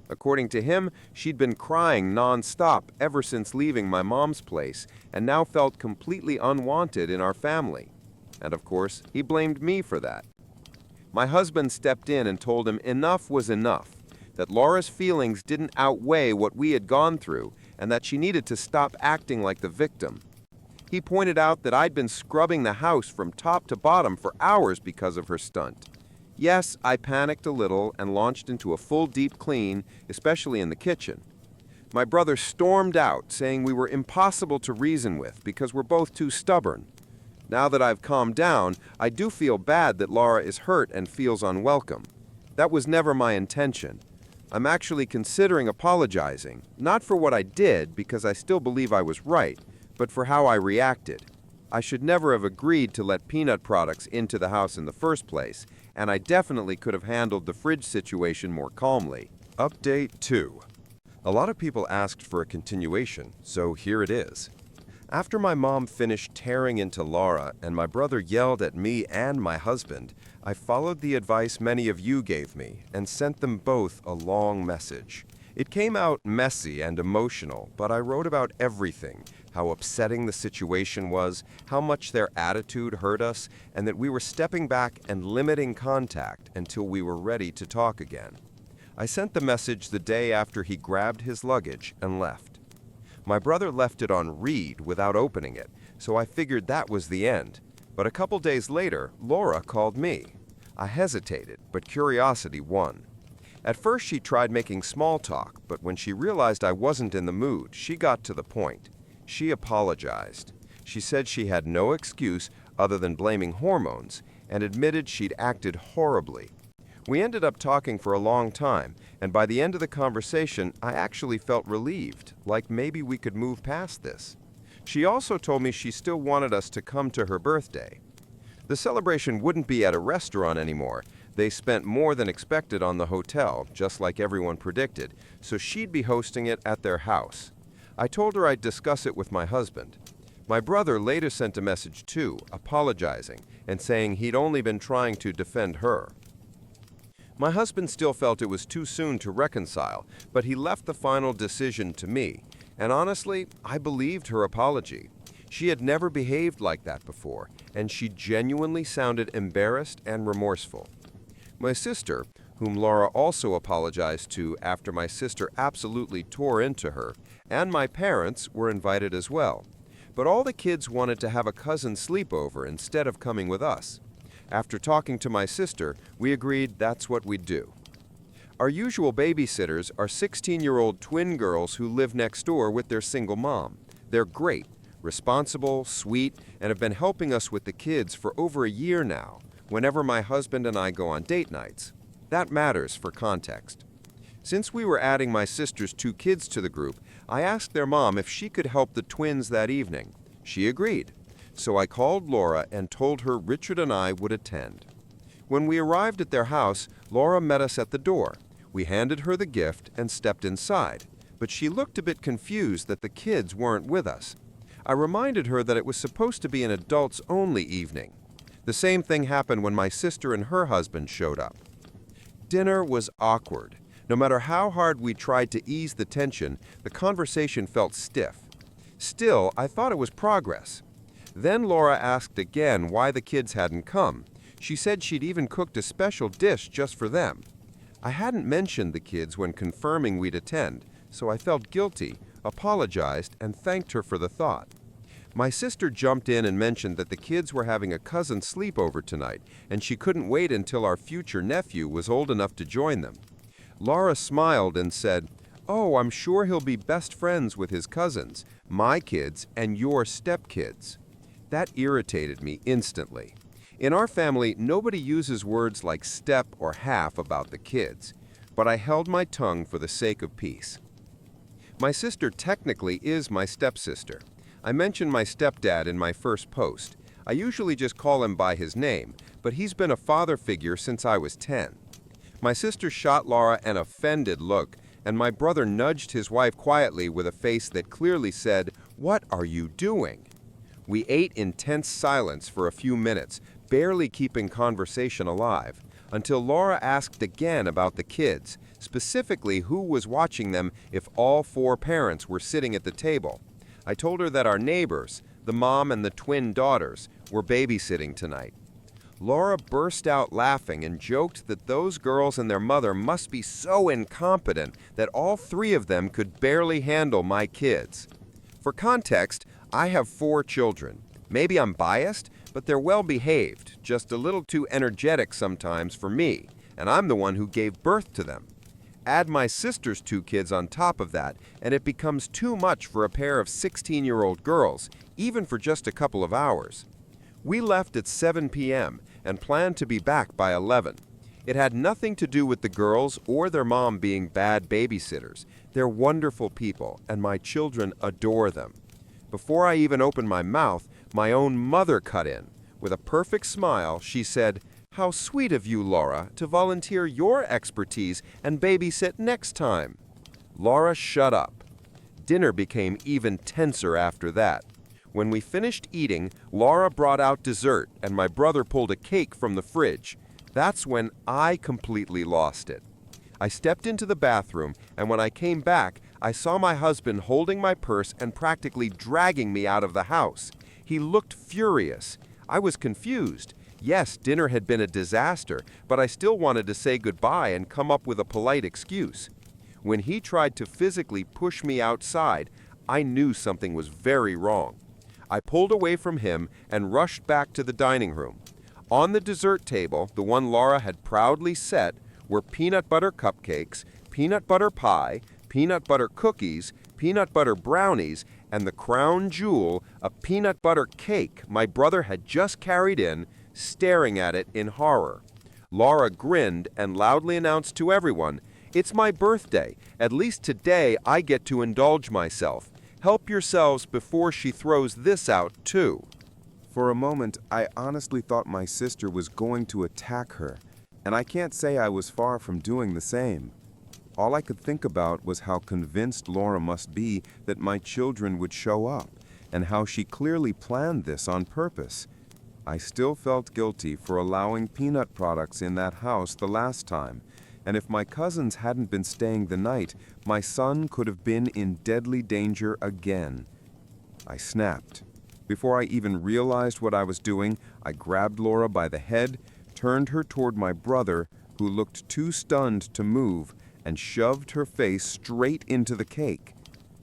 According to him, she'd been crying non-stop ever since leaving my mom's place and now felt completely unwanted in our family. And of course, he blamed me for that. My husband stepped in and told him enough was enough, that Laura's feelings didn't outweigh what we had gone through and that she needed to stop acting like the victim. He pointed out that I'd been scrubbing the house from top to bottom for hours because of her stunt. Yes, I panicked a little and launched into a full deep clean, especially in the kitchen. My brother stormed out, saying we were impossible to reason with because we're both too stubborn. Now that I've calmed down, I do feel bad that Laura is hurt and feels unwelcome. That was never my intention. I'm actually considering apologizing, not for what I did because I still believe I was right, but for how I reacted. I should never have agreed to let peanut products into the house in the first place, and I definitely could have handled the fridge situation more calmly. Update 2. A lot of people asked for a continuation, so here it is. After my mom finished tearing into Laura and my brother yelled at me and my husband, I followed the advice many of you gave me and sent them both a long message. It came out messy and emotional, but I wrote about everything, how upsetting the situation was, how much their attitude hurt us, and that we were stepping back and limiting contact until we were ready to talk again. I sent the message the day after he grabbed his luggage and left. My brother left it on read without opening it, so I figured that was the end. But a couple days later, Laura called me. I hesitated, but curiosity won. At first she tried making small talk, but when she realized I wasn't in the mood, she got to the point. She apologized. She said she had no excuse other than blaming hormones and admitted she'd acted horribly. We ended up talking for a long time, and by the end of the conversation, I actually felt relieved, like maybe we could move past this. She also told me she still wanted us to come to her birthday. The celebration wouldn't be at a restaurant anymore. They spent more than expected on the hotel, just like everyone predicted, so she'd be hosting it at their house. I told her I'd discuss it with my husband. My brother later sent a message too, apologizing and saying he'd only been trying to defend her. My husband still felt it was too soon to reconcile, but he left the final decision to me, and honestly, I believed her apology. She had never behaved like that before, and she genuinely sounded embarrassed and remorseful. My sister, whom Laura also apologized to after my sister absolutely tore into her, and my parents were invited as well. But all the kids wanted to have a cousin sleepover instead of coming with us. After talking to my sister, we agreed that's what we'd do. Our usual babysitters are 16-year-old twin girls who live next door with their single mom. They're great, responsible, sweet, and have been helping us with the kids for over a year now, whenever my husband and I go on date nights. That matters for context. Since we were adding my sister's 2 kids to the group, I asked their mom if she could help the twins that evening. She agreed. So I called Laura and told her Richard and I would attend. When we arrived at their house, Laura met us at the door. We handed her the gift and stepped inside, but she looked a bit confused that the kids weren't with us. I reminded her that it was supposed to be an adults-only evening. The same thing happened when my sister and her husband showed up. Dinner was awkward. No matter how hard we tried to ease the tension, the conversation felt stiff. Still, I thought it was progress. Then Laura asked again why the kids hadn't come. She said she'd even cooked a special dish just for them. I hadn't mentioned the kids when confirming we'd attend, so I felt guilty, apologized, and thanked her for the thought. My sister jumped in and mentioned that the kids were having a cousin sleepover tonight, and she couldn't wait until our future nephew was old enough to join them. Laura smiled and said, "Oh, I'm sure he'll be best friends with his cousins, my kids and your stepkids." That irritated me instantly. In our family, nobody uses words like step or half about the kids, but I held my tongue for the sake of peace. My sister technically is my stepsister. I mentioned my stepdad in my first post. I usually just call him by his name, but he's been a father figure since I was 10. My sister shot Laura an offended look, and my brother nudged his wife quietly with a face that clearly said, "What are you doing?" We ate in tense silence for a few minutes, barely keeping conversation alive, until Laura asked again about the kids, specifically who was watching them if all 4 parents were sitting at the table. I told her that our neighbors, the mom and the twin daughters, were babysitting tonight. Laura burst out laughing and joked that those girls and their mother must be so incompetent that all 3 of them could barely handle my kids. For context, I have 4 children. Maybe I'm biased, but they're well behaved, just a little too energetic sometimes for me, and I'm the one who gave birth to them. Add my sister's 2 kids on top of that, and it becomes too much for a pair of 16-year-old girls, even for just a couple of hours. We left at 7 p.m. and planned to be back by 11. It had nothing to do with the girls or their mom being bad babysitters. They're wonderful people, and my children adore them. Before I even opened my mouth, my own mother cut in. With a perfect smile, she said, "How sweet of you, Laura, to volunteer your expertise and babysit next time." Laura shut up. Dinner became even tenser after that. When we finished eating, Laura brought out dessert and my brother pulled a cake from the fridge. That's when I completely lost it. I stepped into the bathroom, and when I came back, I saw my husband holding my purse and practically dragging me out of the house. He looked furious. I was confused. Yes, dinner had been a disaster, but I still wanted to say goodbye and come up with a polite excuse. When he tried to physically push me outside, I knew something was very wrong. I pulled away from him and rushed back to the dining room. On the dessert table, the one Laura had proudly set, were peanut butter cupcakes, peanut butter pie, peanut butter cookies, peanut butter brownies, and the crown jewel, a peanut butter cake my brother had just carried in, staring at it in horror. Laura grinned and loudly announced to everyone, "It's my birthday. At least today I get to indulge myself. Help yourselves before she throws this out, too." For a moment, I honestly thought my sister was going to attack her, and I can't say I was far from doing the same. All I could think about was how convinced Laura must be that my children would show up, and how she clearly planned this on purpose. I still felt guilty for allowing peanut products in that house the last time, and if my cousins hadn't been staying the night, my son could have been in deadly danger again. I snapped. Before I even realized what I was doing, I grabbed Laura by the head, turned her toward my brother, who looked too stunned to move, and shoved her face straight into the cake.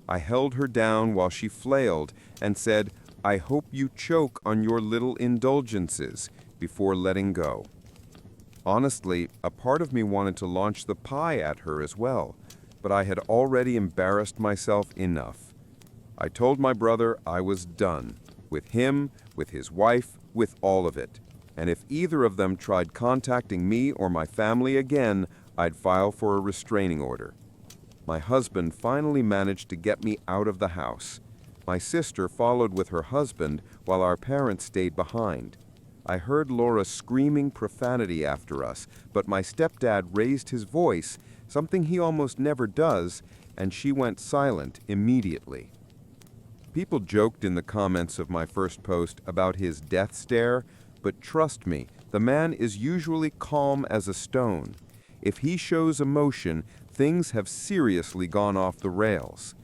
I held her down while she flailed and said, "I hope you choke on your little indulgences," before letting go. Honestly, a part of me wanted to launch the pie at her as well, but I had already embarrassed myself enough. I told my brother I was done, with him, with his wife, with all of it. And if either of them tried contacting me or my family again, I'd file for a restraining order. My husband finally managed to get me out of the house. My sister followed with her husband while our parents stayed behind. I heard Laura screaming profanity after us, but my stepdad raised his voice, something he almost never does, and she went silent immediately. People joked in the comments of my first post about his death stare, but trust me, the man is usually calm as a stone. If he shows emotion, things have seriously gone off the rails.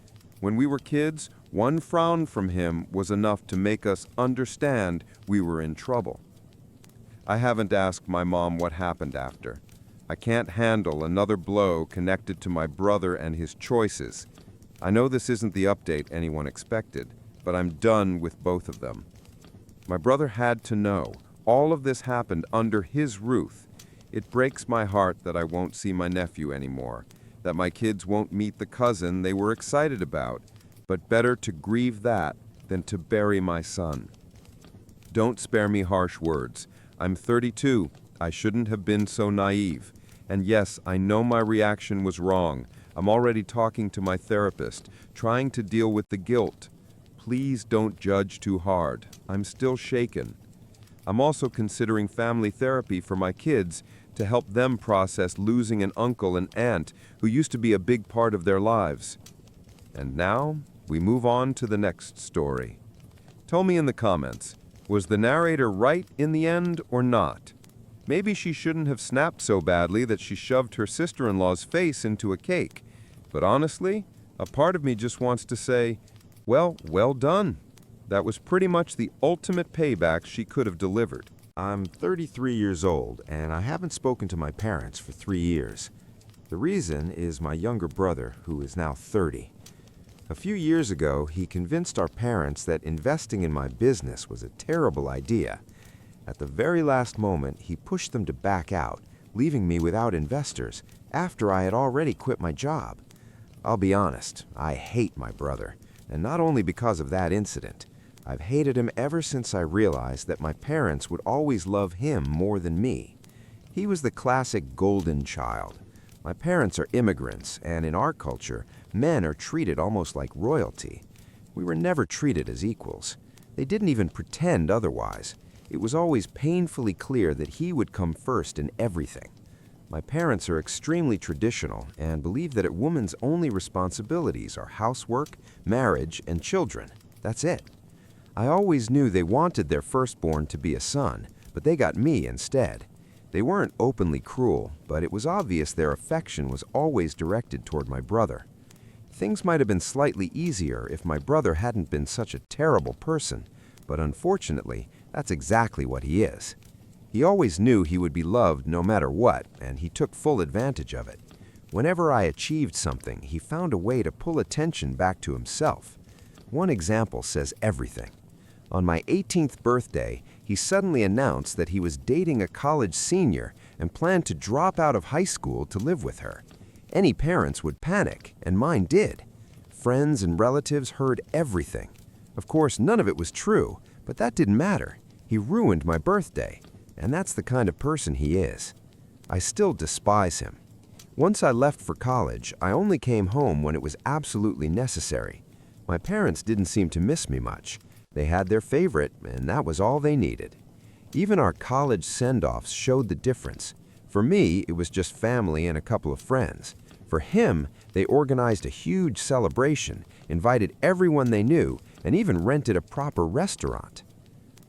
When we were kids, one frown from him was enough to make us understand we were in trouble. I haven't asked my mom what happened after. I can't handle another blow connected to my brother and his choices. I know this isn't the update anyone expected, but I'm done with both of them. My brother had to know. All of this happened under his roof. It breaks my heart that I won't see my nephew anymore, that my kids won't meet the cousin they were excited about, but better to grieve that than to bury my son. Don't spare me harsh words. I'm 32. I shouldn't have been so naive. And yes, I know my reaction was wrong. I'm already talking to my therapist, trying to deal with the guilt. Please don't judge too hard. I'm still shaken. I'm also considering family therapy for my kids to help them process losing an uncle and aunt who used to be a big part of their lives. And now, we move on to the next story. Tell me in the comments, was the narrator right in the end or not? Maybe she shouldn't have snapped so badly that she shoved her sister-in-law's face into a cake. But honestly, a part of me just wants to say, well done. That was pretty much the ultimate payback she could have delivered. I'm 33 years old, and I haven't spoken to my parents for 3 years. The reason is my younger brother, who is now 30. A few years ago, he convinced our parents that investing in my business was a terrible idea. At the very last moment, he pushed them to back out, leaving me without investors, after I had already quit my job. I'll be honest, I hate my brother, and not only because of that incident. I've hated him ever since I realized that my parents would always love him more than me. He was the classic golden child. My parents are immigrants, and in our culture, men are treated almost like royalty. We were never treated as equals. They didn't even pretend otherwise. It was always painfully clear that he would come first in everything. My parents are extremely traditional and believe that a woman's only responsibilities are housework, marriage, and children. That's it. I always knew they wanted their firstborn to be a son, but they got me instead. They weren't openly cruel, but it was obvious their affection was always directed toward my brother. Things might have been slightly easier if my brother hadn't been such a terrible person, but unfortunately, that's exactly what he is. He always knew he would be loved no matter what, and he took full advantage of it. Whenever I achieved something, he found a way to pull attention back to himself. One example says everything. On my 18th birthday, he suddenly announced that he was dating a college senior and planned to drop out of high school to live with her. Any parents would panic, and mine did. Friends and relatives heard everything. Of course, none of it was true, but that didn't matter. He ruined my birthday, and that's the kind of person he is. I still despise him. Once I left for college, I only came home when it was absolutely necessary. My parents didn't seem to miss me much. They had their favorite, and that was all they needed. Even our college send-offs showed the difference. For me, it was just family and a couple of friends. For him, they organized a huge celebration, invited everyone they knew, and even rented a proper restaurant.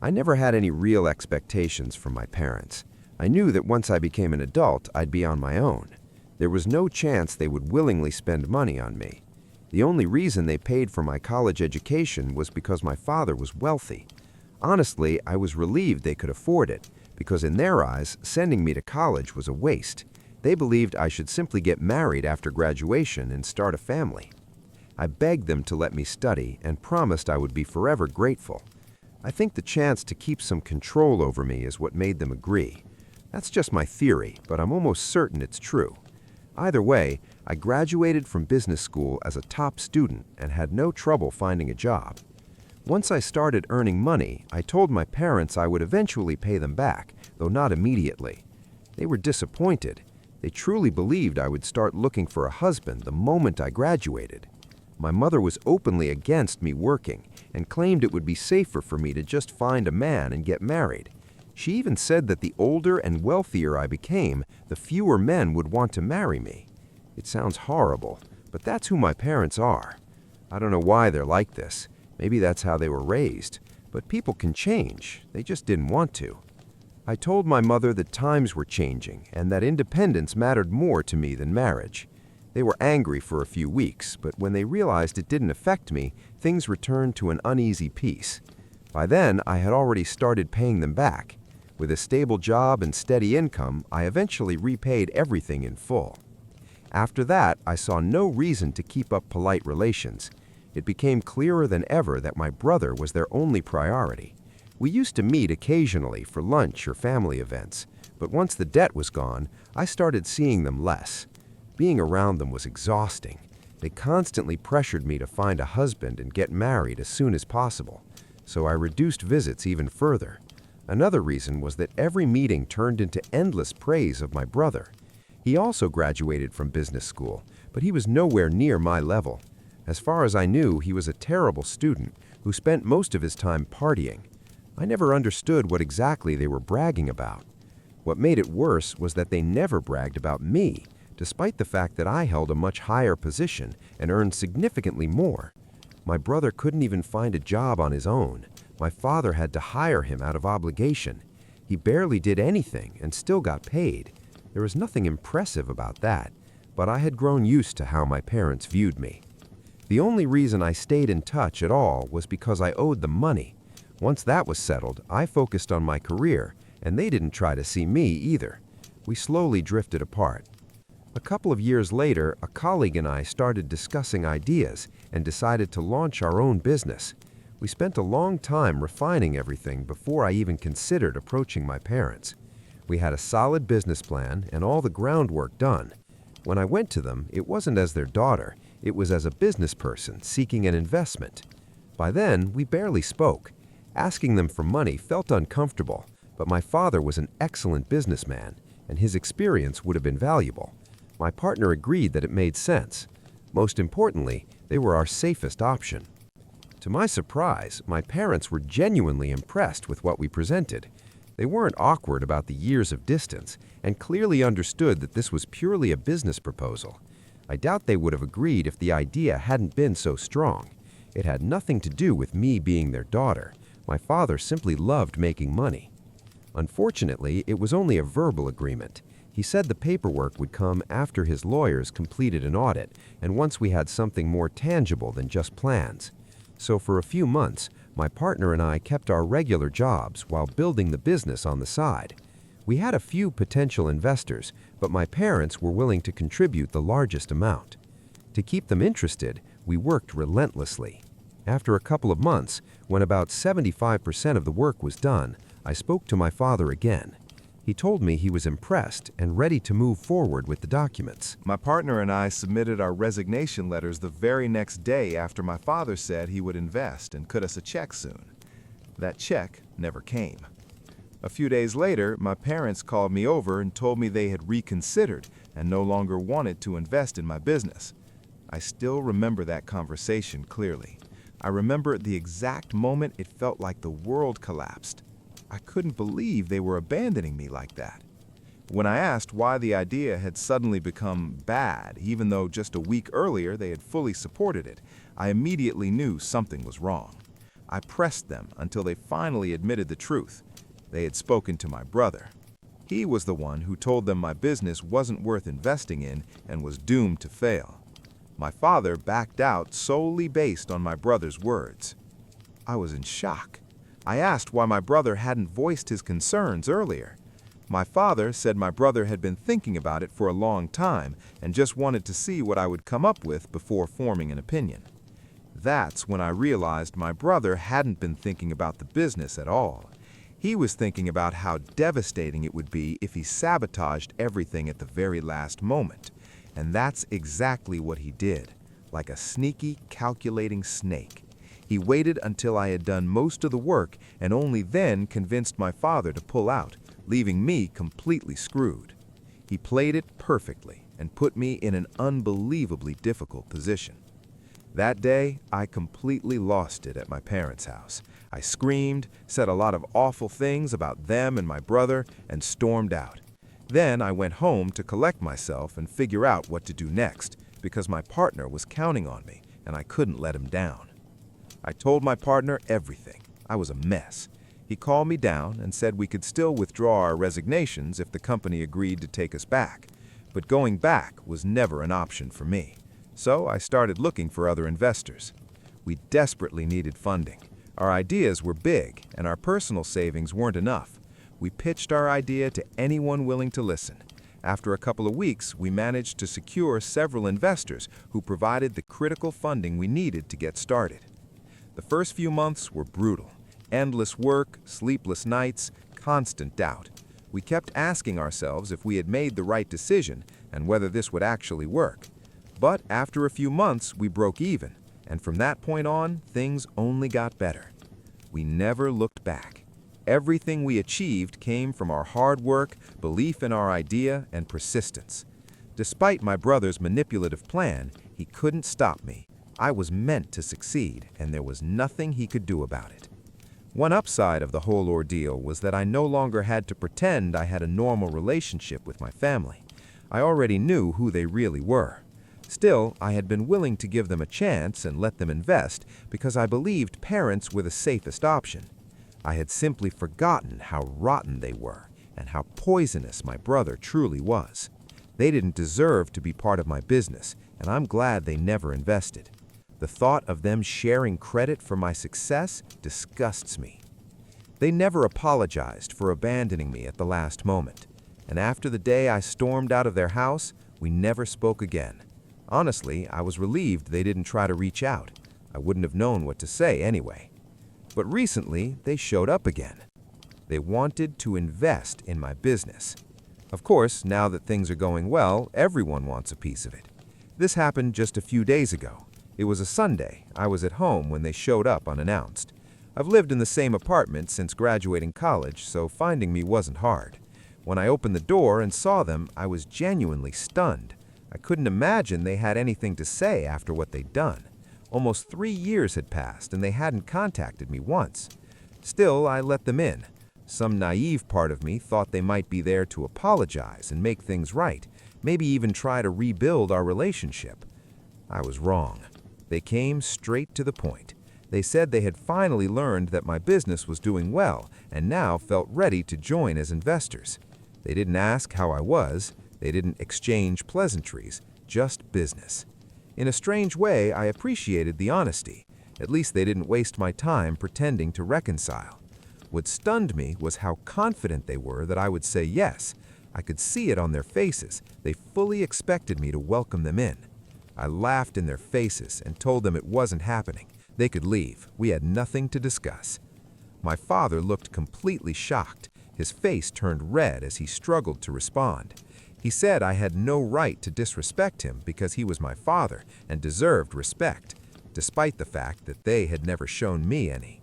I never had any real expectations from my parents. I knew that once I became an adult, I'd be on my own. There was no chance they would willingly spend money on me. The only reason they paid for my college education was because my father was wealthy. Honestly, I was relieved they could afford it, because in their eyes, sending me to college was a waste. They believed I should simply get married after graduation and start a family. I begged them to let me study and promised I would be forever grateful. I think the chance to keep some control over me is what made them agree. That's just my theory, but I'm almost certain it's true. Either way, I graduated from business school as a top student and had no trouble finding a job. Once I started earning money, I told my parents I would eventually pay them back, though not immediately. They were disappointed. They truly believed I would start looking for a husband the moment I graduated. My mother was openly against me working and claimed it would be safer for me to just find a man and get married. She even said that the older and wealthier I became, the fewer men would want to marry me. It sounds horrible, but that's who my parents are. I don't know why they're like this. Maybe that's how they were raised. But people can change. They just didn't want to. I told my mother that times were changing and that independence mattered more to me than marriage. They were angry for a few weeks, but when they realized it didn't affect me, things returned to an uneasy peace. By then, I had already started paying them back. With a stable job and steady income, I eventually repaid everything in full. After that, I saw no reason to keep up polite relations. It became clearer than ever that my brother was their only priority. We used to meet occasionally for lunch or family events, but once the debt was gone, I started seeing them less. Being around them was exhausting. They constantly pressured me to find a husband and get married as soon as possible, so I reduced visits even further. Another reason was that every meeting turned into endless praise of my brother. He also graduated from business school, but he was nowhere near my level. As far as I knew, he was a terrible student who spent most of his time partying. I never understood what exactly they were bragging about. What made it worse was that they never bragged about me, despite the fact that I held a much higher position and earned significantly more. My brother couldn't even find a job on his own. My father had to hire him out of obligation. He barely did anything and still got paid. There was nothing impressive about that, but I had grown used to how my parents viewed me. The only reason I stayed in touch at all was because I owed them money. Once that was settled, I focused on my career, and they didn't try to see me either. We slowly drifted apart. A couple of years later, a colleague and I started discussing ideas and decided to launch our own business. We spent a long time refining everything before I even considered approaching my parents. We had a solid business plan and all the groundwork done. When I went to them, it wasn't as their daughter, it was as a business person seeking an investment. By then, we barely spoke. Asking them for money felt uncomfortable, but my father was an excellent businessman, and his experience would have been valuable. My partner agreed that it made sense. Most importantly, they were our safest option. To my surprise, my parents were genuinely impressed with what we presented. They weren't awkward about the years of distance and clearly understood that this was purely a business proposal. I doubt they would have agreed if the idea hadn't been so strong. It had nothing to do with me being their daughter. My father simply loved making money. Unfortunately, it was only a verbal agreement. He said the paperwork would come after his lawyers completed an audit and once we had something more tangible than just plans. So for a few months, my partner and I kept our regular jobs while building the business on the side. We had a few potential investors, but my parents were willing to contribute the largest amount. To keep them interested, we worked relentlessly. After a couple of months, when about 75% of the work was done, I spoke to my father again. He told me he was impressed and ready to move forward with the documents. My partner and I submitted our resignation letters the very next day after my father said he would invest and cut us a check soon. That check never came. A few days later, my parents called me over and told me they had reconsidered and no longer wanted to invest in my business. I still remember that conversation clearly. I remember the exact moment it felt like the world collapsed. I couldn't believe they were abandoning me like that. When I asked why the idea had suddenly become bad, even though just a week earlier they had fully supported it, I immediately knew something was wrong. I pressed them until they finally admitted the truth. They had spoken to my brother. He was the one who told them my business wasn't worth investing in and was doomed to fail. My father backed out solely based on my brother's words. I was in shock. I asked why my brother hadn't voiced his concerns earlier. My father said my brother had been thinking about it for a long time and just wanted to see what I would come up with before forming an opinion. That's when I realized my brother hadn't been thinking about the business at all. He was thinking about how devastating it would be if he sabotaged everything at the very last moment. And that's exactly what he did, like a sneaky, calculating snake. He waited until I had done most of the work and only then convinced my father to pull out, leaving me completely screwed. He played it perfectly and put me in an unbelievably difficult position. That day, I completely lost it at my parents' house. I screamed, said a lot of awful things about them and my brother, and stormed out. Then I went home to collect myself and figure out what to do next, because my partner was counting on me and I couldn't let him down. I told my partner everything. I was a mess. He called me down and said we could still withdraw our resignations if the company agreed to take us back, but going back was never an option for me. So I started looking for other investors. We desperately needed funding. Our ideas were big and our personal savings weren't enough. We pitched our idea to anyone willing to listen. After a couple of weeks, we managed to secure several investors who provided the critical funding we needed to get started. The first few months were brutal. Endless work, sleepless nights, constant doubt. We kept asking ourselves if we had made the right decision and whether this would actually work. But after a few months, we broke even, and from that point on, things only got better. We never looked back. Everything we achieved came from our hard work, belief in our idea, and persistence. Despite my brother's manipulative plan, he couldn't stop me. I was meant to succeed, and there was nothing he could do about it. One upside of the whole ordeal was that I no longer had to pretend I had a normal relationship with my family. I already knew who they really were. Still, I had been willing to give them a chance and let them invest because I believed parents were the safest option. I had simply forgotten how rotten they were and how poisonous my brother truly was. They didn't deserve to be part of my business, and I'm glad they never invested. The thought of them sharing credit for my success disgusts me. They never apologized for abandoning me at the last moment, and after the day I stormed out of their house, we never spoke again. Honestly, I was relieved they didn't try to reach out. I wouldn't have known what to say anyway. But recently, they showed up again. They wanted to invest in my business. Of course, now that things are going well, everyone wants a piece of it. This happened just a few days ago. It was a Sunday. I was at home when they showed up unannounced. I've lived in the same apartment since graduating college, so finding me wasn't hard. When I opened the door and saw them, I was genuinely stunned. I couldn't imagine they had anything to say after what they'd done. Almost 3 years had passed and they hadn't contacted me once. Still, I let them in. Some naive part of me thought they might be there to apologize and make things right, maybe even try to rebuild our relationship. I was wrong. They came straight to the point. They said they had finally learned that my business was doing well and now felt ready to join as investors. They didn't ask how I was. They didn't exchange pleasantries, just business. In a strange way, I appreciated the honesty. At least they didn't waste my time pretending to reconcile. What stunned me was how confident they were that I would say yes. I could see it on their faces. They fully expected me to welcome them in. I laughed in their faces and told them it wasn't happening. They could leave. We had nothing to discuss. My father looked completely shocked. His face turned red as he struggled to respond. He said I had no right to disrespect him because he was my father and deserved respect, despite the fact that they had never shown me any.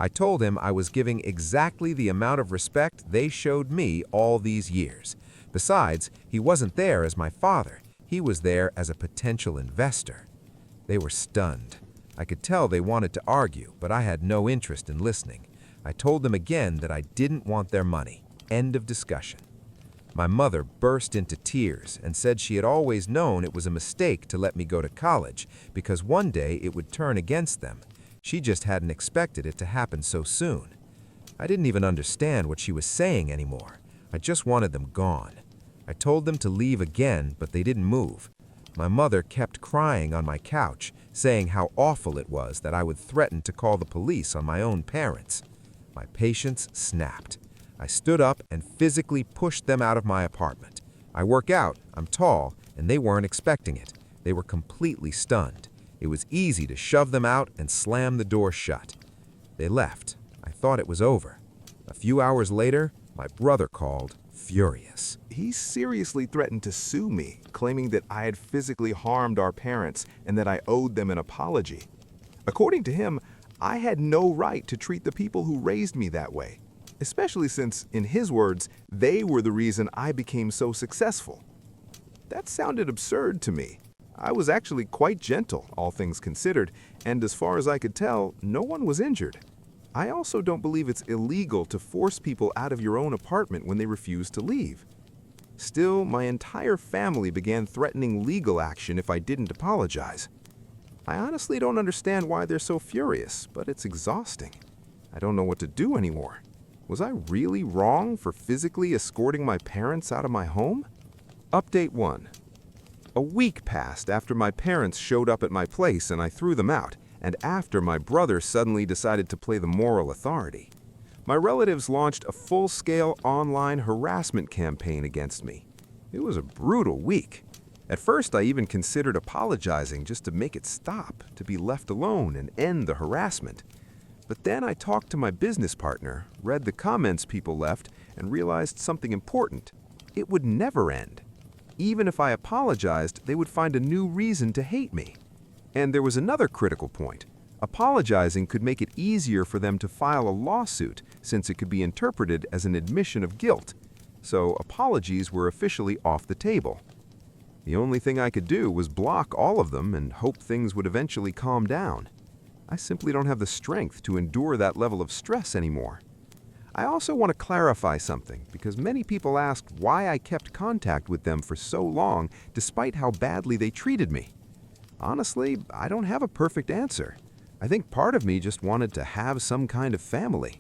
I told him I was giving exactly the amount of respect they showed me all these years. Besides, he wasn't there as my father. He was there as a potential investor. They were stunned. I could tell they wanted to argue, but I had no interest in listening. I told them again that I didn't want their money. End of discussion. My mother burst into tears and said she had always known it was a mistake to let me go to college because one day it would turn against them. She just hadn't expected it to happen so soon. I didn't even understand what she was saying anymore. I just wanted them gone. I told them to leave again, but they didn't move. My mother kept crying on my couch, saying how awful it was that I would threaten to call the police on my own parents. My patience snapped. I stood up and physically pushed them out of my apartment. I work out, I'm tall, and they weren't expecting it. They were completely stunned. It was easy to shove them out and slam the door shut. They left. I thought it was over. A few hours later, my brother called, furious. He seriously threatened to sue me, claiming that I had physically harmed our parents and that I owed them an apology. According to him, I had no right to treat the people who raised me that way, especially since, in his words, they were the reason I became so successful. That sounded absurd to me. I was actually quite gentle, all things considered, and as far as I could tell, no one was injured. I also don't believe it's illegal to force people out of your own apartment when they refuse to leave. Still, my entire family began threatening legal action if I didn't apologize. I honestly don't understand why they're so furious, but it's exhausting. I don't know what to do anymore. Was I really wrong for physically escorting my parents out of my home? Update 1. A week passed after my parents showed up at my place and I threw them out, and after my brother suddenly decided to play the moral authority. My relatives launched a full-scale online harassment campaign against me. It was a brutal week. At first, I even considered apologizing just to make it stop, to be left alone and end the harassment. But then I talked to my business partner, read the comments people left, and realized something important. It would never end. Even if I apologized, they would find a new reason to hate me. And there was another critical point. Apologizing could make it easier for them to file a lawsuit, since it could be interpreted as an admission of guilt. So apologies were officially off the table. The only thing I could do was block all of them and hope things would eventually calm down. I simply don't have the strength to endure that level of stress anymore. I also want to clarify something, because many people asked why I kept contact with them for so long despite how badly they treated me. Honestly, I don't have a perfect answer. I think part of me just wanted to have some kind of family.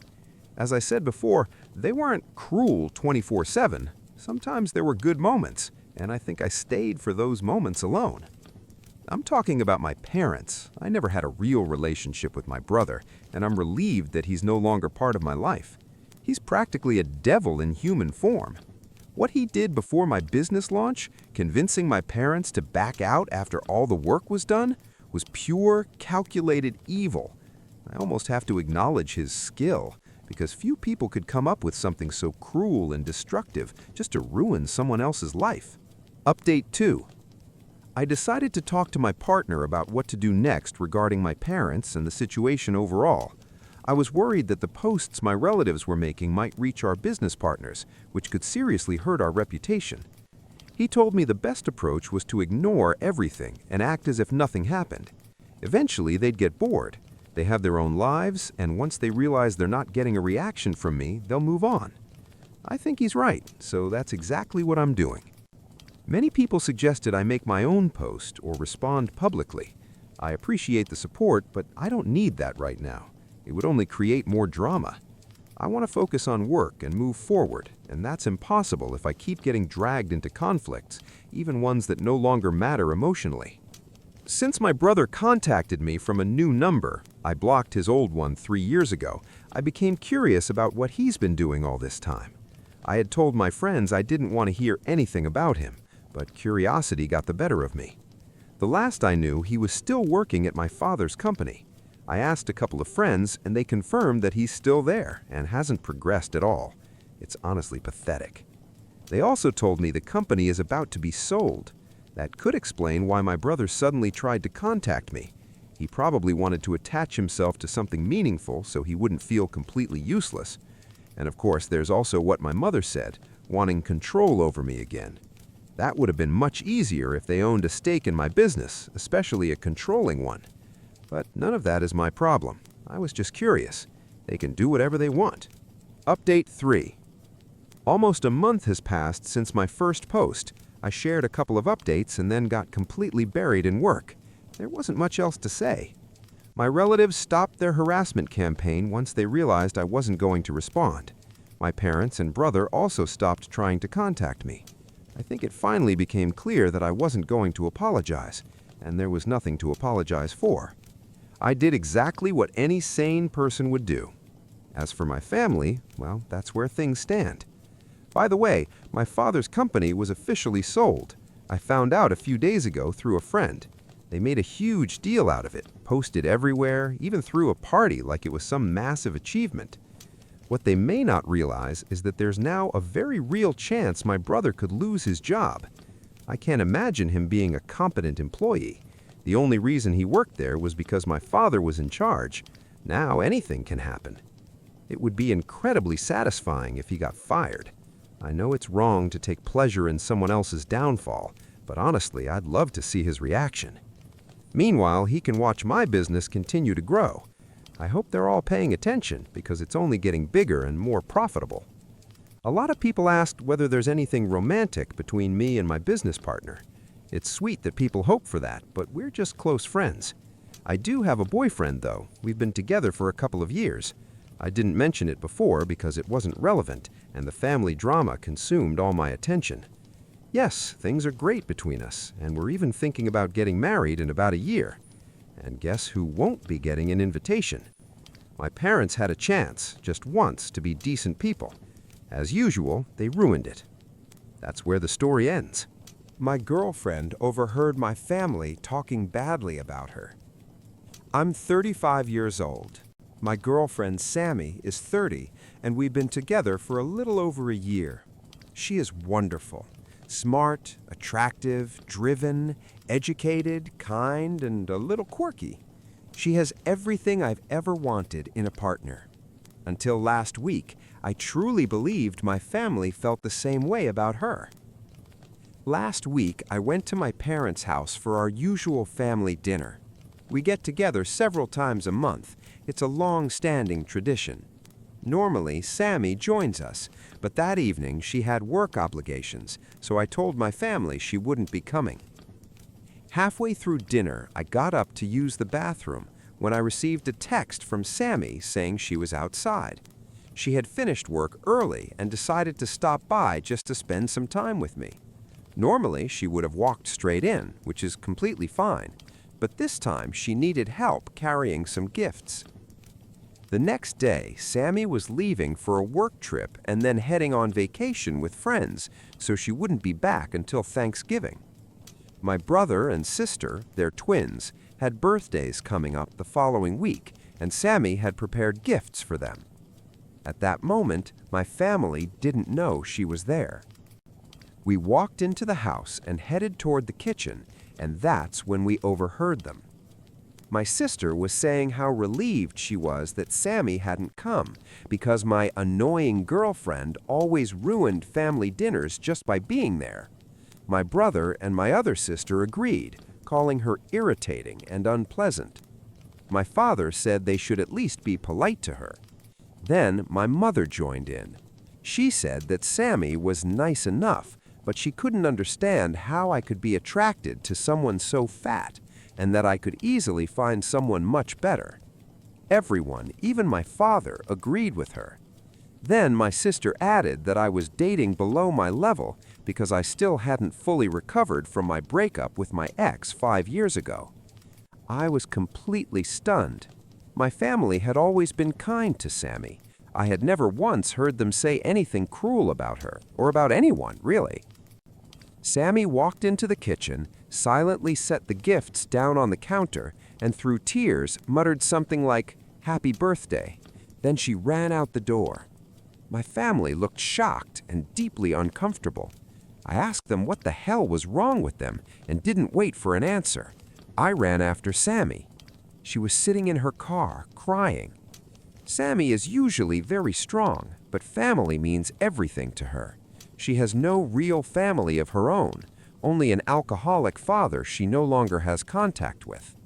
As I said before, they weren't cruel 24/7. Sometimes there were good moments, and I think I stayed for those moments alone. I'm talking about my parents. I never had a real relationship with my brother, and I'm relieved that he's no longer part of my life. He's practically a devil in human form. What he did before my business launch, convincing my parents to back out after all the work was done, was pure, calculated evil. I almost have to acknowledge his skill, because few people could come up with something so cruel and destructive just to ruin someone else's life. Update 2. I decided to talk to my partner about what to do next regarding my parents and the situation overall. I was worried that the posts my relatives were making might reach our business partners, which could seriously hurt our reputation. He told me the best approach was to ignore everything and act as if nothing happened. Eventually, they'd get bored. They have their own lives, and once they realize they're not getting a reaction from me, they'll move on. I think he's right, so that's exactly what I'm doing. Many people suggested I make my own post or respond publicly. I appreciate the support, but I don't need that right now. It would only create more drama. I want to focus on work and move forward, and that's impossible if I keep getting dragged into conflicts, even ones that no longer matter emotionally. Since my brother contacted me from a new number, I blocked his old one 3 years ago, I became curious about what he's been doing all this time. I had told my friends I didn't want to hear anything about him, but curiosity got the better of me. The last I knew, he was still working at my father's company. I asked a couple of friends, and they confirmed that he's still there and hasn't progressed at all. It's honestly pathetic. They also told me the company is about to be sold. That could explain why my brother suddenly tried to contact me. He probably wanted to attach himself to something meaningful so he wouldn't feel completely useless. And of course, there's also what my mother said, wanting control over me again. That would have been much easier if they owned a stake in my business, especially a controlling one. But none of that is my problem. I was just curious. They can do whatever they want. Update 3. Almost a month has passed since my first post. I shared a couple of updates and then got completely buried in work. There wasn't much else to say. My relatives stopped their harassment campaign once they realized I wasn't going to respond. My parents and brother also stopped trying to contact me. I think it finally became clear that I wasn't going to apologize, and there was nothing to apologize for. I did exactly what any sane person would do. As for my family, well, that's where things stand. By the way, my father's company was officially sold. I found out a few days ago through a friend. They made a huge deal out of it, posted everywhere, even threw a party like it was some massive achievement. What they may not realize is that there's now a very real chance my brother could lose his job. I can't imagine him being a competent employee. The only reason he worked there was because my father was in charge. Now anything can happen. It would be incredibly satisfying if he got fired. I know it's wrong to take pleasure in someone else's downfall, but honestly, I'd love to see his reaction. Meanwhile, he can watch my business continue to grow. I hope they're all paying attention because it's only getting bigger and more profitable. A lot of people asked whether there's anything romantic between me and my business partner. It's sweet that people hope for that, but we're just close friends. I do have a boyfriend, though. We've been together for a couple of years. I didn't mention it before because it wasn't relevant, and the family drama consumed all my attention. Yes, things are great between us, and we're even thinking about getting married in about a year. And guess who won't be getting an invitation? My parents had a chance, just once, to be decent people. As usual, they ruined it. That's where the story ends. My girlfriend overheard my family talking badly about her. I'm 35 years old. My girlfriend Sammy is 30, and we've been together for a little over a year. She is wonderful. Smart, attractive, driven, educated, kind, and a little quirky. She has everything I've ever wanted in a partner. Until last week, I truly believed my family felt the same way about her. Last week, I went to my parents' house for our usual family dinner. We get together several times a month. It's a long-standing tradition. Normally, Sammy joins us, but that evening she had work obligations, so I told my family she wouldn't be coming. Halfway through dinner, I got up to use the bathroom when I received a text from Sammy saying she was outside. She had finished work early and decided to stop by just to spend some time with me. Normally, she would have walked straight in, which is completely fine, but this time she needed help carrying some gifts. The next day, Sammy was leaving for a work trip and then heading on vacation with friends, so she wouldn't be back until Thanksgiving. My brother and sister, they're twins, had birthdays coming up the following week, and Sammy had prepared gifts for them. At that moment, my family didn't know she was there. We walked into the house and headed toward the kitchen, and that's when we overheard them. My sister was saying how relieved she was that Sammy hadn't come because my annoying girlfriend always ruined family dinners just by being there. My brother and my other sister agreed, calling her irritating and unpleasant. My father said they should at least be polite to her. Then my mother joined in. She said that Sammy was nice enough, but she couldn't understand how I could be attracted to someone so fat, and that I could easily find someone much better. Everyone, even my father, agreed with her. Then my sister added that I was dating below my level because I still hadn't fully recovered from my breakup with my ex 5 years ago. I was completely stunned. My family had always been kind to Sammy. I had never once heard them say anything cruel about her, or about anyone, really. Sammy walked into the kitchen, silently set the gifts down on the counter, and through tears muttered something like, "Happy birthday." Then she ran out the door. My family looked shocked and deeply uncomfortable. I asked them what the hell was wrong with them and didn't wait for an answer. I ran after Sammy. She was sitting in her car, crying. Sammy is usually very strong, but family means everything to her. She has no real family of her own, only an alcoholic father she no longer has contact with.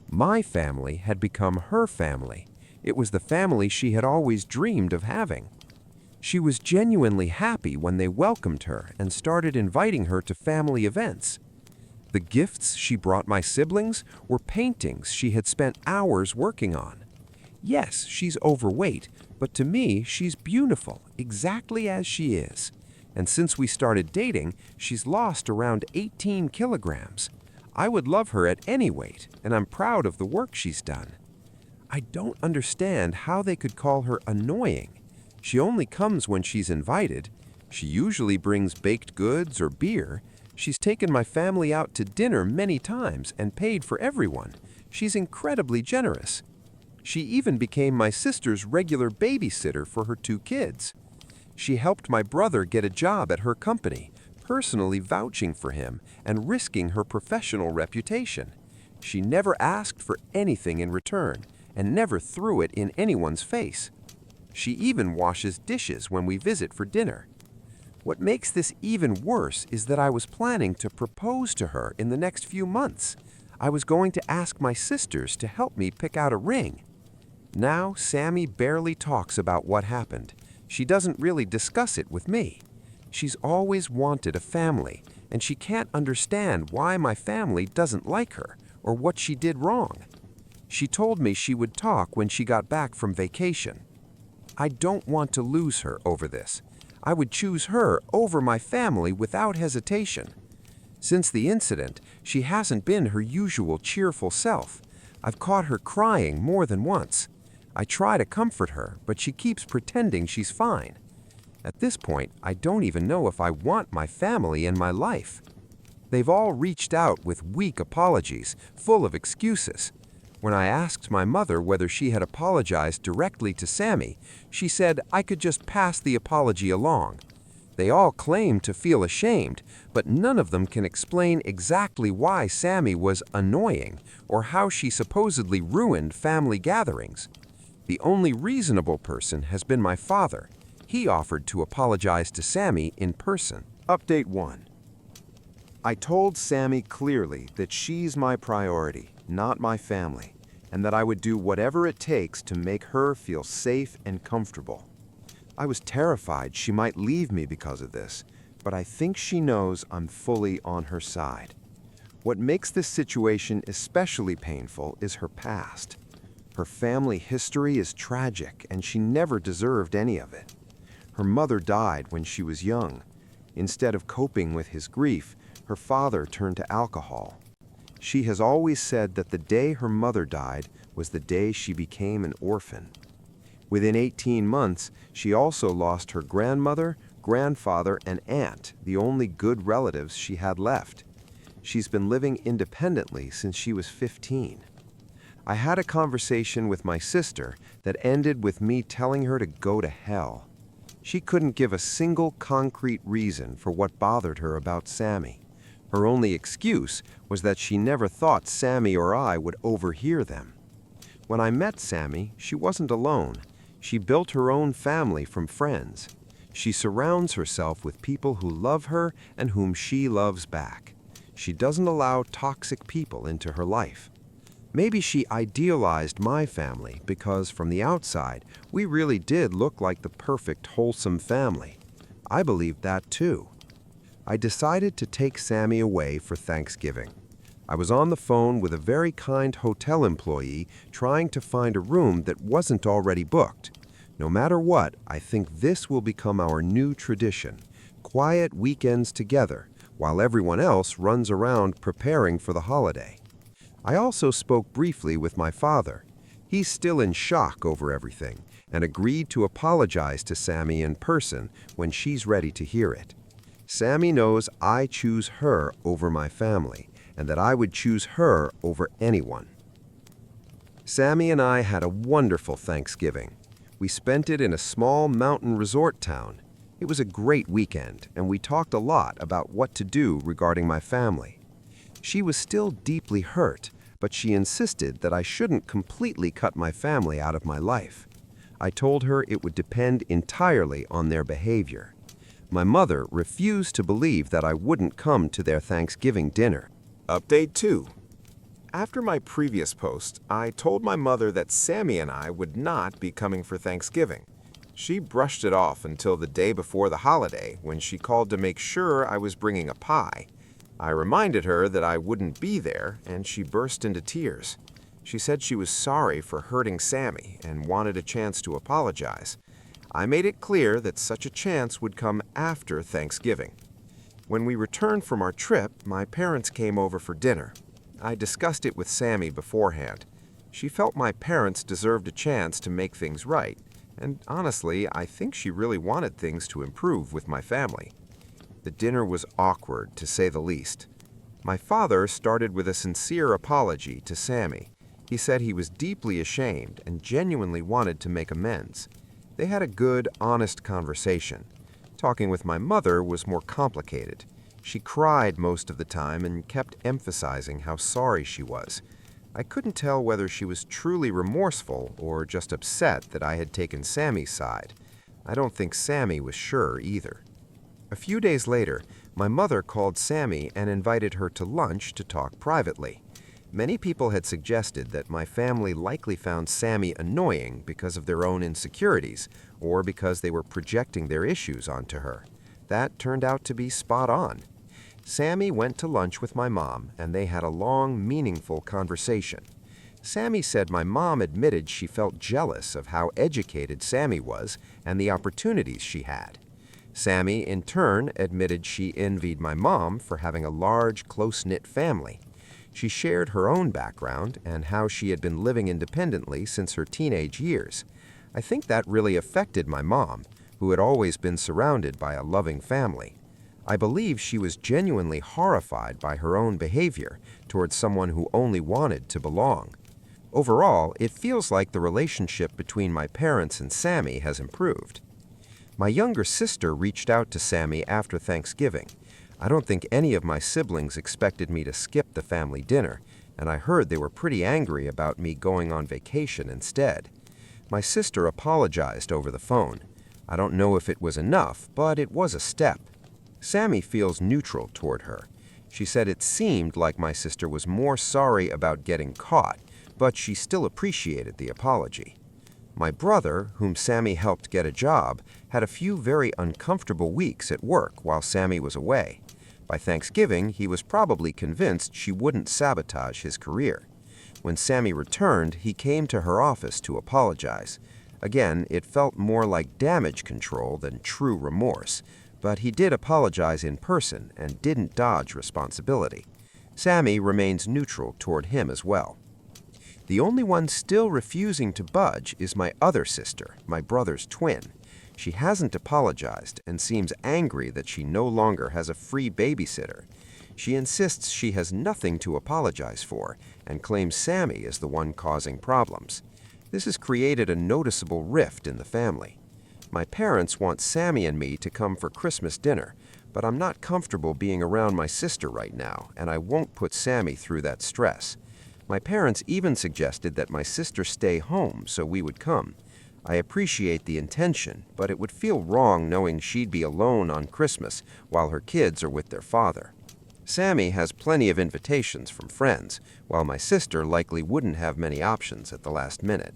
My family had become her family. It was the family she had always dreamed of having. She was genuinely happy when they welcomed her and started inviting her to family events. The gifts she brought my siblings were paintings she had spent hours working on. Yes, she's overweight, but to me, she's beautiful, exactly as she is. And since we started dating, she's lost around 18 kilograms. I would love her at any weight, and I'm proud of the work she's done. I don't understand how they could call her annoying. She only comes when she's invited. She usually brings baked goods or beer. She's taken my family out to dinner many times and paid for everyone. She's incredibly generous. She even became my sister's regular babysitter for her 2 kids. She helped my brother get a job at her company, personally vouching for him and risking her professional reputation. She never asked for anything in return and never threw it in anyone's face. She even washes dishes when we visit for dinner. What makes this even worse is that I was planning to propose to her in the next few months. I was going to ask my sisters to help me pick out a ring. Now Sammy barely talks about what happened. She doesn't really discuss it with me. She's always wanted a family, and she can't understand why my family doesn't like her or what she did wrong. She told me she would talk when she got back from vacation. I don't want to lose her over this. I would choose her over my family without hesitation. Since the incident, she hasn't been her usual cheerful self. I've caught her crying more than once. I try to comfort her, but she keeps pretending she's fine. At this point, I don't even know if I want my family in my life. They've all reached out with weak apologies, full of excuses. When I asked my mother whether she had apologized directly to Sammy, she said I could just pass the apology along. They all claim to feel ashamed, but none of them can explain exactly why Sammy was annoying or how she supposedly ruined family gatherings. The only reasonable person has been my father. He offered to apologize to Sammy in person. Update 1. I told Sammy clearly that she's my priority, not my family, and that I would do whatever it takes to make her feel safe and comfortable. I was terrified she might leave me because of this, but I think she knows I'm fully on her side. What makes this situation especially painful is her past. Her family history is tragic, and she never deserved any of it. Her mother died when she was young. Instead of coping with his grief, her father turned to alcohol. She has always said that the day her mother died was the day she became an orphan. Within 18 months, she also lost her grandmother, grandfather, and aunt, the only good relatives she had left. She's been living independently since she was 15. I had a conversation with my sister that ended with me telling her to go to hell. She couldn't give a single concrete reason for what bothered her about Sammy. Her only excuse was that she never thought Sammy or I would overhear them. When I met Sammy, she wasn't alone. She built her own family from friends. She surrounds herself with people who love her and whom she loves back. She doesn't allow toxic people into her life. Maybe she idealized my family because from the outside, we really did look like the perfect, wholesome family. I believed that too. I decided to take Sammy away for Thanksgiving. I was on the phone with a very kind hotel employee trying to find a room that wasn't already booked. No matter what, I think this will become our new tradition. Quiet weekends together, while everyone else runs around preparing for the holiday. I also spoke briefly with my father. He's still in shock over everything and agreed to apologize to Sammy in person when she's ready to hear it. Sammy knows I choose her over my family and that I would choose her over anyone. Sammy and I had a wonderful Thanksgiving. We spent it in a small mountain resort town. It was a great weekend, and we talked a lot about what to do regarding my family. She was still deeply hurt, but she insisted that I shouldn't completely cut my family out of my life. I told her it would depend entirely on their behavior. My mother refused to believe that I wouldn't come to their Thanksgiving dinner. Update 2. After my previous post, I told my mother that Sammy and I would not be coming for Thanksgiving. She brushed it off until the day before the holiday when she called to make sure I was bringing a pie. I reminded her that I wouldn't be there, and she burst into tears. She said she was sorry for hurting Sammy and wanted a chance to apologize. I made it clear that such a chance would come after Thanksgiving. When we returned from our trip, my parents came over for dinner. I discussed it with Sammy beforehand. She felt my parents deserved a chance to make things right, and honestly, I think she really wanted things to improve with my family. The dinner was awkward, to say the least. My father started with a sincere apology to Sammy. He said he was deeply ashamed and genuinely wanted to make amends. They had a good, honest conversation. Talking with my mother was more complicated. She cried most of the time and kept emphasizing how sorry she was. I couldn't tell whether she was truly remorseful or just upset that I had taken Sammy's side. I don't think Sammy was sure either. A few days later, my mother called Sammy and invited her to lunch to talk privately. Many people had suggested that my family likely found Sammy annoying because of their own insecurities or because they were projecting their issues onto her. That turned out to be spot on. Sammy went to lunch with my mom, and they had a long, meaningful conversation. Sammy said my mom admitted she felt jealous of how educated Sammy was and the opportunities she had. Sammy, in turn, admitted she envied my mom for having a large, close-knit family. She shared her own background and how she had been living independently since her teenage years. I think that really affected my mom, who had always been surrounded by a loving family. I believe she was genuinely horrified by her own behavior towards someone who only wanted to belong. Overall, it feels like the relationship between my parents and Sammy has improved. My younger sister reached out to Sammy after Thanksgiving. I don't think any of my siblings expected me to skip the family dinner, and I heard they were pretty angry about me going on vacation instead. My sister apologized over the phone. I don't know if it was enough, but it was a step. Sammy feels neutral toward her. She said it seemed like my sister was more sorry about getting caught, but she still appreciated the apology. My brother, whom Sammy helped get a job, had a few very uncomfortable weeks at work while Sammy was away. By Thanksgiving, he was probably convinced she wouldn't sabotage his career. When Sammy returned, he came to her office to apologize. Again, it felt more like damage control than true remorse, but he did apologize in person and didn't dodge responsibility. Sammy remains neutral toward him as well. The only one still refusing to budge is my other sister, my brother's twin. She hasn't apologized and seems angry that she no longer has a free babysitter. She insists she has nothing to apologize for and claims Sammy is the one causing problems. This has created a noticeable rift in the family. My parents want Sammy and me to come for Christmas dinner, but I'm not comfortable being around my sister right now, and I won't put Sammy through that stress. My parents even suggested that my sister stay home so we would come. I appreciate the intention, but it would feel wrong knowing she'd be alone on Christmas while her kids are with their father. Sammy has plenty of invitations from friends, while my sister likely wouldn't have many options at the last minute.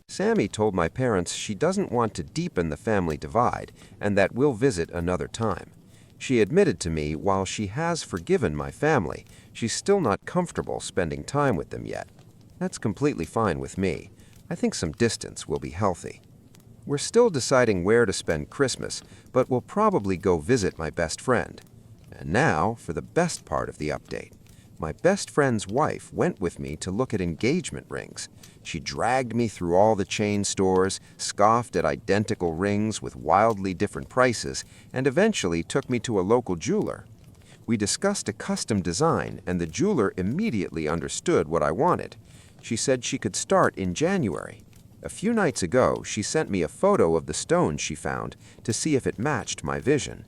Sammy told my parents she doesn't want to deepen the family divide and that we'll visit another time. She admitted to me while she has forgiven my family, she's still not comfortable spending time with them yet. That's completely fine with me. I think some distance will be healthy. We're still deciding where to spend Christmas, but we'll probably go visit my best friend. And now for the best part of the update. My best friend's wife went with me to look at engagement rings. She dragged me through all the chain stores, scoffed at identical rings with wildly different prices, and eventually took me to a local jeweler. We discussed a custom design, and the jeweler immediately understood what I wanted. She said she could start in January. A few nights ago, she sent me a photo of the stone she found to see if it matched my vision.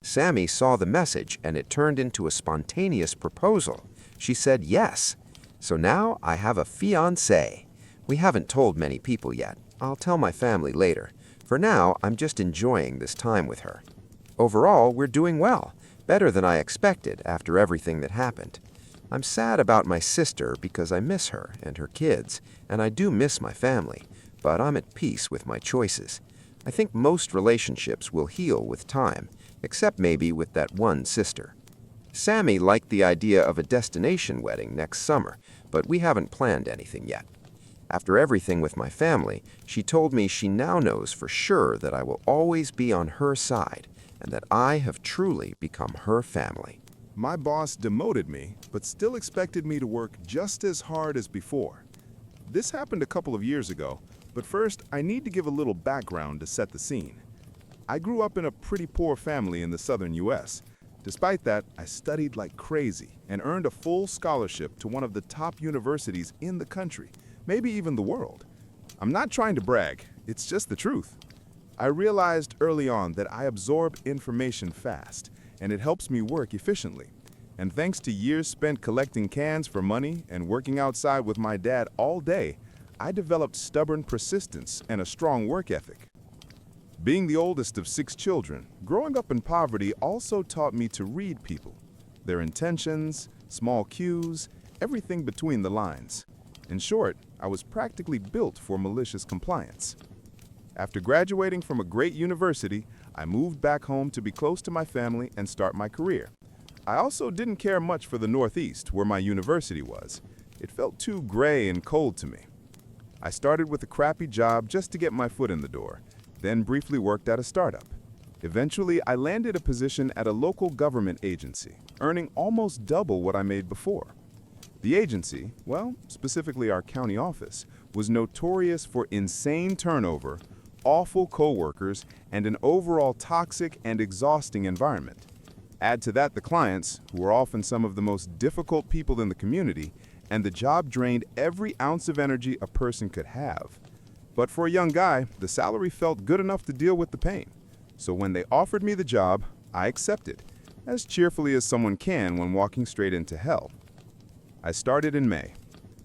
Sammy saw the message, and it turned into a spontaneous proposal. She said yes. So now I have a fiancé. We haven't told many people yet. I'll tell my family later. For now, I'm just enjoying this time with her. Overall, we're doing well, better than I expected after everything that happened. I'm sad about my sister because I miss her and her kids, and I do miss my family, but I'm at peace with my choices. I think most relationships will heal with time, except maybe with that one sister. Sammy liked the idea of a destination wedding next summer, but we haven't planned anything yet. After everything with my family, she told me she now knows for sure that I will always be on her side and that I have truly become her family. My boss demoted me, but still expected me to work just as hard as before. This happened a couple of years ago, but first I need to give a little background to set the scene. I grew up in a pretty poor family in the southern U.S. Despite that, I studied like crazy and earned a full scholarship to one of the top universities in the country, maybe even the world. I'm not trying to brag, it's just the truth. I realized early on that I absorb information fast, and it helps me work efficiently. And thanks to years spent collecting cans for money and working outside with my dad all day, I developed stubborn persistence and a strong work ethic. Being the oldest of 6 children, growing up in poverty also taught me to read people, their intentions, small cues, everything between the lines. In short, I was practically built for malicious compliance. After graduating from a great university, I moved back home to be close to my family and start my career. I also didn't care much for the Northeast, where my university was. It felt too gray and cold to me. I started with a crappy job just to get my foot in the door, then briefly worked at a startup. Eventually, I landed a position at a local government agency, earning almost double what I made before. The agency, well, specifically our county office, was notorious for insane turnover, awful coworkers, and an overall toxic and exhausting environment. Add to that the clients, who were often some of the most difficult people in the community, and the job drained every ounce of energy a person could have. But for a young guy, the salary felt good enough to deal with the pain. So when they offered me the job, I accepted, as cheerfully as someone can when walking straight into hell. I started in May.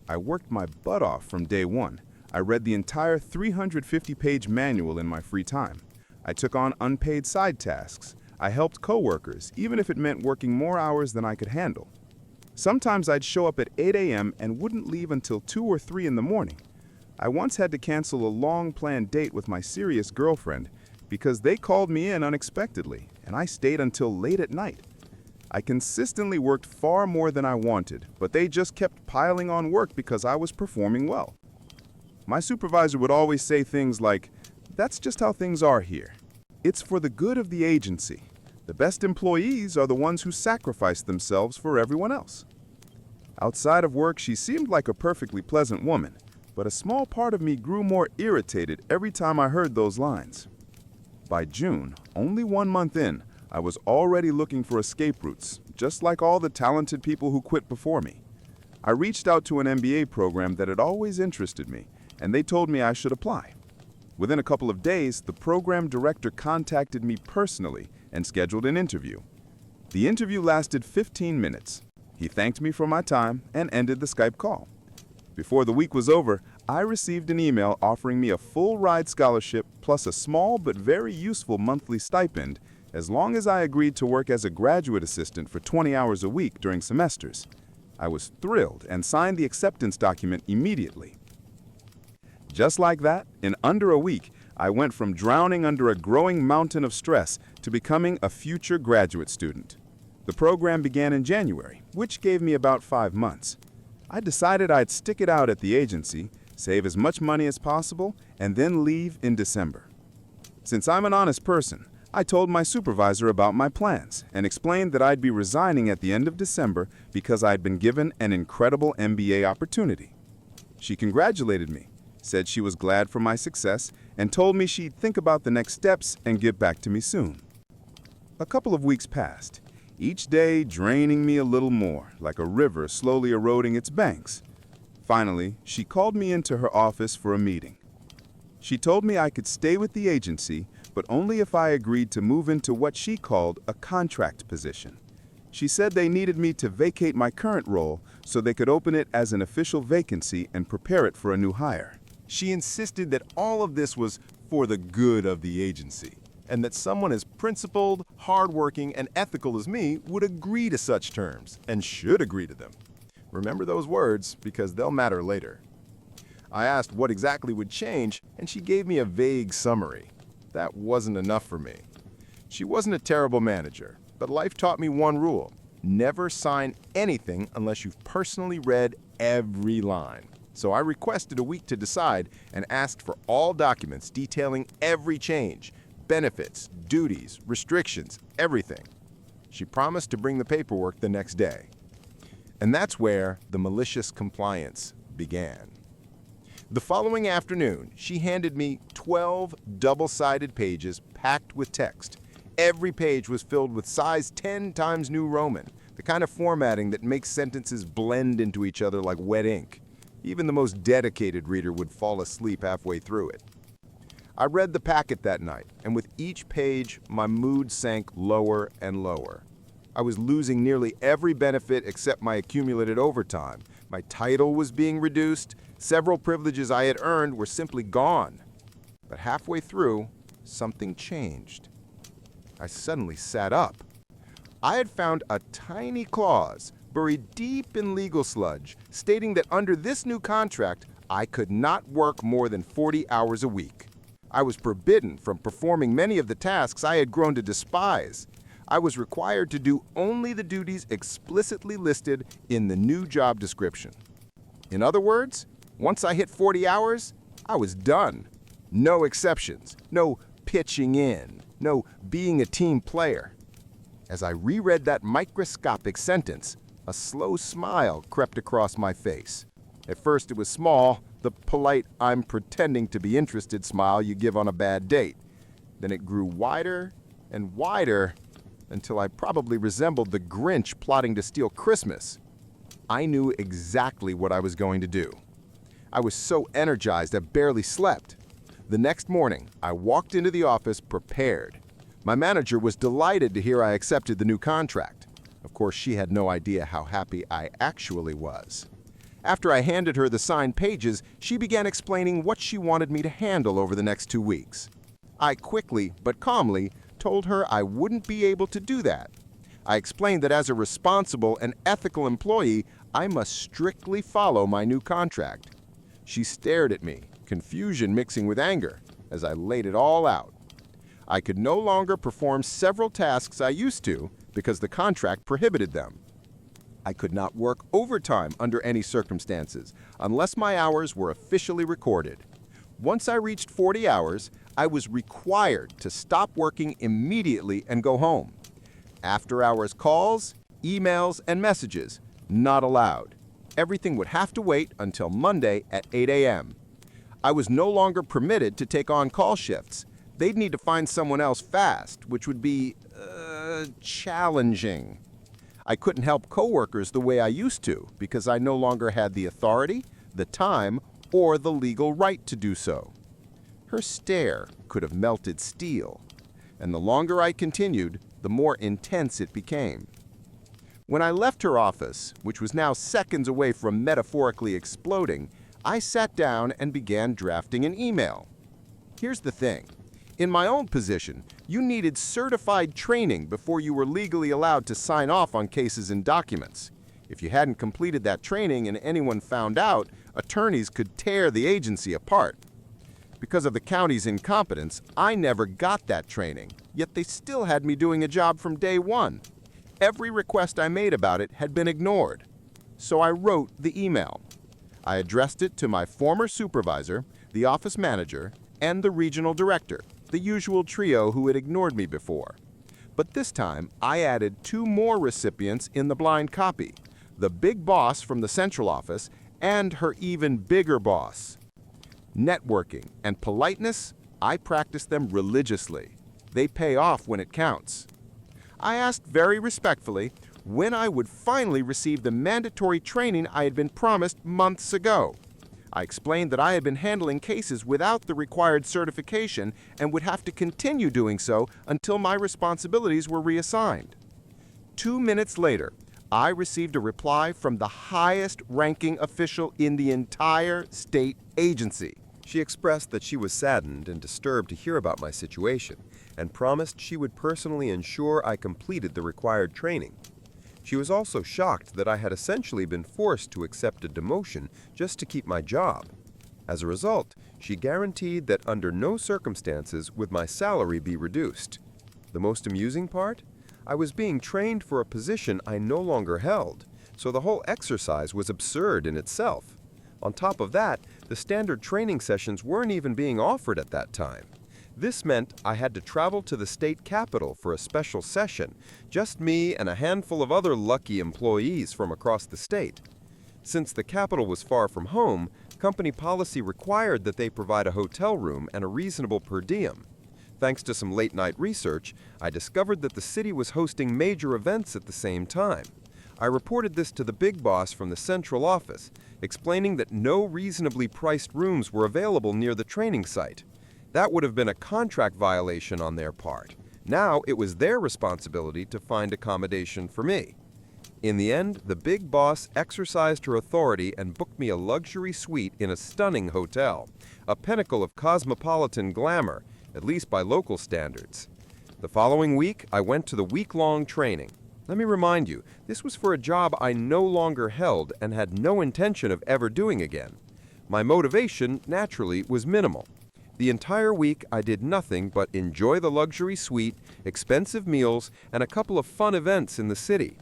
I worked my butt off from day one. I read the entire 350-page manual in my free time. I took on unpaid side tasks. I helped coworkers, even if it meant working more hours than I could handle. Sometimes I'd show up at 8 a.m. and wouldn't leave until 2 or 3 in the morning. I once had to cancel a long-planned date with my serious girlfriend because they called me in unexpectedly, and I stayed until late at night. I consistently worked far more than I wanted, but they just kept piling on work because I was performing well. My supervisor would always say things like, "That's just how things are here. It's for the good of the agency. The best employees are the ones who sacrifice themselves for everyone else." Outside of work, she seemed like a perfectly pleasant woman, but a small part of me grew more irritated every time I heard those lines. By June, only 1 month in, I was already looking for escape routes, just like all the talented people who quit before me. I reached out to an MBA program that had always interested me, and they told me I should apply. Within a couple of days, the program director contacted me personally and scheduled an interview. The interview lasted 15 minutes. He thanked me for my time and ended the Skype call. Before the week was over, I received an email offering me a full ride scholarship plus a small but very useful monthly stipend as long as I agreed to work as a graduate assistant for 20 hours a week during semesters. I was thrilled and signed the acceptance document immediately. Just like that, in under a week, I went from drowning under a growing mountain of stress to becoming a future graduate student. The program began in January, which gave me about 5 months. I decided I'd stick it out at the agency, save as much money as possible, and then leave in December. Since I'm an honest person, I told my supervisor about my plans and explained that I'd be resigning at the end of December because I'd been given an incredible MBA opportunity. She congratulated me, said she was glad for my success, and told me she'd think about the next steps and get back to me soon. A couple of weeks passed, each day draining me a little more, like a river slowly eroding its banks. Finally, she called me into her office for a meeting. She told me I could stay with the agency, but only if I agreed to move into what she called a contract position. She said they needed me to vacate my current role so they could open it as an official vacancy and prepare it for a new hire. She insisted that all of this was for the good of the agency, and that someone as principled, hardworking, and ethical as me would agree to such terms, and should agree to them. Remember those words, because they'll matter later. I asked what exactly would change, and she gave me a vague summary. That wasn't enough for me. She wasn't a terrible manager, but life taught me one rule: never sign anything unless you've personally read every line. So I requested a week to decide and asked for all documents detailing every change, benefits, duties, restrictions, everything. She promised to bring the paperwork the next day. And that's where the malicious compliance began. The following afternoon, she handed me 12 double-sided pages packed with text. Every page was filled with size 10 times New Roman, the kind of formatting that makes sentences blend into each other like wet ink. Even the most dedicated reader would fall asleep halfway through it. I read the packet that night, and with each page, my mood sank lower and lower. I was losing nearly every benefit except my accumulated overtime. My title was being reduced. Several privileges I had earned were simply gone. But halfway through, something changed. I suddenly sat up. I had found a tiny clause buried deep in legal sludge, stating that under this new contract, I could not work more than 40 hours a week. I was forbidden from performing many of the tasks I had grown to despise. I was required to do only the duties explicitly listed in the new job description. In other words, once I hit 40 hours, I was done. No exceptions, no pitching in, no being a team player. As I reread that microscopic sentence, a slow smile crept across my face. At first it was small, the polite "I'm pretending to be interested" smile you give on a bad date. Then it grew wider and wider until I probably resembled the Grinch plotting to steal Christmas. I knew exactly what I was going to do. I was so energized I barely slept. The next morning, I walked into the office prepared. My manager was delighted to hear I accepted the new contract. Of course, she had no idea how happy I actually was. After I handed her the signed pages, she began explaining what she wanted me to handle over the next 2 weeks. I quickly, but calmly, told her I wouldn't be able to do that. I explained that as a responsible and ethical employee, I must strictly follow my new contract. She stared at me, confusion mixing with anger, as I laid it all out. I could no longer perform several tasks I used to because the contract prohibited them. I could not work overtime under any circumstances unless my hours were officially recorded. Once I reached 40 hours, I was required to stop working immediately and go home. After-hours calls, emails, and messages, not allowed. Everything would have to wait until Monday at 8 a.m. I was no longer permitted to take on call shifts. They'd need to find someone else fast, which would be challenging. I couldn't help coworkers the way I used to because I no longer had the authority, the time, or the legal right to do so. Her stare could have melted steel, and the longer I continued, the more intense it became. When I left her office, which was now seconds away from metaphorically exploding, I sat down and began drafting an email. Here's the thing. In my own position, you needed certified training before you were legally allowed to sign off on cases and documents. If you hadn't completed that training and anyone found out, attorneys could tear the agency apart. Because of the county's incompetence, I never got that training, yet they still had me doing a job from day one. Every request I made about it had been ignored. So I wrote the email. I addressed it to my former supervisor, the office manager, and the regional director, the usual trio who had ignored me before. But this time, I added 2 more recipients in the blind copy, the big boss from the central office and her even bigger boss. Networking and politeness, I practice them religiously. They pay off when it counts. I asked very respectfully when I would finally receive the mandatory training I had been promised months ago. I explained that I had been handling cases without the required certification and would have to continue doing so until my responsibilities were reassigned. 2 minutes later, I received a reply from the highest-ranking official in the entire state agency. She expressed that she was saddened and disturbed to hear about my situation and promised she would personally ensure I completed the required training. She was also shocked that I had essentially been forced to accept a demotion just to keep my job. As a result, she guaranteed that under no circumstances would my salary be reduced. The most amusing part? I was being trained for a position I no longer held, so the whole exercise was absurd in itself. On top of that, the standard training sessions weren't even being offered at that time. This meant I had to travel to the state capitol for a special session, just me and a handful of other lucky employees from across the state. Since the capitol was far from home, company policy required that they provide a hotel room and a reasonable per diem. Thanks to some late-night research, I discovered that the city was hosting major events at the same time. I reported this to the big boss from the central office, explaining that no reasonably priced rooms were available near the training site. That would have been a contract violation on their part. Now it was their responsibility to find accommodation for me. In the end, the big boss exercised her authority and booked me a luxury suite in a stunning hotel, a pinnacle of cosmopolitan glamour, at least by local standards. The following week, I went to the week-long training. Let me remind you, this was for a job I no longer held and had no intention of ever doing again. My motivation, naturally, was minimal. The entire week, I did nothing but enjoy the luxury suite, expensive meals, and a couple of fun events in the city.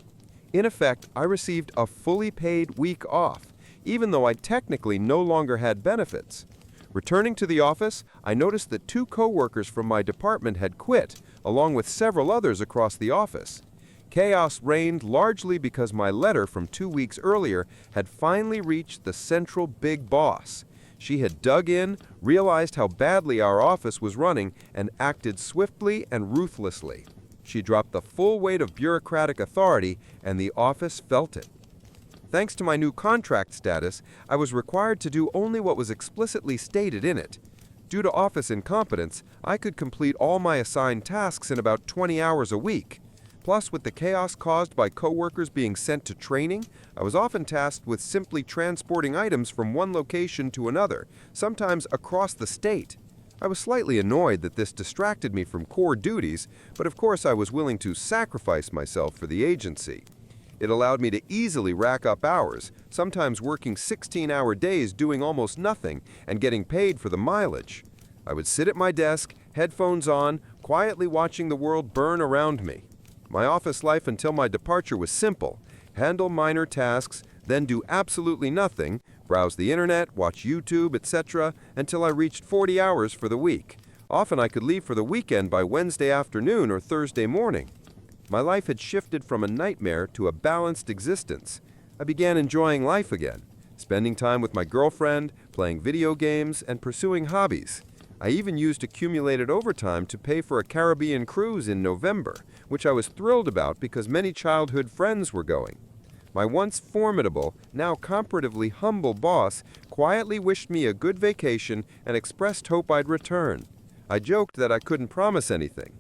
In effect, I received a fully paid week off, even though I technically no longer had benefits. Returning to the office, I noticed that 2 coworkers from my department had quit, along with several others across the office. Chaos reigned largely because my letter from 2 weeks earlier had finally reached the central big boss. She had dug in, realized how badly our office was running, and acted swiftly and ruthlessly. She dropped the full weight of bureaucratic authority, and the office felt it. Thanks to my new contract status, I was required to do only what was explicitly stated in it. Due to office incompetence, I could complete all my assigned tasks in about 20 hours a week. Plus, with the chaos caused by coworkers being sent to training, I was often tasked with simply transporting items from one location to another, sometimes across the state. I was slightly annoyed that this distracted me from core duties, but of course I was willing to sacrifice myself for the agency. It allowed me to easily rack up hours, sometimes working 16-hour days doing almost nothing and getting paid for the mileage. I would sit at my desk, headphones on, quietly watching the world burn around me. My office life until my departure was simple: handle minor tasks, then do absolutely nothing, browse the internet, watch YouTube, etc., until I reached 40 hours for the week. Often I could leave for the weekend by Wednesday afternoon or Thursday morning. My life had shifted from a nightmare to a balanced existence. I began enjoying life again, spending time with my girlfriend, playing video games, and pursuing hobbies. I even used accumulated overtime to pay for a Caribbean cruise in November, which I was thrilled about because many childhood friends were going. My once formidable, now comparatively humble boss quietly wished me a good vacation and expressed hope I'd return. I joked that I couldn't promise anything.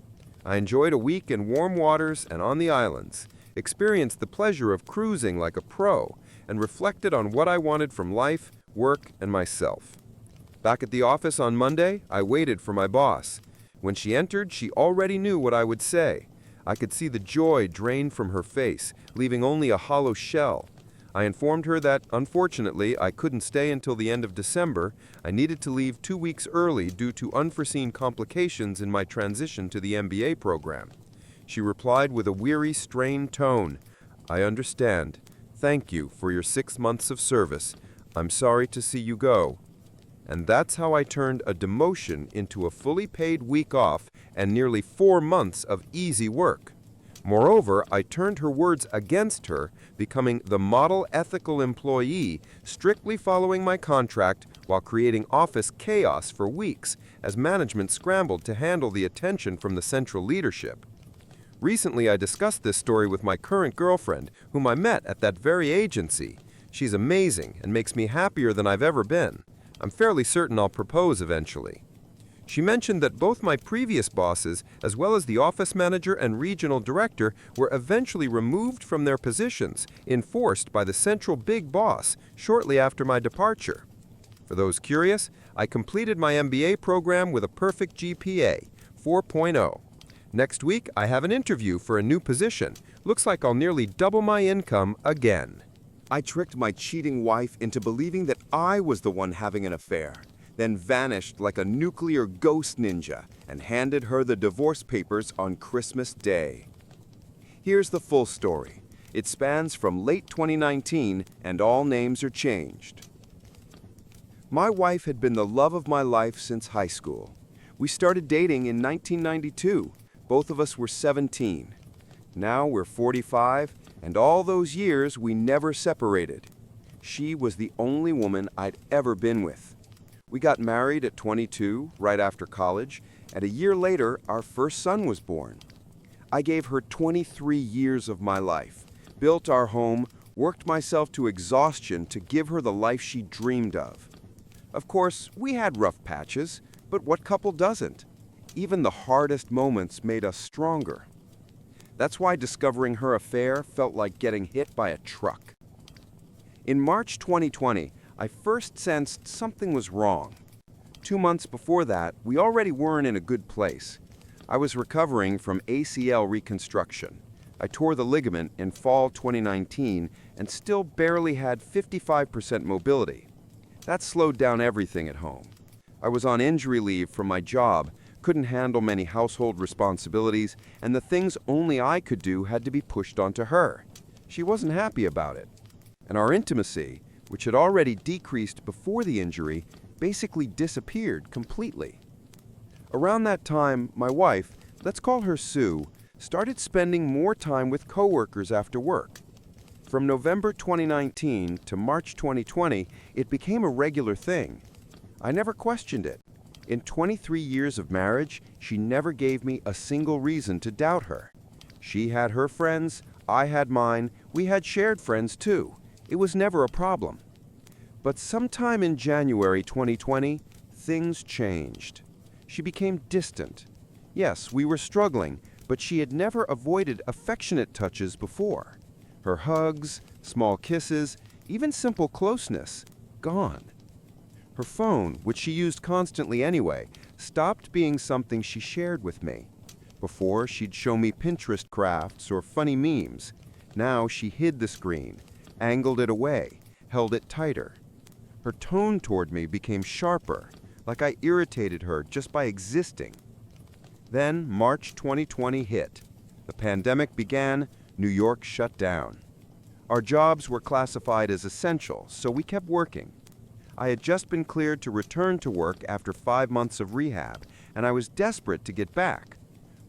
I enjoyed a week in warm waters and on the islands, experienced the pleasure of cruising like a pro, and reflected on what I wanted from life, work, and myself. Back at the office on Monday, I waited for my boss. When she entered, she already knew what I would say. I could see the joy drain from her face, leaving only a hollow shell. I informed her that, unfortunately, I couldn't stay until the end of December. I needed to leave 2 weeks early due to unforeseen complications in my transition to the MBA program. She replied with a weary, strained tone, "I understand. Thank you for your 6 months of service. I'm sorry to see you go." And that's how I turned a demotion into a fully paid week off and nearly 4 months of easy work. Moreover, I turned her words against her, becoming the model ethical employee, strictly following my contract while creating office chaos for weeks as management scrambled to handle the attention from the central leadership. Recently, I discussed this story with my current girlfriend, whom I met at that very agency. She's amazing and makes me happier than I've ever been. I'm fairly certain I'll propose eventually. She mentioned that both my previous bosses, as well as the office manager and regional director, were eventually removed from their positions, enforced by the central big boss shortly after my departure. For those curious, I completed my MBA program with a perfect GPA, 4.0. Next week, I have an interview for a new position. Looks like I'll nearly double my income again. I tricked my cheating wife into believing that I was the one having an affair, then vanished like a nuclear ghost ninja and handed her the divorce papers on Christmas Day. Here's the full story. It spans from late 2019 and all names are changed. My wife had been the love of my life since high school. We started dating in 1992. Both of us were 17. Now we're 45, and all those years we never separated. She was the only woman I'd ever been with. We got married at 22, right after college, and a year later, our first son was born. I gave her 23 years of my life, built our home, worked myself to exhaustion to give her the life she dreamed of. Of course, we had rough patches, but what couple doesn't? Even the hardest moments made us stronger. That's why discovering her affair felt like getting hit by a truck. In March 2020, I first sensed something was wrong. 2 months before that, we already weren't in a good place. I was recovering from ACL reconstruction. I tore the ligament in fall 2019 and still barely had 55% mobility. That slowed down everything at home. I was on injury leave from my job, couldn't handle many household responsibilities, and the things only I could do had to be pushed onto her. She wasn't happy about it. And our intimacy, which had already decreased before the injury, basically disappeared completely. Around that time, my wife, let's call her Sue, started spending more time with coworkers after work. From November 2019 to March 2020, it became a regular thing. I never questioned it. In 23 years of marriage, she never gave me a single reason to doubt her. She had her friends, I had mine, we had shared friends too. It was never a problem. But sometime in January 2020, things changed. She became distant. Yes, we were struggling, but she had never avoided affectionate touches before. Her hugs, small kisses, even simple closeness, gone. Her phone, which she used constantly anyway, stopped being something she shared with me. Before, she'd show me Pinterest crafts or funny memes. Now she hid the screen, angled it away, held it tighter. Her tone toward me became sharper, like I irritated her just by existing. Then March 2020 hit. The pandemic began, New York shut down. Our jobs were classified as essential, so we kept working. I had just been cleared to return to work after 5 months of rehab, and I was desperate to get back.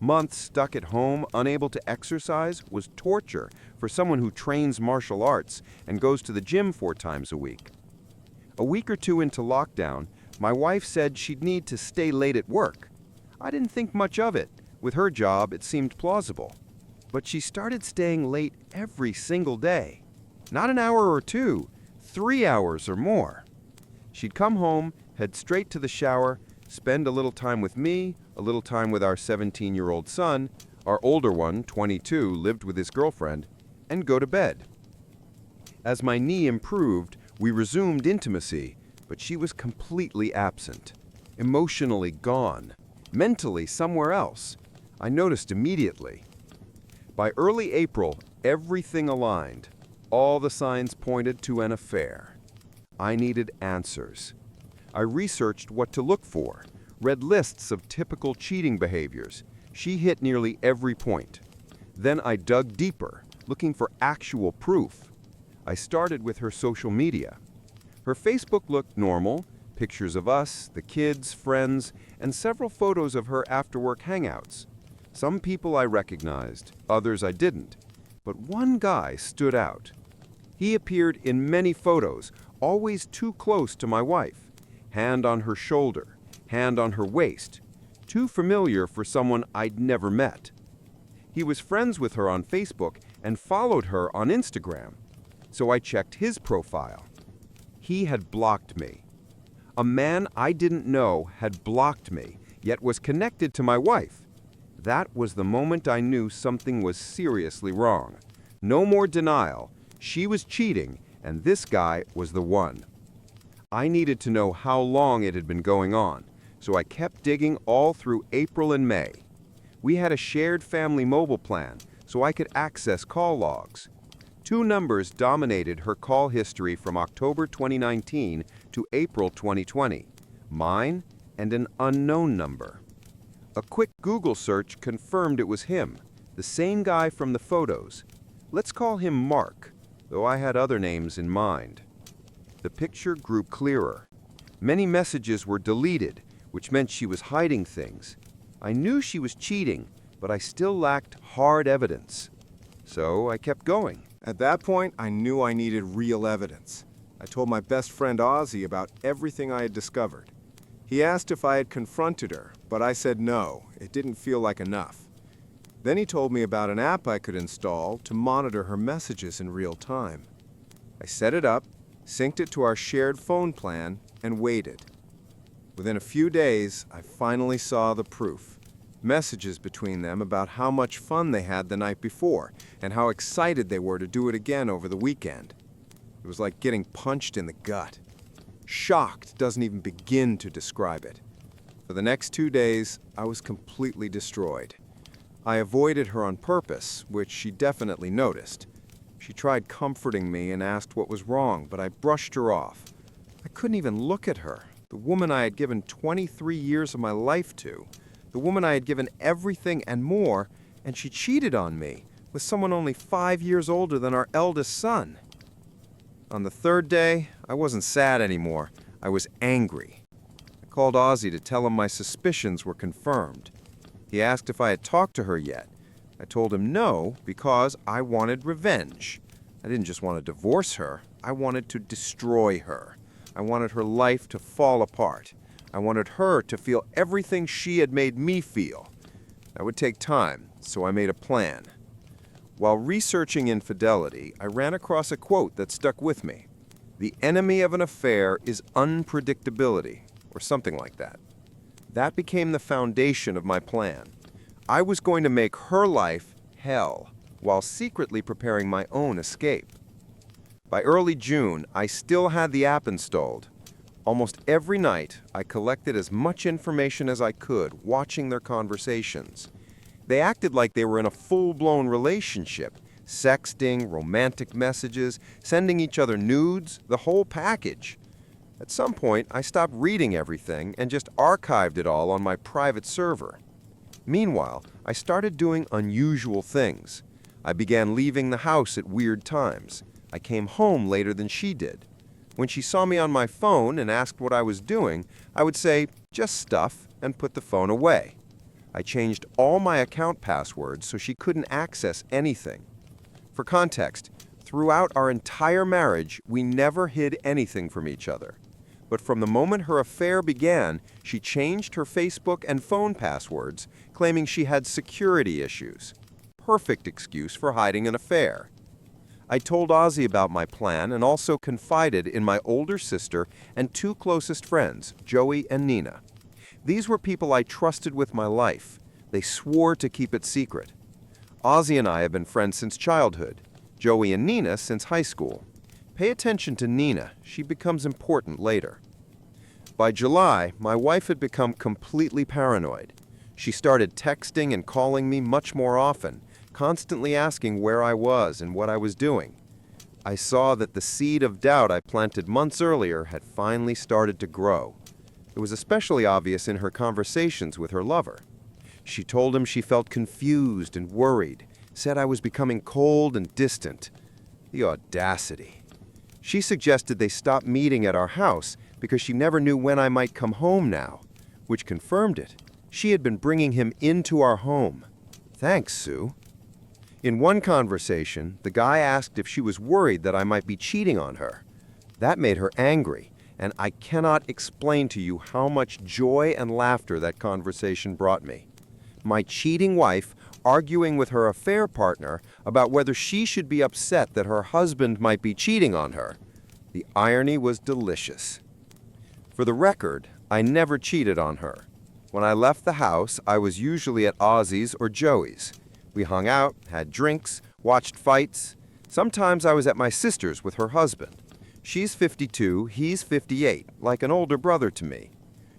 Months stuck at home, unable to exercise, was torture for someone who trains martial arts and goes to the gym 4 times a week. A week or 2 into lockdown, my wife said she'd need to stay late at work. I didn't think much of it. With her job, it seemed plausible. But she started staying late every single day. Not an hour or 2, 3 hours or more. She'd come home, head straight to the shower, spend a little time with me, a little time with our 17-year-old son, our older one, 22, lived with his girlfriend, and go to bed. As my knee improved, we resumed intimacy, but she was completely absent, emotionally gone, mentally somewhere else. I noticed immediately. By early April, everything aligned. All the signs pointed to an affair. I needed answers. I researched what to look for, read lists of typical cheating behaviors. She hit nearly every point. Then I dug deeper, looking for actual proof. I started with her social media. Her Facebook looked normal, pictures of us, the kids, friends, and several photos of her after-work hangouts. Some people I recognized, others I didn't. But one guy stood out. He appeared in many photos, always too close to my wife. Hand on her shoulder, hand on her waist. Too familiar for someone I'd never met. He was friends with her on Facebook and followed her on Instagram. So I checked his profile. He had blocked me. A man I didn't know had blocked me, yet was connected to my wife. That was the moment I knew something was seriously wrong. No more denial. She was cheating, and this guy was the one. I needed to know how long it had been going on, so I kept digging all through April and May. We had a shared family mobile plan, so I could access call logs. Two numbers dominated her call history from October 2019 to April 2020, mine and an unknown number. A quick Google search confirmed it was him, the same guy from the photos. Let's call him Mark, though I had other names in mind. The picture grew clearer. Many messages were deleted, which meant she was hiding things. I knew she was cheating, but I still lacked hard evidence. So I kept going. At that point, I knew I needed real evidence. I told my best friend Ozzy about everything I had discovered. He asked if I had confronted her, but I said no, it didn't feel like enough. Then he told me about an app I could install to monitor her messages in real time. I set it up, synced it to our shared phone plan, and waited. Within a few days, I finally saw the proof. Messages between them about how much fun they had the night before, and how excited they were to do it again over the weekend. It was like getting punched in the gut. Shocked doesn't even begin to describe it. For the next 2 days, I was completely destroyed. I avoided her on purpose, which she definitely noticed. She tried comforting me and asked what was wrong, but I brushed her off. I couldn't even look at her, the woman I had given 23 years of my life to, the woman I had given everything and more, and she cheated on me with someone only 5 years older than our eldest son. On the third day, I wasn't sad anymore. I was angry. I called Ozzy to tell him my suspicions were confirmed. He asked if I had talked to her yet. I told him no, because I wanted revenge. I didn't just want to divorce her. I wanted to destroy her. I wanted her life to fall apart. I wanted her to feel everything she had made me feel. That would take time, so I made a plan. While researching infidelity, I ran across a quote that stuck with me. The enemy of an affair is unpredictability, or something like that. That became the foundation of my plan. I was going to make her life hell, while secretly preparing my own escape. By early June, I still had the app installed. Almost every night, I collected as much information as I could, watching their conversations. They acted like they were in a full-blown relationship, sexting, romantic messages, sending each other nudes, the whole package. At some point, I stopped reading everything and just archived it all on my private server. Meanwhile, I started doing unusual things. I began leaving the house at weird times. I came home later than she did. When she saw me on my phone and asked what I was doing, I would say, just stuff, and put the phone away. I changed all my account passwords so she couldn't access anything. For context, throughout our entire marriage, we never hid anything from each other. But from the moment her affair began, she changed her Facebook and phone passwords, claiming she had security issues. Perfect excuse for hiding an affair. I told Ozzy about my plan and also confided in my older sister and two closest friends, Joey and Nina. These were people I trusted with my life. They swore to keep it secret. Ozzy and I have been friends since childhood, Joey and Nina since high school. Pay attention to Nina, she becomes important later. By July, my wife had become completely paranoid. She started texting and calling me much more often, constantly asking where I was and what I was doing. I saw that the seed of doubt I planted months earlier had finally started to grow. It was especially obvious in her conversations with her lover. She told him she felt confused and worried, said I was becoming cold and distant. The audacity. She suggested they stop meeting at our house because she never knew when I might come home now, which confirmed it. She had been bringing him into our home. Thanks, Sue. In one conversation, the guy asked if she was worried that I might be cheating on her. That made her angry, and I cannot explain to you how much joy and laughter that conversation brought me. My cheating wife arguing with her affair partner about whether she should be upset that her husband might be cheating on her. The irony was delicious. For the record, I never cheated on her. When I left the house, I was usually at Ozzy's or Joey's. We hung out, had drinks, watched fights. Sometimes I was at my sister's with her husband. She's 52, he's 58, like an older brother to me.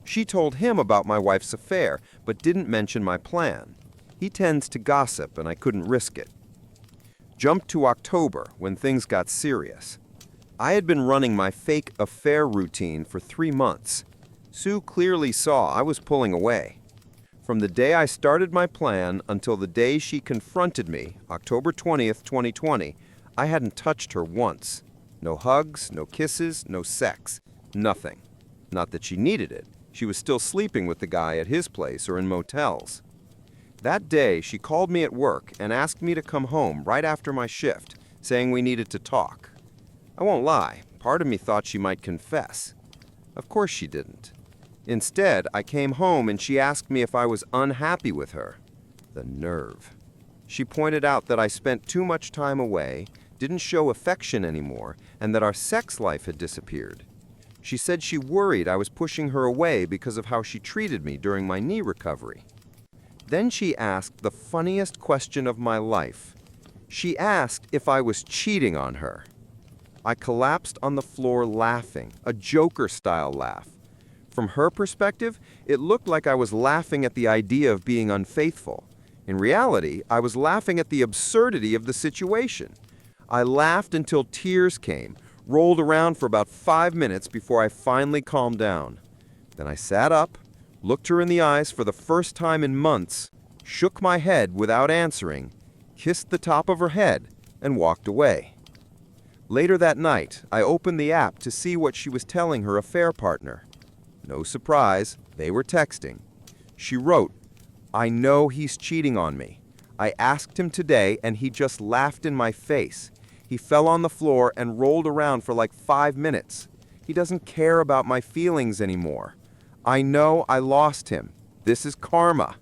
She told him about my wife's affair, but didn't mention my plan. He tends to gossip, and I couldn't risk it. Jump to October, when things got serious. I had been running my fake affair routine for 3 months. Sue clearly saw I was pulling away. From the day I started my plan until the day she confronted me, October 20th, 2020, I hadn't touched her once. No hugs, no kisses, no sex. Nothing. Not that she needed it. She was still sleeping with the guy at his place or in motels. That day, she called me at work and asked me to come home right after my shift, saying we needed to talk. I won't lie, part of me thought she might confess. Of course she didn't. Instead, I came home and she asked me if I was unhappy with her. The nerve. She pointed out that I spent too much time away, didn't show affection anymore, and that our sex life had disappeared. She said she worried I was pushing her away because of how she treated me during my knee recovery. Then she asked the funniest question of my life. She asked if I was cheating on her. I collapsed on the floor laughing, a Joker-style laugh. From her perspective, it looked like I was laughing at the idea of being unfaithful. In reality, I was laughing at the absurdity of the situation. I laughed until tears came, rolled around for about 5 minutes before I finally calmed down. Then I sat up, looked her in the eyes for the first time in months, shook my head without answering, kissed the top of her head, and walked away. Later that night, I opened the app to see what she was telling her affair partner. No surprise, they were texting. She wrote, "I know he's cheating on me. I asked him today and he just laughed in my face. He fell on the floor and rolled around for like 5 minutes. He doesn't care about my feelings anymore. I know I lost him. This is karma."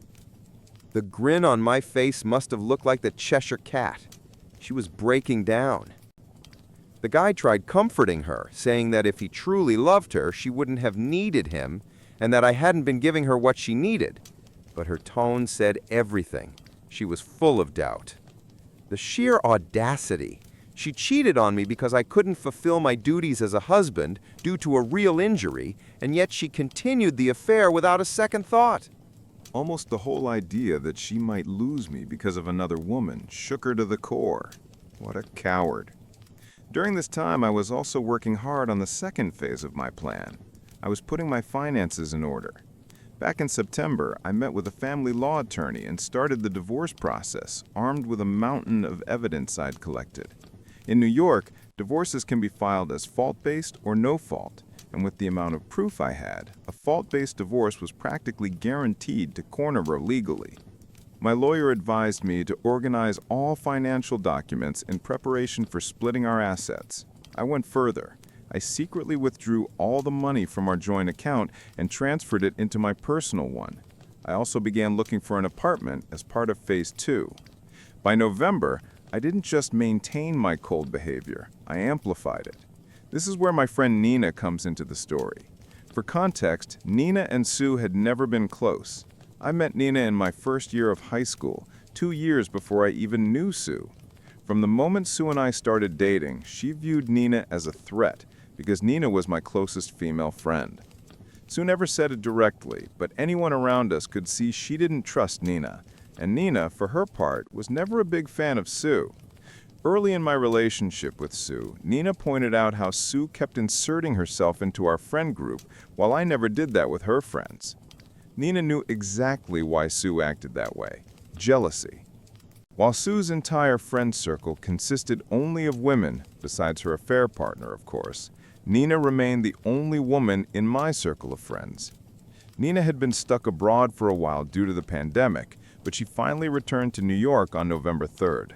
The grin on my face must have looked like the Cheshire Cat. She was breaking down. The guy tried comforting her, saying that if he truly loved her, she wouldn't have needed him, and that I hadn't been giving her what she needed. But her tone said everything. She was full of doubt. The sheer audacity. She cheated on me because I couldn't fulfill my duties as a husband due to a real injury, and yet she continued the affair without a second thought. Almost the whole idea that she might lose me because of another woman shook her to the core. What a coward. During this time, I was also working hard on the second phase of my plan. I was putting my finances in order. Back in September, I met with a family law attorney and started the divorce process, armed with a mountain of evidence I'd collected. In New York, divorces can be filed as fault-based or no fault, and with the amount of proof I had, a fault-based divorce was practically guaranteed to corner her legally. My lawyer advised me to organize all financial documents in preparation for splitting our assets. I went further. I secretly withdrew all the money from our joint account and transferred it into my personal one. I also began looking for an apartment as part of Phase 2. By November, I didn't just maintain my cold behavior, I amplified it. This is where my friend Nina comes into the story. For context, Nina and Sue had never been close. I met Nina in my first year of high school, 2 years before I even knew Sue. From the moment Sue and I started dating, she viewed Nina as a threat because Nina was my closest female friend. Sue never said it directly, but anyone around us could see she didn't trust Nina, and Nina, for her part, was never a big fan of Sue. Early in my relationship with Sue, Nina pointed out how Sue kept inserting herself into our friend group while I never did that with her friends. Nina knew exactly why Sue acted that way: jealousy. While Sue's entire friend circle consisted only of women, besides her affair partner, of course, Nina remained the only woman in my circle of friends. Nina had been stuck abroad for a while due to the pandemic, but she finally returned to New York on November 3rd.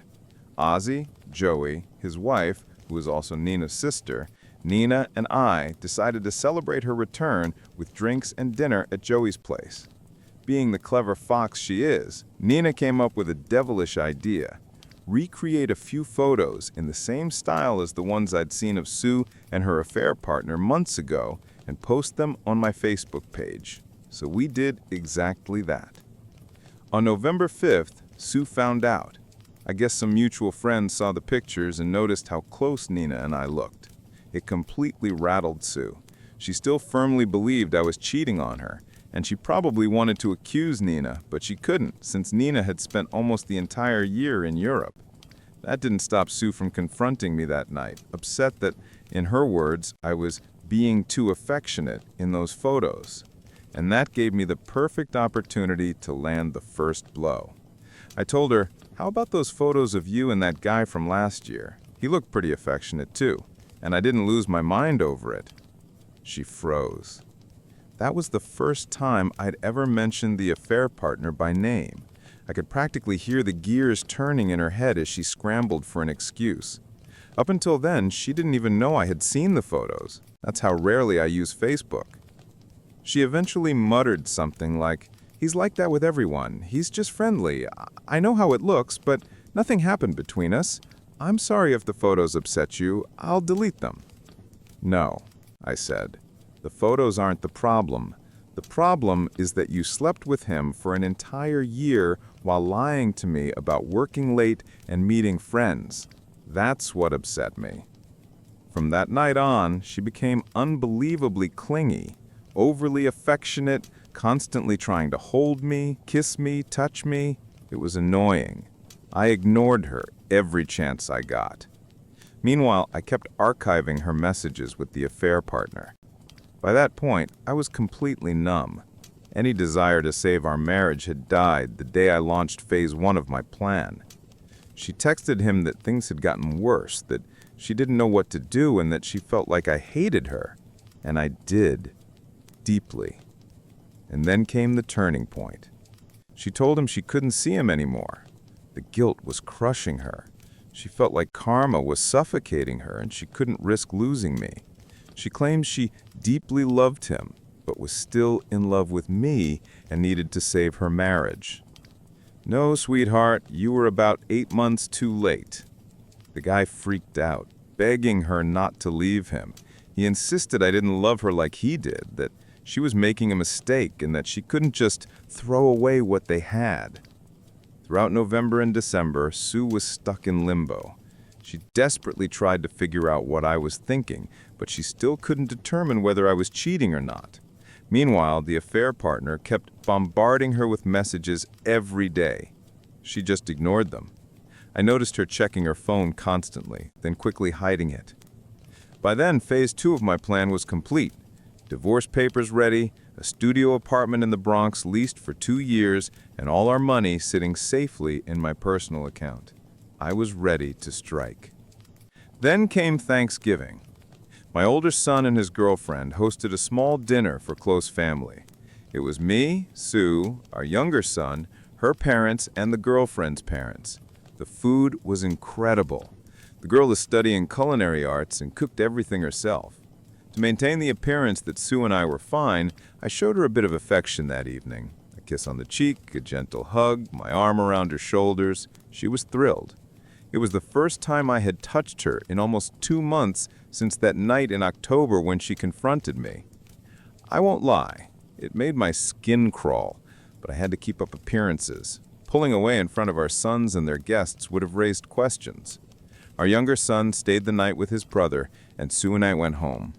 Ozzy, Joey, his wife, who is also Nina's sister, Nina, and I decided to celebrate her return with drinks and dinner at Joey's place. Being the clever fox she is, Nina came up with a devilish idea: recreate a few photos in the same style as the ones I'd seen of Sue and her affair partner months ago and post them on my Facebook page. So we did exactly that. On November 5th, Sue found out. I guess some mutual friends saw the pictures and noticed how close Nina and I looked. It completely rattled Sue. She still firmly believed I was cheating on her, and she probably wanted to accuse Nina, but she couldn't, since Nina had spent almost the entire year in Europe. That didn't stop Sue from confronting me that night, upset that, in her words, I was being too affectionate in those photos. And that gave me the perfect opportunity to land the first blow. I told her, "How about those photos of you and that guy from last year? He looked pretty affectionate too, and I didn't lose my mind over it." She froze. That was the first time I'd ever mentioned the affair partner by name. I could practically hear the gears turning in her head as she scrambled for an excuse. Up until then, she didn't even know I had seen the photos. That's how rarely I use Facebook. She eventually muttered something like, "He's like that with everyone. He's just friendly. I know how it looks, but nothing happened between us. I'm sorry if the photos upset you. I'll delete them." "No," I said. "The photos aren't the problem. The problem is that you slept with him for an entire year while lying to me about working late and meeting friends. That's what upset me." From that night on, she became unbelievably clingy, overly affectionate, constantly trying to hold me, kiss me, touch me. It was annoying. I ignored her every chance I got. Meanwhile, I kept archiving her messages with the affair partner. By that point, I was completely numb. Any desire to save our marriage had died the day I launched phase 1 of my plan. She texted him that things had gotten worse, that she didn't know what to do, and that she felt like I hated her. And I did. Deeply. And then came the turning point. She told him she couldn't see him anymore. The guilt was crushing her. She felt like karma was suffocating her and she couldn't risk losing me. She claimed she deeply loved him, but was still in love with me and needed to save her marriage. "No, sweetheart, you were about 8 months too late." The guy freaked out, begging her not to leave him. He insisted I didn't love her like he did, that she was making a mistake and that she couldn't just throw away what they had. Throughout November and December, Sue was stuck in limbo. She desperately tried to figure out what I was thinking, but she still couldn't determine whether I was cheating or not. Meanwhile, the affair partner kept bombarding her with messages every day. She just ignored them. I noticed her checking her phone constantly, then quickly hiding it. By then, phase 2 of my plan was complete. Divorce papers ready, a studio apartment in the Bronx leased for 2 years, and all our money sitting safely in my personal account. I was ready to strike. Then came Thanksgiving. My older son and his girlfriend hosted a small dinner for close family. It was me, Sue, our younger son, her parents, and the girlfriend's parents. The food was incredible. The girl is studying culinary arts and cooked everything herself. To maintain the appearance that Sue and I were fine, I showed her a bit of affection that evening. A kiss on the cheek, a gentle hug, my arm around her shoulders. She was thrilled. It was the first time I had touched her in almost 2 months since that night in October when she confronted me. I won't lie, it made my skin crawl, but I had to keep up appearances. Pulling away in front of our sons and their guests would have raised questions. Our younger son stayed the night with his brother, and Sue and I went home.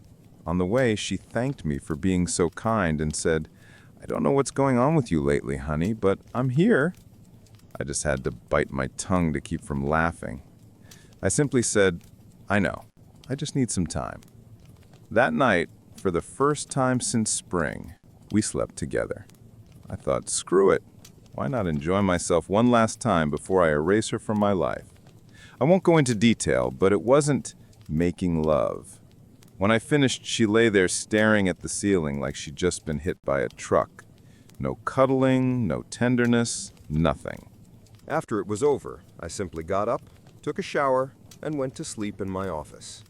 On the way, she thanked me for being so kind and said, "I don't know what's going on with you lately, honey, but I'm here." I just had to bite my tongue to keep from laughing. I simply said, I know. I just need some time. That night, for the first time since spring, we slept together. I thought, screw it. Why not enjoy myself one last time before I erase her from my life? I won't go into detail, but it wasn't making love. When I finished, she lay there staring at the ceiling like she'd just been hit by a truck. No cuddling, no tenderness, nothing. After it was over, I simply got up, took a shower, and went to sleep in my office.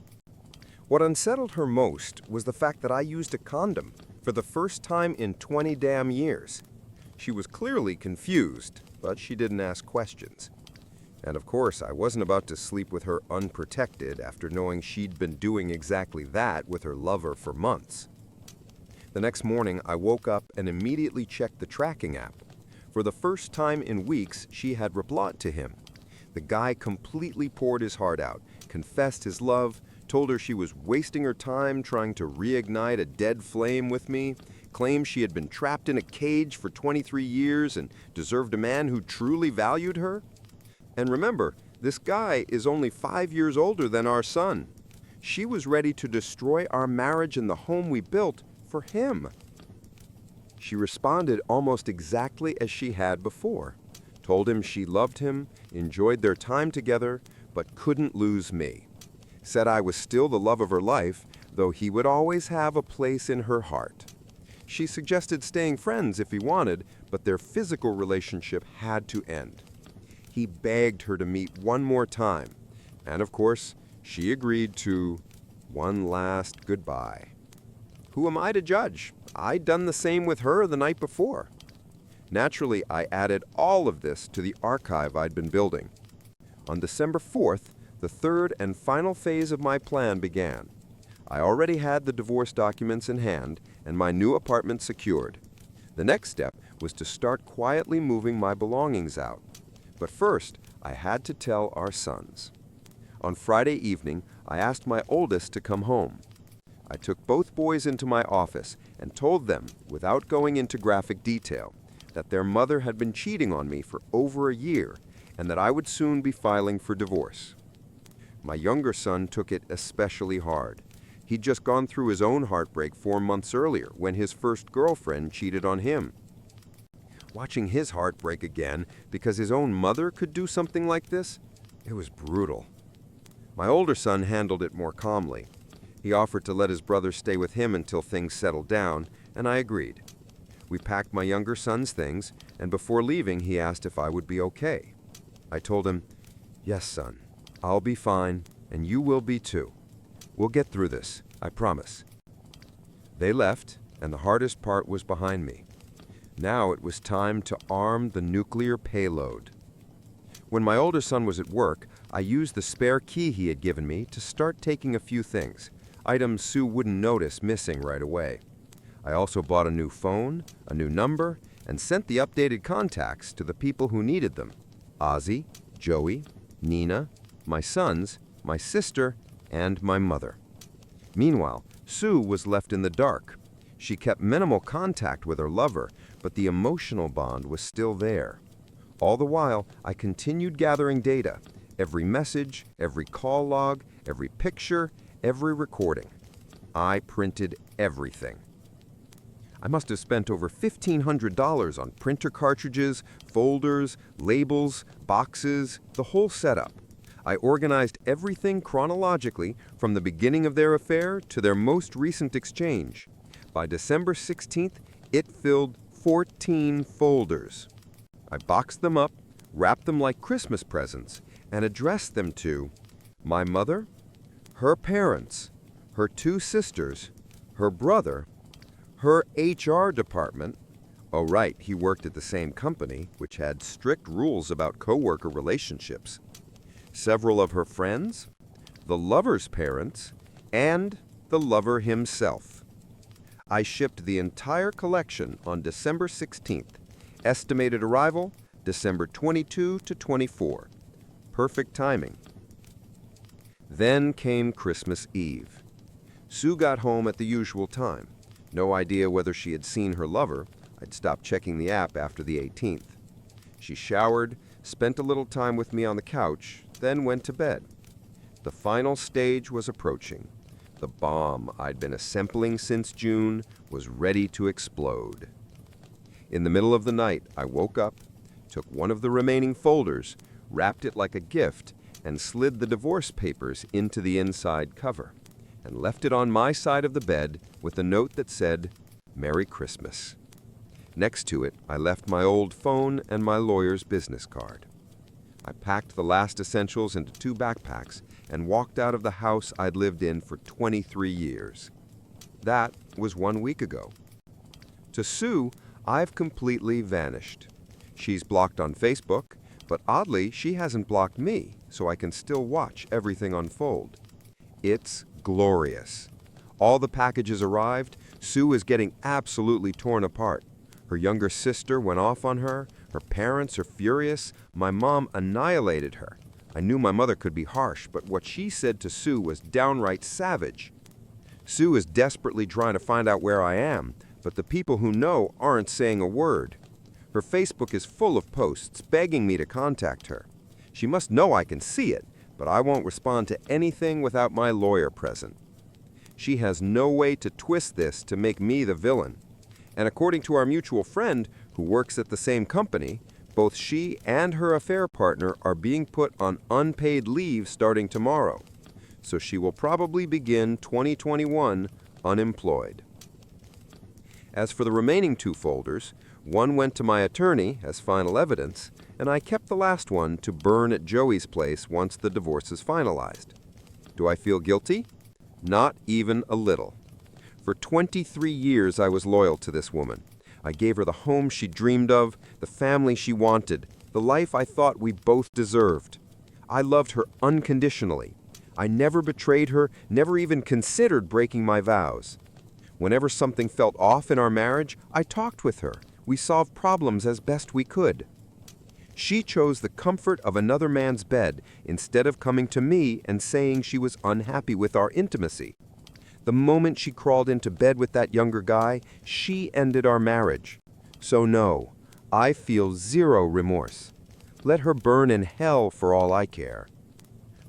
What unsettled her most was the fact that I used a condom for the first time in 20 damn years. She was clearly confused, but she didn't ask questions. And of course, I wasn't about to sleep with her unprotected after knowing she'd been doing exactly that with her lover for months. The next morning, I woke up and immediately checked the tracking app. For the first time in weeks, she had replied to him. The guy completely poured his heart out, confessed his love, told her she was wasting her time trying to reignite a dead flame with me, claimed she had been trapped in a cage for 23 years and deserved a man who truly valued her. And remember, this guy is only 5 years older than our son. She was ready to destroy our marriage and the home we built for him. She responded almost exactly as she had before. Told him she loved him, enjoyed their time together, but couldn't lose me. Said I was still the love of her life, though he would always have a place in her heart. She suggested staying friends if he wanted, but their physical relationship had to end. He begged her to meet one more time, and of course, she agreed to one last goodbye. Who am I to judge? I'd done the same with her the night before. Naturally, I added all of this to the archive I'd been building. On December 4th, the third and final phase of my plan began. I already had the divorce documents in hand and my new apartment secured. The next step was to start quietly moving my belongings out. But first, I had to tell our sons. On Friday evening, I asked my oldest to come home. I took both boys into my office and told them, without going into graphic detail, that their mother had been cheating on me for over a year and that I would soon be filing for divorce. My younger son took it especially hard. He'd just gone through his own heartbreak 4 months earlier when his first girlfriend cheated on him. Watching his heart break again because his own mother could do something like this, it was brutal. My older son handled it more calmly. He offered to let his brother stay with him until things settled down, and I agreed. We packed my younger son's things, and before leaving, he asked if I would be okay. I told him, "Yes, son, I'll be fine, and you will be too. We'll get through this, I promise." They left, and the hardest part was behind me. Now it was time to arm the nuclear payload. When my older son was at work, I used the spare key he had given me to start taking a few things, items Sue wouldn't notice missing right away. I also bought a new phone, a new number, and sent the updated contacts to the people who needed them: Ozzy, Joey, Nina, my sons, my sister, and my mother. Meanwhile, Sue was left in the dark. She kept minimal contact with her lover, but the emotional bond was still there. All the while, I continued gathering data: every message, every call log, every picture, every recording. I printed everything. I must have spent over $1,500 on printer cartridges, folders, labels, boxes, the whole setup. I organized everything chronologically from the beginning of their affair to their most recent exchange. By December 16th, it filled 14 folders. I boxed them up, wrapped them like Christmas presents, and addressed them to my mother, her parents, her 2 sisters, her brother, her HR department. Oh right, he worked at the same company, which had strict rules about coworker relationships. Several of her friends, the lover's parents, and the lover himself. I shipped the entire collection on December 16th. Estimated arrival, December 22 to 24. Perfect timing. Then came Christmas Eve. Sue got home at the usual time. No idea whether she had seen her lover. I'd stopped checking the app after the 18th. She showered, spent a little time with me on the couch, then went to bed. The final stage was approaching. The bomb I'd been assembling since June was ready to explode. In the middle of the night, I woke up, took one of the remaining folders, wrapped it like a gift, and slid the divorce papers into the inside cover, and left it on my side of the bed with a note that said, "Merry Christmas." Next to it, I left my old phone and my lawyer's business card. I packed the last essentials into 2 backpacks and walked out of the house I'd lived in for 23 years. That was 1 week ago. To Sue, I've completely vanished. She's blocked on Facebook, but oddly, she hasn't blocked me, so I can still watch everything unfold. It's glorious. All the packages arrived. Sue is getting absolutely torn apart. Her younger sister went off on her. Her parents are furious. My mom annihilated her. I knew my mother could be harsh, but what she said to Sue was downright savage. Sue is desperately trying to find out where I am, but the people who know aren't saying a word. Her Facebook is full of posts begging me to contact her. She must know I can see it, but I won't respond to anything without my lawyer present. She has no way to twist this to make me the villain. And according to our mutual friend, who works at the same company, both she and her affair partner are being put on unpaid leave starting tomorrow. So she will probably begin 2021 unemployed. As for the remaining 2 folders, one went to my attorney as final evidence, and I kept the last one to burn at Joey's place once the divorce is finalized. Do I feel guilty? Not even a little. For 23 years I was loyal to this woman. I gave her the home she dreamed of, the family she wanted, the life I thought we both deserved. I loved her unconditionally. I never betrayed her, never even considered breaking my vows. Whenever something felt off in our marriage, I talked with her. We solved problems as best we could. She chose the comfort of another man's bed instead of coming to me and saying she was unhappy with our intimacy. The moment she crawled into bed with that younger guy, she ended our marriage. So no, I feel zero remorse. Let her burn in hell for all I care.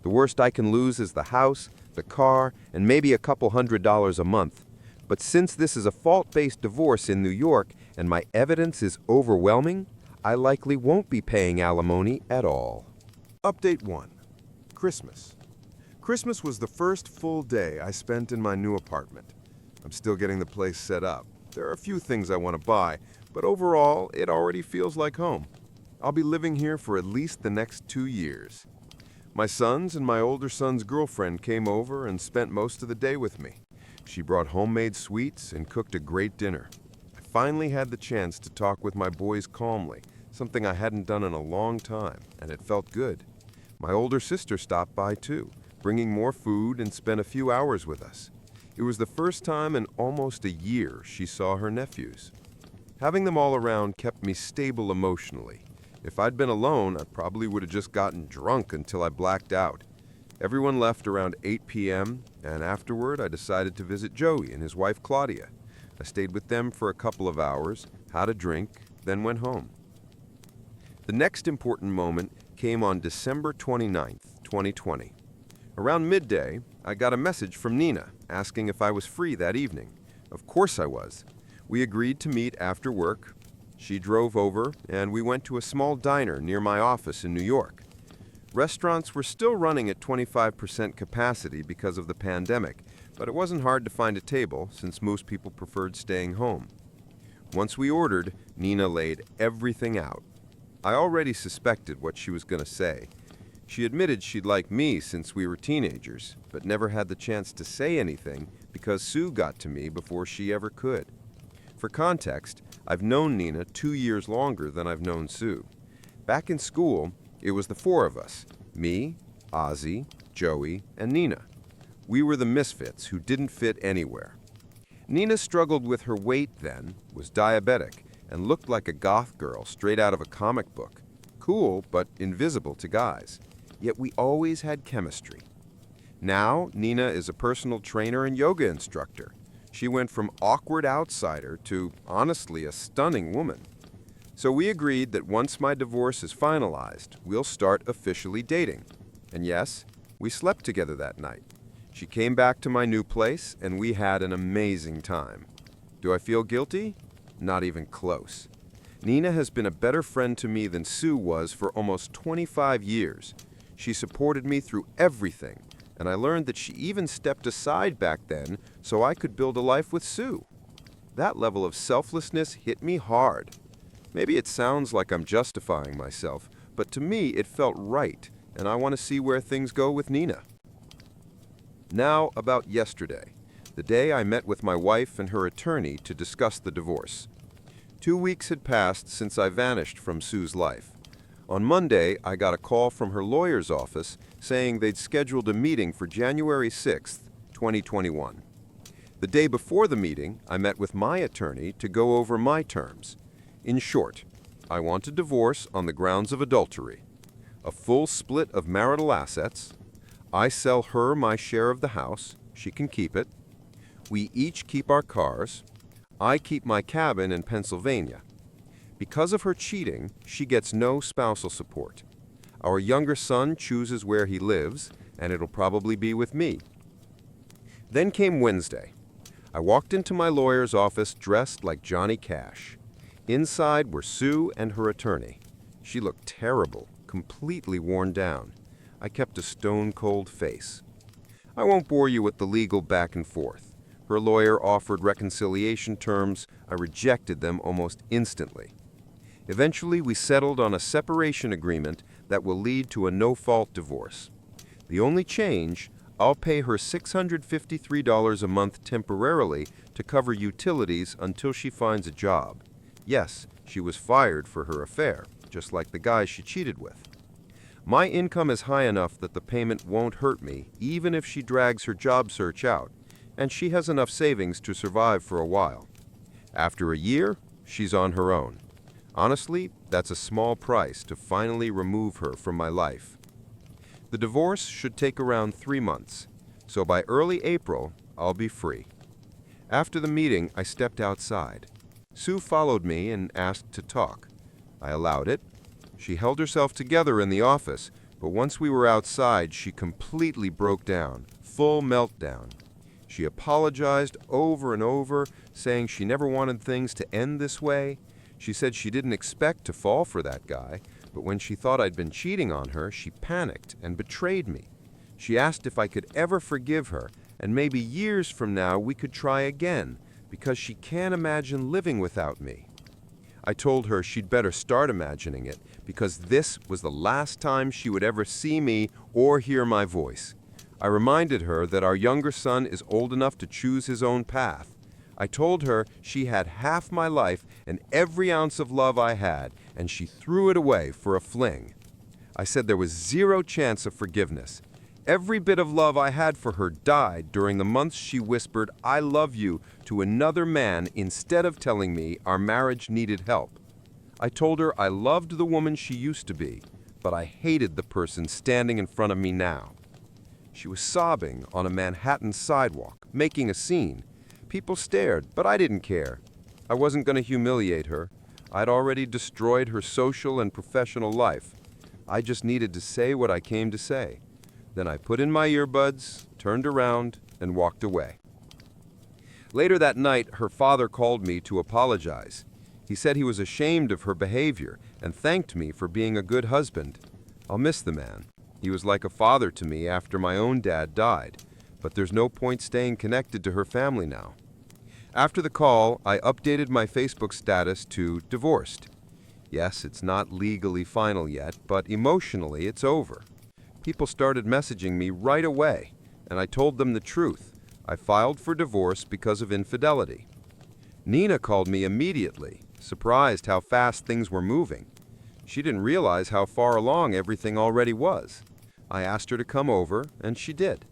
The worst I can lose is the house, the car, and maybe a couple $100s a month. But since this is a fault-based divorce in New York and my evidence is overwhelming, I likely won't be paying alimony at all. Update 1. Christmas. Christmas was the first full day I spent in my new apartment. I'm still getting the place set up. There are a few things I want to buy, but overall, it already feels like home. I'll be living here for at least the next 2 years. My sons and my older son's girlfriend came over and spent most of the day with me. She brought homemade sweets and cooked a great dinner. I finally had the chance to talk with my boys calmly, something I hadn't done in a long time, and it felt good. My older sister stopped by too, bringing more food and spent a few hours with us. It was the first time in almost a year she saw her nephews. Having them all around kept me stable emotionally. If I'd been alone, I probably would have just gotten drunk until I blacked out. Everyone left around 8 p.m., and afterward I decided to visit Joey and his wife Claudia. I stayed with them for a couple of hours, had a drink, then went home. The next important moment came on December 29th, 2020. Around midday, I got a message from Nina asking if I was free that evening. Of course I was. We agreed to meet after work. She drove over, and we went to a small diner near my office in New York. Restaurants were still running at 25% capacity because of the pandemic, but it wasn't hard to find a table since most people preferred staying home. Once we ordered, Nina laid everything out. I already suspected what she was going to say. She admitted she'd like me since we were teenagers, but never had the chance to say anything because Sue got to me before she ever could. For context, I've known Nina 2 years longer than I've known Sue. Back in school, it was the 4 of us, me, Ozzy, Joey, and Nina. We were the misfits who didn't fit anywhere. Nina struggled with her weight then, was diabetic, and looked like a goth girl straight out of a comic book. Cool, but invisible to guys. Yet we always had chemistry. Now, Nina is a personal trainer and yoga instructor. She went from awkward outsider to, honestly, a stunning woman. So we agreed that once my divorce is finalized, we'll start officially dating. And yes, We slept together that night. She came back to my new place, and we had an amazing time. Do I feel guilty? Not even close. Nina has been a better friend to me than Sue was for almost 25 years. She supported me through everything, and I learned that she even stepped aside back then so I could build a life with Sue. That level of selflessness hit me hard. Maybe it sounds like I'm justifying myself, but to me it felt right, and I want to see where things go with Nina. Now about yesterday, the day I met with my wife and her attorney to discuss the divorce. 2 weeks had passed since I vanished from Sue's life. On Monday, I got a call from her lawyer's office saying they'd scheduled a meeting for January 6th, 2021. The day before the meeting, I met with my attorney to go over my terms. In short, I want a divorce on the grounds of adultery, a full split of marital assets. I sell her my share of the house, she can keep it. We each keep our cars. I keep my cabin in Pennsylvania. Because of her cheating, she gets no spousal support. Our younger son chooses where he lives, and it'll probably be with me. Then came Wednesday. I walked into my lawyer's office dressed like Johnny Cash. Inside were Sue and her attorney. She looked terrible, completely worn down. I kept a stone-cold face. I won't bore you with the legal back and forth. Her lawyer offered reconciliation terms. I rejected them almost instantly. Eventually, we settled on a separation agreement that will lead to a no-fault divorce. The only change, I'll pay her $653 a month temporarily to cover utilities until she finds a job. Yes, she was fired for her affair, just like the guy she cheated with. My income is high enough that the payment won't hurt me, even if she drags her job search out, and she has enough savings to survive for a while. After a year, she's on her own. Honestly, that's a small price to finally remove her from my life. The divorce should take around 3 months, so by early April, I'll be free. After the meeting, I stepped outside. Sue followed me and asked to talk. I allowed it. She held herself together in the office, but once we were outside, she completely broke down, full meltdown. She apologized over and over, saying she never wanted things to end this way. She said she didn't expect to fall for that guy, but when she thought I'd been cheating on her, she panicked and betrayed me. She asked if I could ever forgive her, and maybe years from now we could try again, because she can't imagine living without me. I told her she'd better start imagining it, because this was the last time she would ever see me or hear my voice. I reminded her that our younger son is old enough to choose his own path. I told her she had half my life and every ounce of love I had, and she threw it away for a fling. I said there was zero chance of forgiveness. Every bit of love I had for her died during the months she whispered, "I love you," to another man instead of telling me our marriage needed help. I told her I loved the woman she used to be, but I hated the person standing in front of me now. She was sobbing on a Manhattan sidewalk, making a scene. People stared, but I didn't care. I wasn't going to humiliate her. I'd already destroyed her social and professional life. I just needed to say what I came to say. Then I put in my earbuds, turned around, and walked away. Later that night, her father called me to apologize. He said he was ashamed of her behavior and thanked me for being a good husband. I'll miss the man. He was like a father to me after my own dad died, but there's no point staying connected to her family now. After the call, I updated my Facebook status to divorced. Yes, it's not legally final yet, but emotionally it's over. People started messaging me right away, and I told them the truth. I filed for divorce because of infidelity. Nina called me immediately, surprised how fast things were moving. She didn't realize how far along everything already was. I asked her to come over, and she did.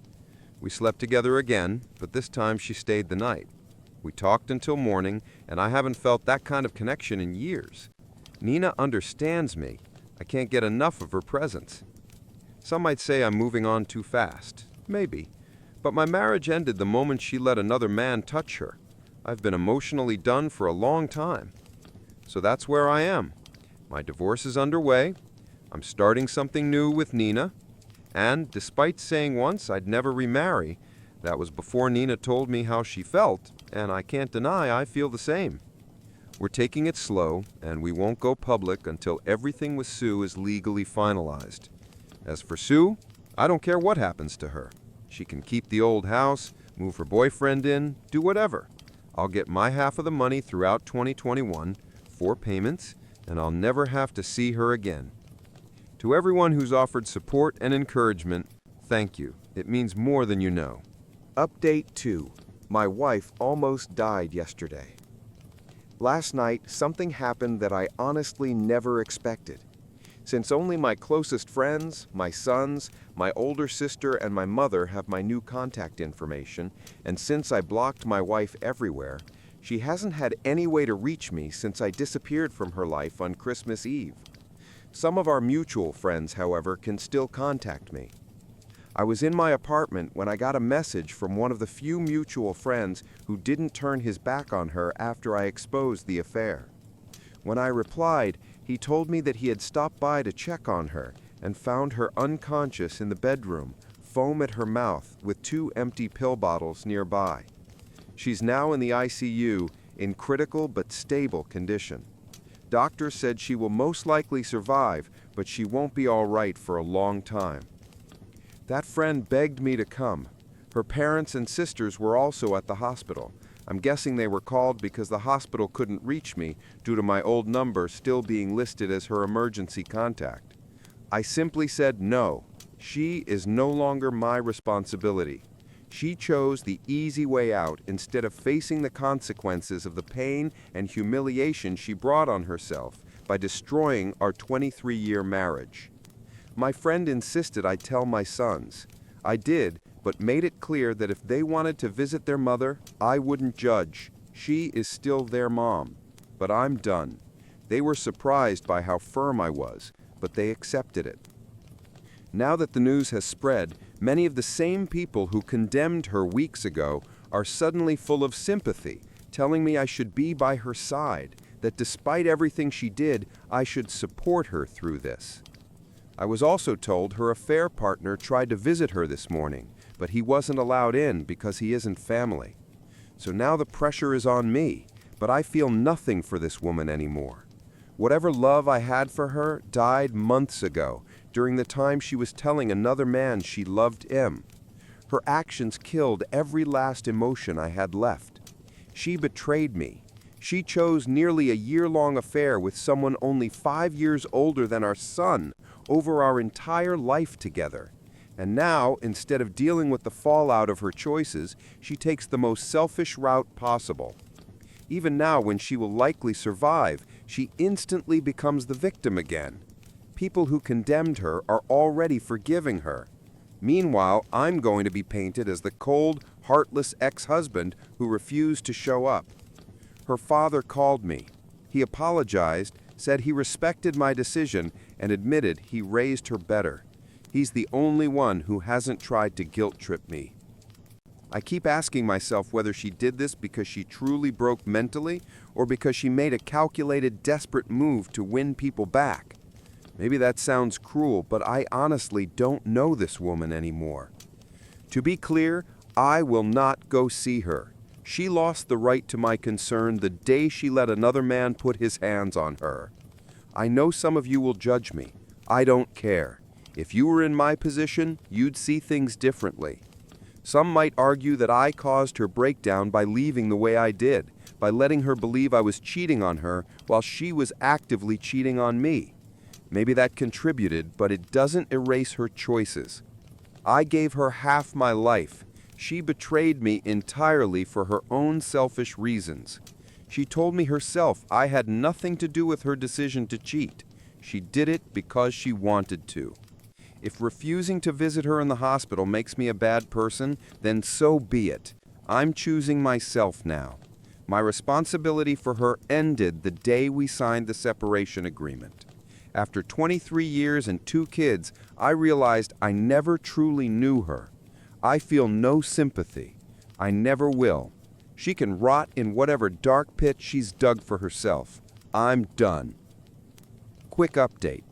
We slept together again, but this time she stayed the night. We talked until morning, and I haven't felt that kind of connection in years. Nina understands me. I can't get enough of her presence. Some might say I'm moving on too fast. Maybe. But my marriage ended the moment she let another man touch her. I've been emotionally done for a long time. So that's where I am. My divorce is underway. I'm starting something new with Nina. And despite saying once I'd never remarry, that was before Nina told me how she felt, and I can't deny I feel the same. We're taking it slow, and we won't go public until everything with Sue is legally finalized. As for Sue, I don't care what happens to her. She can keep the old house, move her boyfriend in, do whatever. I'll get my half of the money throughout 2021, 4 payments, and I'll never have to see her again. To everyone who's offered support and encouragement, thank you. It means more than you know. Update 2. My wife almost died yesterday. Last night, something happened that I honestly never expected. Since only my closest friends, my sons, my older sister, and my mother have my new contact information, and since I blocked my wife everywhere, she hasn't had any way to reach me since I disappeared from her life on Christmas Eve. Some of our mutual friends, however, can still contact me. I was in my apartment when I got a message from one of the few mutual friends who didn't turn his back on her after I exposed the affair. When I replied, he told me that he had stopped by to check on her and found her unconscious in the bedroom, foam at her mouth with 2 empty pill bottles nearby. She's now in the ICU in critical but stable condition. Doctors said she will most likely survive, but she won't be all right for a long time. That friend begged me to come. Her parents and sisters were also at the hospital. I'm guessing they were called because the hospital couldn't reach me due to my old number still being listed as her emergency contact. I simply said no. She is no longer my responsibility. She chose the easy way out instead of facing the consequences of the pain and humiliation she brought on herself by destroying our 23-year marriage. My friend insisted I tell my sons. I did, but made it clear that if they wanted to visit their mother, I wouldn't judge. She is still their mom. But I'm done. They were surprised by how firm I was, but they accepted it. Now that the news has spread, many of the same people who condemned her weeks ago are suddenly full of sympathy, telling me I should be by her side, that despite everything she did, I should support her through this. I was also told her affair partner tried to visit her this morning, but he wasn't allowed in because he isn't family. So now the pressure is on me, but I feel nothing for this woman anymore. Whatever love I had for her died months ago, during the time she was telling another man she loved him. Her actions killed every last emotion I had left. She betrayed me. She chose nearly a year-long affair with someone only 5 years older than our son over our entire life together. And now, instead of dealing with the fallout of her choices, she takes the most selfish route possible. Even now, when she will likely survive, she instantly becomes the victim again. People who condemned her are already forgiving her. Meanwhile, I'm going to be painted as the cold, heartless ex-husband who refused to show up. Her father called me. He apologized, said he respected my decision, and admitted he raised her better. He's the only one who hasn't tried to guilt-trip me. I keep asking myself whether she did this because she truly broke mentally or because she made a calculated, desperate move to win people back. Maybe that sounds cruel, but I honestly don't know this woman anymore. To be clear, I will not go see her. She lost the right to my concern the day she let another man put his hands on her. I know some of you will judge me. I don't care. If you were in my position, you'd see things differently. Some might argue that I caused her breakdown by leaving the way I did, by letting her believe I was cheating on her while she was actively cheating on me. Maybe that contributed, but it doesn't erase her choices. I gave her half my life. She betrayed me entirely for her own selfish reasons. She told me herself I had nothing to do with her decision to cheat. She did it because she wanted to. If refusing to visit her in the hospital makes me a bad person, then so be it. I'm choosing myself now. My responsibility for her ended the day we signed the separation agreement. After 23 years and 2 kids, I realized I never truly knew her. I feel no sympathy. I never will. She can rot in whatever dark pit she's dug for herself. I'm done. Quick update.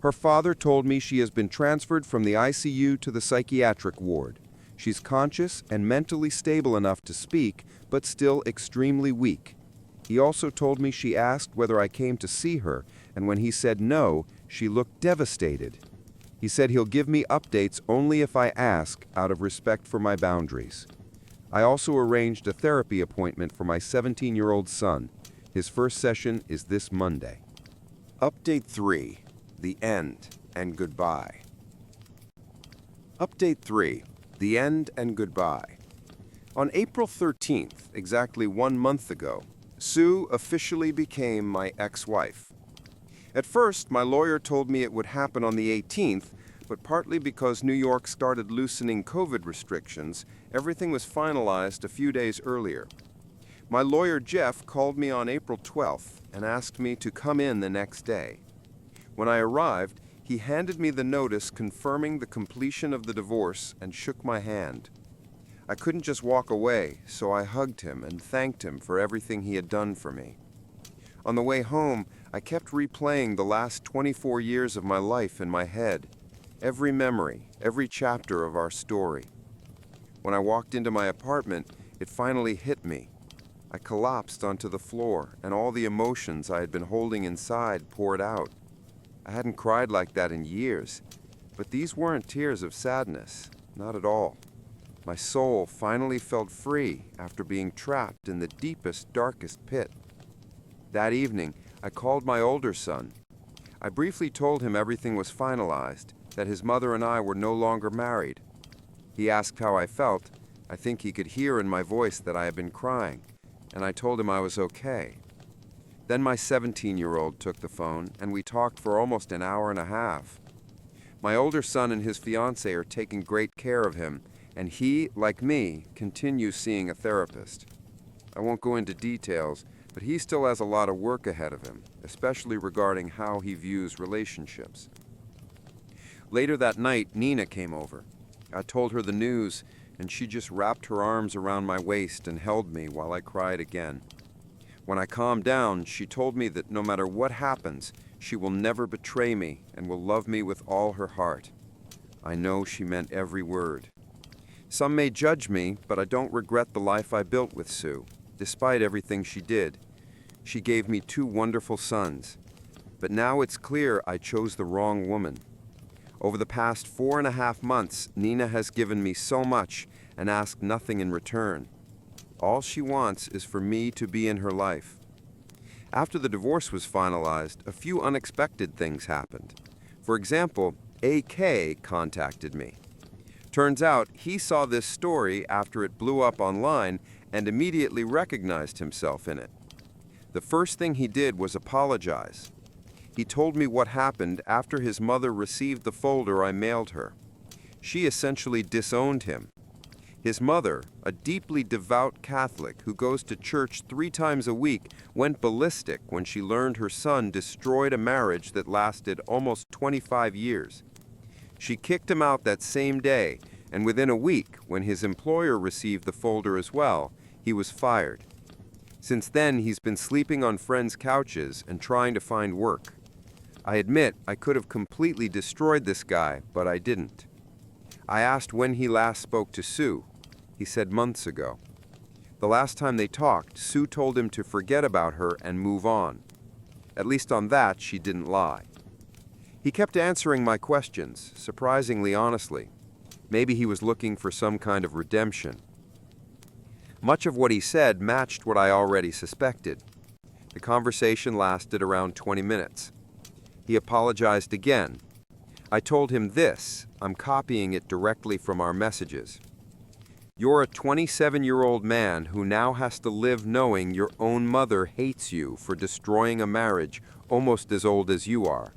Her father told me she has been transferred from the ICU to the psychiatric ward. She's conscious and mentally stable enough to speak, but still extremely weak. He also told me she asked whether I came to see her, and when he said no, she looked devastated. He said he'll give me updates only if I ask, out of respect for my boundaries. I also arranged a therapy appointment for my 17-year-old son. His first session is this Monday. Update 3. The End and Goodbye. Update 3. The End and Goodbye. On April 13th, exactly 1 month ago, Sue officially became my ex-wife. At first, my lawyer told me it would happen on the 18th, but partly because New York started loosening COVID restrictions, everything was finalized a few days earlier. My lawyer Jeff called me on April 12th and asked me to come in the next day. When I arrived, he handed me the notice confirming the completion of the divorce and shook my hand. I couldn't just walk away, so I hugged him and thanked him for everything he had done for me. On the way home, I kept replaying the last 24 years of my life in my head, every memory, every chapter of our story. When I walked into my apartment, it finally hit me. I collapsed onto the floor, and all the emotions I had been holding inside poured out. I hadn't cried like that in years, but these weren't tears of sadness, not at all. My soul finally felt free after being trapped in the deepest, darkest pit. That evening, I called my older son. I briefly told him everything was finalized, that his mother and I were no longer married. He asked how I felt. I think he could hear in my voice that I had been crying, and I told him I was okay. Then my 17-year-old took the phone, and we talked for almost an hour and a half. My older son and his fiancée are taking great care of him, and he, like me, continues seeing a therapist. I won't go into details, but he still has a lot of work ahead of him, especially regarding how he views relationships. Later that night, Nina came over. I told her the news, and she just wrapped her arms around my waist and held me while I cried again. When I calmed down, she told me that no matter what happens, she will never betray me and will love me with all her heart. I know she meant every word. Some may judge me, but I don't regret the life I built with Sue, despite everything she did. She gave me 2 wonderful sons. But now it's clear I chose the wrong woman. Over the past 4.5 months, Nina has given me so much and asked nothing in return. All she wants is for me to be in her life. After the divorce was finalized, a few unexpected things happened. For example, AK contacted me. Turns out he saw this story after it blew up online and immediately recognized himself in it. The first thing he did was apologize. He told me what happened after his mother received the folder I mailed her. She essentially disowned him. His mother, a deeply devout Catholic who goes to church 3 times a week, went ballistic when she learned her son destroyed a marriage that lasted almost 25 years. She kicked him out that same day, and within a week, when his employer received the folder as well, he was fired. Since then, he's been sleeping on friends' couches and trying to find work. I admit I could have completely destroyed this guy, but I didn't. I asked when he last spoke to Sue. He said months ago. The last time they talked, Sue told him to forget about her and move on. At least on that, she didn't lie. He kept answering my questions, surprisingly honestly. Maybe he was looking for some kind of redemption. Much of what he said matched what I already suspected. The conversation lasted around 20 minutes. He apologized again. I told him this. I'm copying it directly from our messages. You're a 27-year-old man who now has to live knowing your own mother hates you for destroying a marriage almost as old as you are.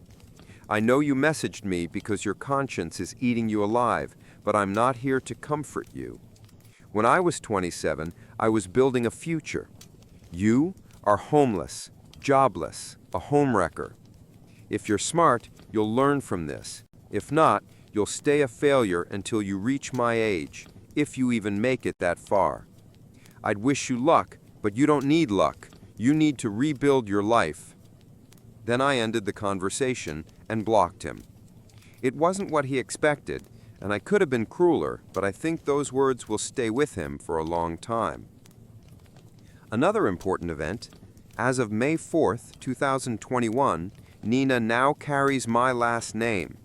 I know you messaged me because your conscience is eating you alive, but I'm not here to comfort you. When I was 27, I was building a future. You are homeless, jobless, a homewrecker. If you're smart, you'll learn from this. If not, you'll stay a failure until you reach my age, if you even make it that far. I'd wish you luck, but you don't need luck. You need to rebuild your life. Then I ended the conversation and blocked him. It wasn't what he expected, and I could have been crueler, but I think those words will stay with him for a long time. Another important event: as of May 4th, 2021, Nina now carries my last name.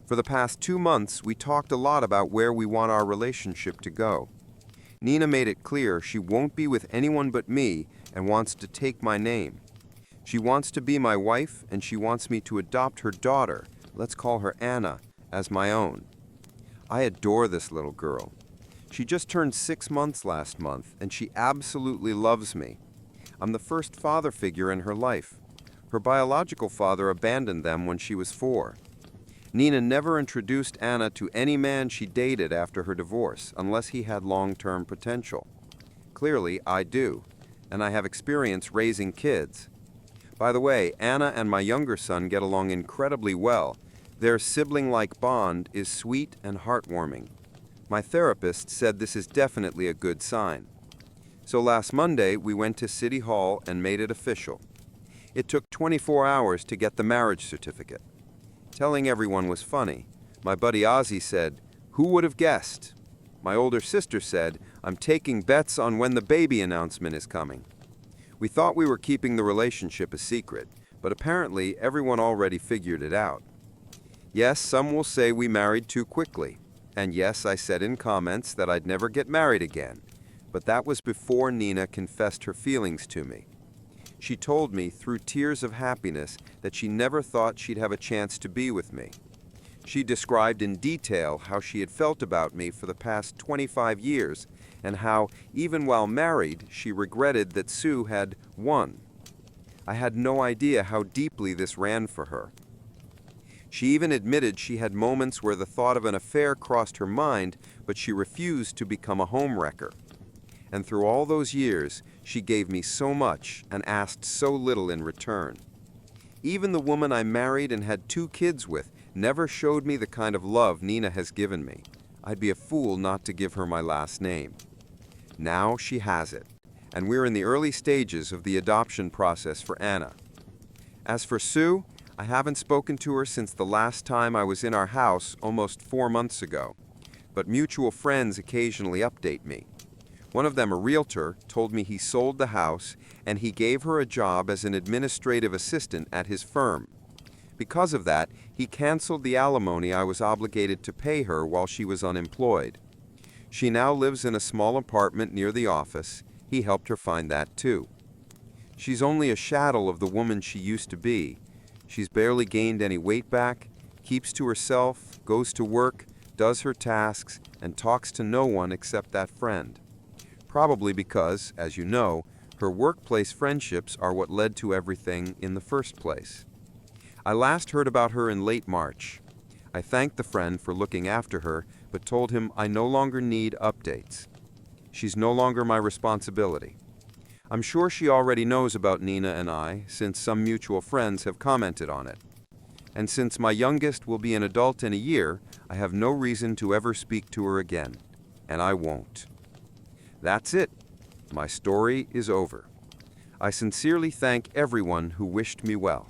For the past 2 months, we talked a lot about where we want our relationship to go. Nina made it clear she won't be with anyone but me and wants to take my name. She wants to be my wife, and she wants me to adopt her daughter, let's call her Anna, as my own. I adore this little girl. She just turned 6 months last month, and she absolutely loves me. I'm the first father figure in her life. Her biological father abandoned them when she was 4. Nina never introduced Anna to any man she dated after her divorce, unless he had long-term potential. Clearly, I do, and I have experience raising kids. By the way, Anna and my younger son get along incredibly well. Their sibling-like bond is sweet and heartwarming. My therapist said this is definitely a good sign. So last Monday, we went to City Hall and made it official. It took 24 hours to get the marriage certificate. Telling everyone was funny. My buddy Ozzy said, "Who would have guessed?" My older sister said, "I'm taking bets on when the baby announcement is coming." We thought we were keeping the relationship a secret, but apparently everyone already figured it out. Yes, some will say we married too quickly. And yes, I said in comments that I'd never get married again. But that was before Nina confessed her feelings to me. She told me through tears of happiness that she never thought she'd have a chance to be with me. She described in detail how she had felt about me for the past 25 years and how, even while married, she regretted that Sue had won. I had no idea how deeply this ran for her. She even admitted she had moments where the thought of an affair crossed her mind, but she refused to become a homewrecker. And through all those years, she gave me so much and asked so little in return. Even the woman I married and had 2 kids with never showed me the kind of love Nina has given me. I'd be a fool not to give her my last name. Now she has it, and we're in the early stages of the adoption process for Anna. As for Sue, I haven't spoken to her since the last time I was in our house almost 4 months ago, but mutual friends occasionally update me. One of them, a realtor, told me he sold the house and he gave her a job as an administrative assistant at his firm. Because of that, he canceled the alimony I was obligated to pay her while she was unemployed. She now lives in a small apartment near the office. He helped her find that too. She's only a shadow of the woman she used to be. She's barely gained any weight back, keeps to herself, goes to work, does her tasks, and talks to no one except that friend. Probably because, as you know, her workplace friendships are what led to everything in the first place. I last heard about her in late March. I thanked the friend for looking after her, but told him I no longer need updates. She's no longer my responsibility. I'm sure she already knows about Nina and I, since some mutual friends have commented on it. And since my youngest will be an adult in a year, I have no reason to ever speak to her again. And I won't. That's it. My story is over. I sincerely thank everyone who wished me well.